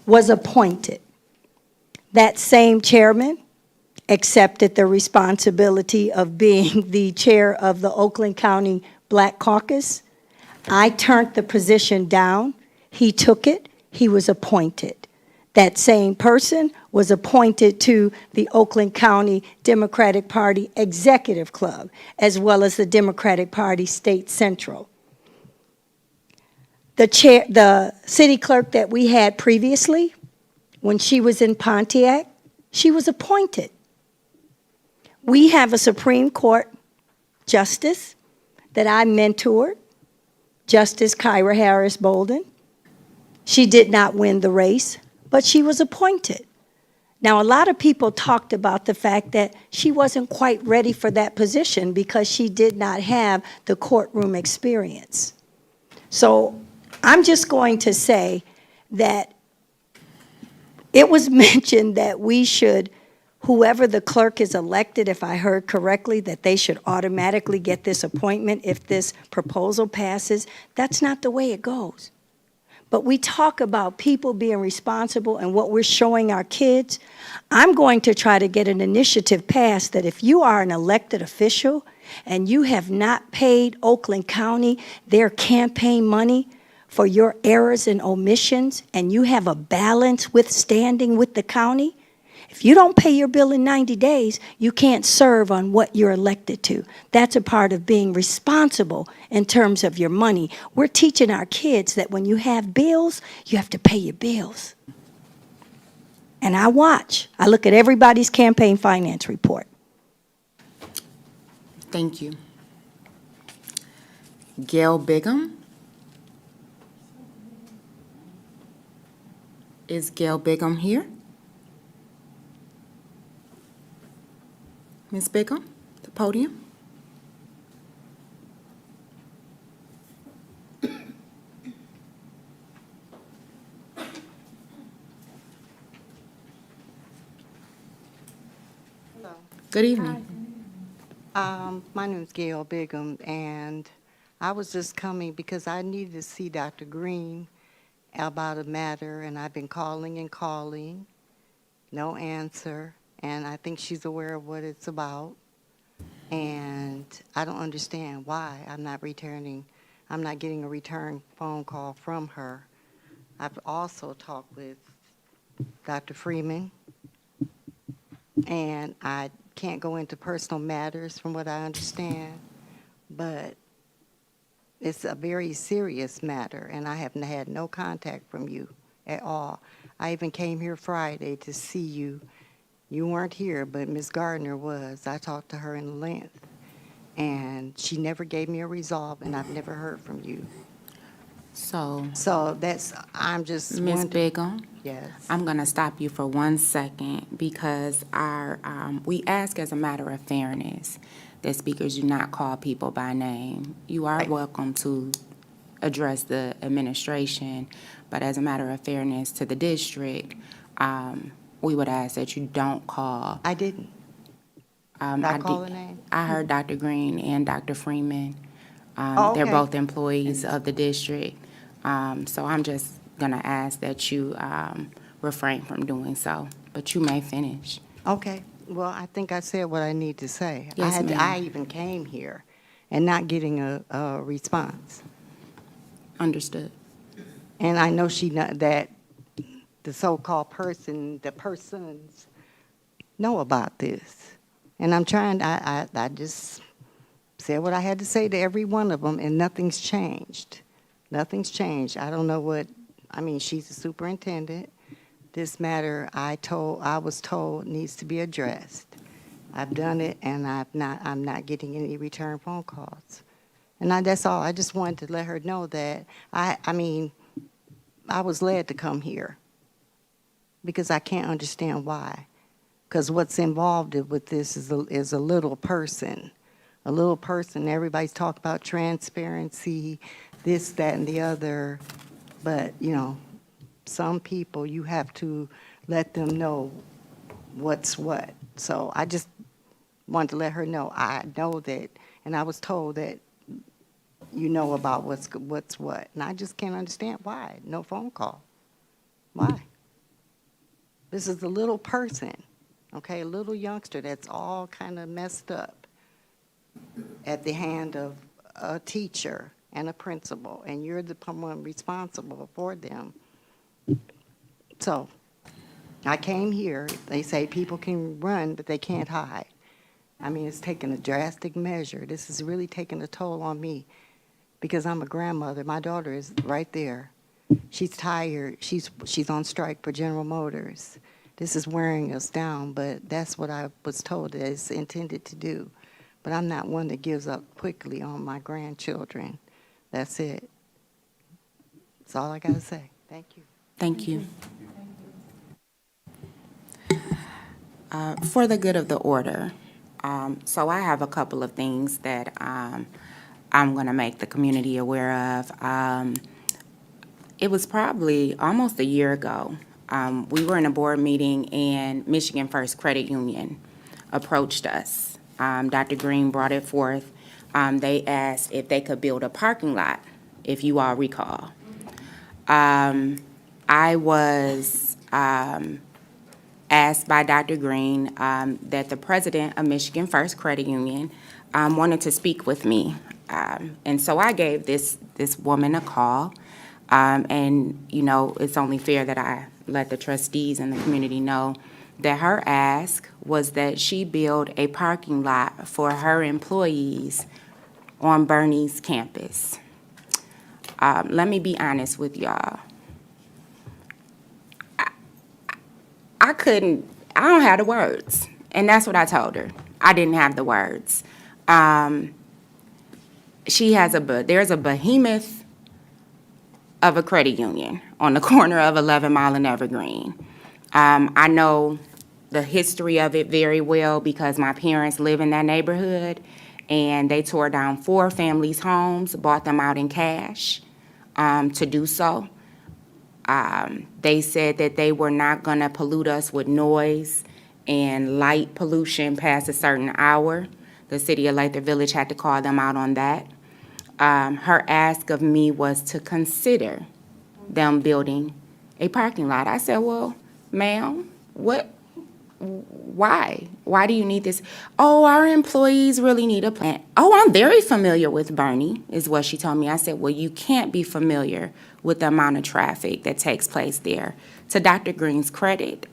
was appointed That same chairman accepted the responsibility of being the chair of the Oakland County Black Caucus. I turned the position down. He took it. He was appointed. That same person was appointed to the Oakland County Democratic Party Executive Club, as well as the Democratic Party State Central. The city clerk that we had previously, when she was in Pontiac, she was appointed. We have a Supreme Court justice that I mentored, Justice Kyra Harris Bolden. She did not win the race, but she was appointed. Now, a lot of people talked about the fact that she wasn't quite ready for that position because she did not have the courtroom experience. So I'm just going to say that it was mentioned that we should, whoever the clerk is elected, if I heard correctly, that they should automatically get this appointment if this proposal passes. That's not the way it goes. But we talk about people being responsible and what we're showing our kids. I'm going to try to get an initiative passed that if you are an elected official and you have not paid Oakland County their campaign money for your errors and omissions, and you have a balance with standing with the county, if you don't pay your bill in 90 days, you can't serve on what you're elected to. That's a part of being responsible in terms of your money. We're teaching our kids that when you have bills, you have to pay your bills. And I watch. I look at everybody's campaign finance report. Thank you. Gail Bigham? Is Gail Bigham here? Ms. Bigham, the podium. Hello. Good evening. My name is Gail Bigham, and I was just coming because I needed to see Dr. Green about a matter, and I've been calling and calling, no answer, and I think she's aware of what it's about. And I don't understand why I'm not getting a return phone call from her. I've also talked with Dr. Freeman, and I can't go into personal matters from what I understand, but it's a very serious matter, and I have had no contact from you at all. I even came here Friday to see you. You weren't here, but Ms. Gardner was. I talked to her in length, and she never gave me a resolve, and I've never heard from you. So I'm just Ms. wondering. Bigham? Yes. I'm going to stop you for 1 second because we ask as a matter of fairness that speakers do not call people by name. You are welcome to address the administration, but as a matter of fairness to the district, we would ask that you don't call. I didn't. I call a name? I heard Dr. Green and Dr. Freeman. Oh, They're okay. both employees of the district. So I'm just going to ask that you refrain from doing so, but you may finish. Okay. Well, I think I said what I need to say. Yes, ma'am. I even came here and not getting a response. Understood. And I know that the so-called the persons know about this. And I'm trying, I just said what I had to say to every one of them, and nothing's changed. Nothing's changed. I don't know she's the superintendent. This matter, I was told needs to be addressed. I've done it, and I'm not getting any return phone calls. And that's all. I just wanted to let her know that I was led to come here because I can't understand why. Because what's involved with this is a little person. A little person. Everybody's talking about transparency, this, that, and the other. But, some people, you have to let them know what's what. So I just wanted to let her know. I know that, and I was told that you know about what's what. And I just can't understand why. No phone call. Why? This is a little person, okay, a little youngster that's all kind of messed up at the hand of a teacher and a principal, and you're the one responsible for them. So I came here. They say people can run, but they can't hide. I mean, it's taken a drastic measure. This is really taking a toll on me because I'm a grandmother. My daughter is right there. She's tired. She's on strike for General Motors. This is wearing us down, but that's what I was told that it's intended to do. But I'm not one that gives up quickly on my grandchildren. That's it. That's all I got to say. Thank you. Thank you. For the good of the order, so I have a couple of things that I'm going to make the community aware of. It was probably almost a year ago. We were in a board meeting and Michigan First Credit Union approached us. Dr. Green brought it forth. They asked if they could build a parking lot, if you all recall. I was asked by Dr. Green that the president of Michigan First Credit Union wanted to speak with me. And so I gave this woman a call. And, you know, it's only fair that I let the trustees and the community know that her ask was that she build a parking lot for her employees on Bernie's campus. Let me be honest with y'all. I don't have the words. And that's what I told her. I didn't have the words. There's a behemoth of a credit union on the corner of 11 Mile and Evergreen. I know the history of it very well because my parents live in that neighborhood, and they tore down 4 families' homes, bought them out in cash to do so. They said that they were not going to pollute us with noise and light pollution past a certain hour. The city of Lathrop Village had to call them out on that. Her ask of me was to consider them building a parking lot. I said, well, ma'am, why? Why do you need this? Oh, our employees really need a plan. Oh, I'm very familiar with Bernie, is what she told me. I said, well, you can't be familiar with the amount of traffic that takes place there. To Dr. Green's credit,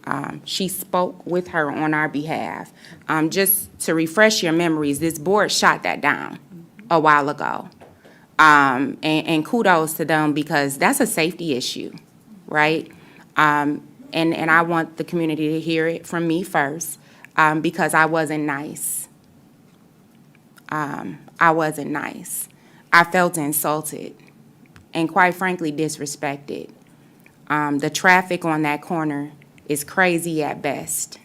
she spoke with her on our behalf. Just to refresh your memories, this board shot that down a while ago. And kudos to them because that's a safety issue, right? And I want the community to hear it from me first because I wasn't nice. I wasn't nice. I felt insulted and quite frankly disrespected. The traffic on that corner is crazy at best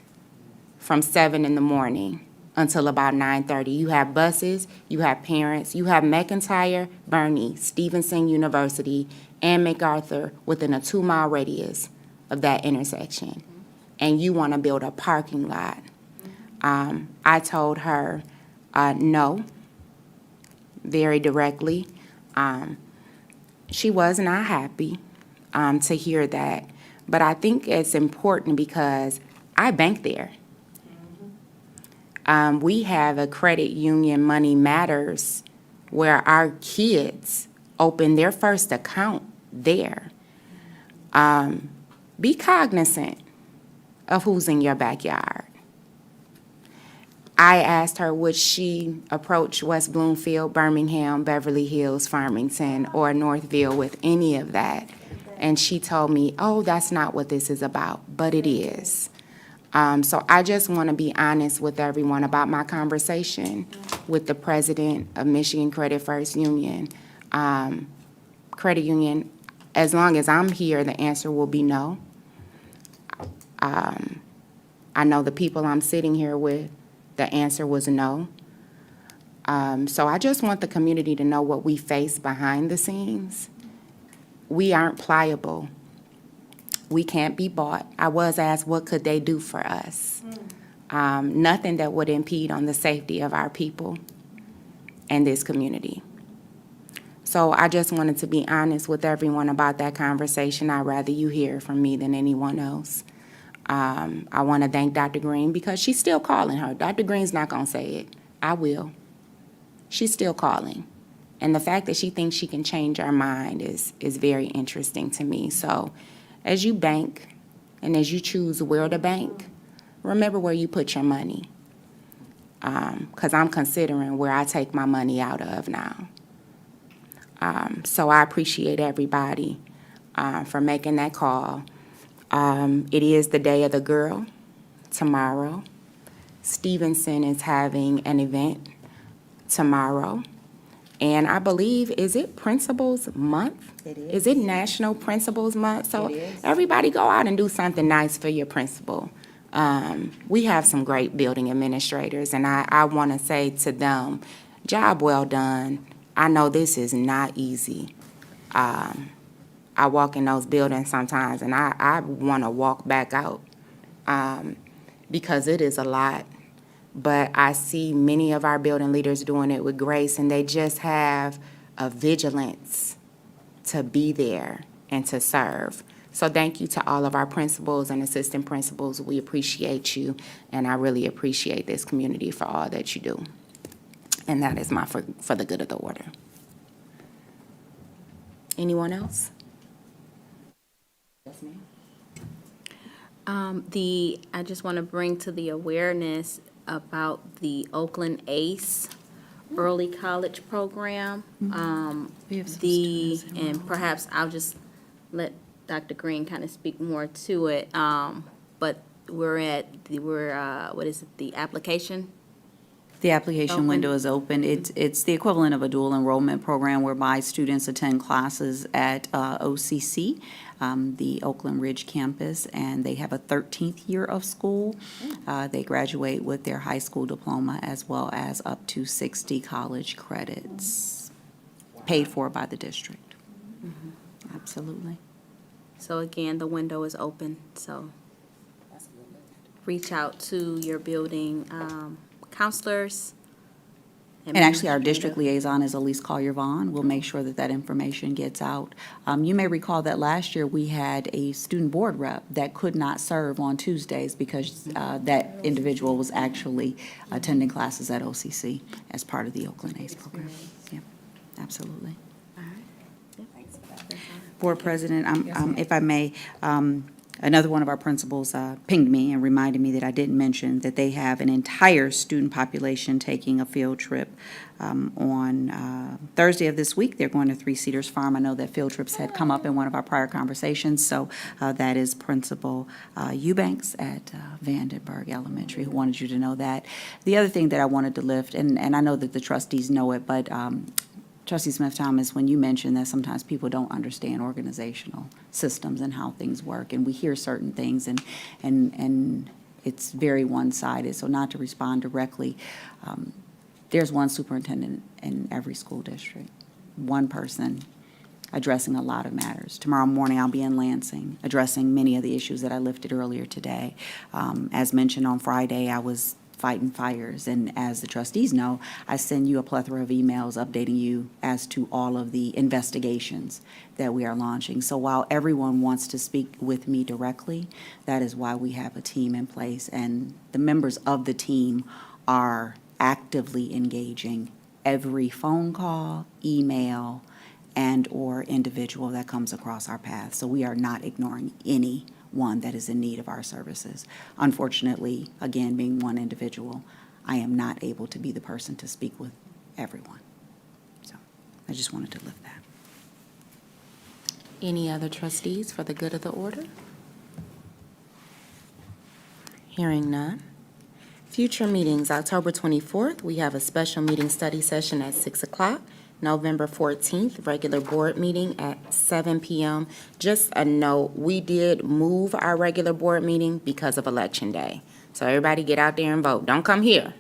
from 7 in the morning until about 9:30. You have buses, you have parents, you have McIntyre, Bernie, Stevenson University, and MacArthur within a 2-mile radius of that intersection. And you want to build a parking lot. I told her no, very directly. She was not happy to hear that. But I think it's important because I bank there. We have a credit union, Money Matters, where our kids open their first account there. Be cognizant of who's in your backyard. I asked her would she approach West Bloomfield, Birmingham, Beverly Hills, Farmington, or Northville with any of that. And she told me, oh, that's not what this is about, but it is. So I just want to be honest with everyone about my conversation with the president of Michigan Credit First Union. Credit union, as long as I'm here, the answer will be no. I know the people I'm sitting here with, the answer was no. So I just want the community to know what we face behind the scenes. We aren't pliable. We can't be bought. I was asked, what could they do for us? Nothing that would impede on the safety of our people and this community. So I just wanted to be honest with everyone about that conversation. I'd rather you hear from me than anyone else. I want to thank Dr. Green because she's still calling her. Dr. Green's not going to say it. I will. She's still calling. And the fact that she thinks she can change our mind is very interesting to me. So as you bank and as you choose where to bank, remember where you put your money. Because I'm considering where I take my money out of now. So I appreciate everybody for making that call. It is the Day of the Girl tomorrow. Stevenson is having an event tomorrow. And I believe, is it Principals Month? It is. Is it National Principals Month? So It is. everybody go out and do something nice for your principal. We have some great building administrators, and I want to say to them, job well done. I know this is not easy. I walk in those buildings sometimes, and I want to walk back out because it is a lot. But I see many of our building leaders doing it with grace, and they just have a vigilance to be there and to serve. So thank you to all of our principals and assistant principals. We appreciate you, and I really appreciate this community for all that you do. And that is my for the good of the order. Anyone else? Yes, ma'am. I just want to bring to the awareness about the Oakland ACE Early College Program. And perhaps I'll just let Dr. Green kind of speak more to it. But what is it, the application? The application Open. window is open. It's the equivalent of a dual enrollment program whereby students attend classes at OCC, the Oakland Ridge campus, and they have a 13th year of school. They graduate with their high school diploma as well as up to 60 college credits, paid for by the district. Absolutely. So again, the window is open, so reach out to your building counselors. And actually, our district liaison is Elise Collier-Vaughn. We'll make sure that that information gets out. You may recall that last year, we had a student board rep that could not serve on Tuesdays because that individual was actually attending classes at OCC as part of the Oakland ACE program. Yeah, absolutely. Board President, if I may, another one of our principals pinged me and reminded me that I didn't mention that they have an entire student population taking a field trip on Thursday of this week. They're going to Three Cedars Farm. I know that field trips had come up in one of our prior conversations, so that is Principal Eubanks at Vandenberg Elementary, who wanted you to know that. The other thing that I wanted to lift, and I know that the trustees know it, but Trustee Smith-Thomas, when you mentioned that sometimes people don't understand organizational systems and how things work, and we hear certain things, and it's very one-sided, so not to respond directly, there's one superintendent in every school district, one person addressing a lot of matters. Tomorrow morning, I'll be in Lansing, addressing many of the issues that I lifted earlier today. As mentioned on Friday, I was fighting fires. And as the trustees know, I send you a plethora of emails updating you as to all of the investigations that we are launching. So while everyone wants to speak with me directly, that is why we have a team in place. And the members of the team are actively engaging every phone call, email, and/or individual that comes across our path. So we are not ignoring anyone that is in need of our services. Unfortunately, again, being one individual, I am not able to be the person to speak with everyone. So I just wanted to lift that. Any other trustees for the good of the order? Hearing none. Future meetings, October 24th, we have a special meeting study session at 6 o'clock. November 14th, regular board meeting at 7 p.m. Just a note, we did move our regular board meeting because of Election Day. So everybody get out there and vote. Don't come here.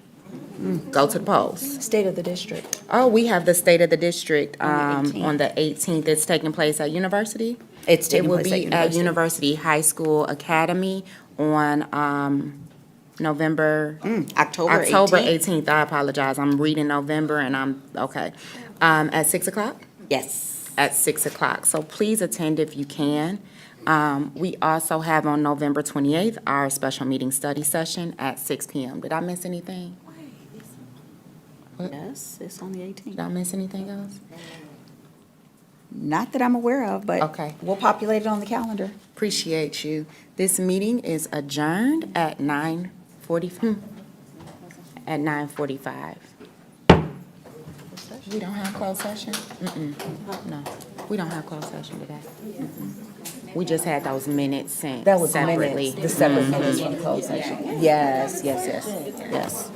Go to the polls. State of the district. Oh, we have the State of the District on the 18th. It's taking place at University? It's taking place at It will be at University High School Academy on November. October 18th. I apologize. I'm reading November and I'm, okay. At 6 o'clock? Yes. At 6 o'clock. So please attend if you can. We also have on November 28th, our special meeting study session at 6 PM. Did I miss anything? Yes, it's on the 18th. Did I miss anything else? Not that I'm aware of, but Okay. we'll populate it on the calendar. Appreciate you. This meeting is adjourned at 9:45. At 9:45. We don't have closed session? No, we don't have closed session today. We just had those minutes sent That was separately. minutes, the separate minutes from the closed session. Yes, yes, yes, yes.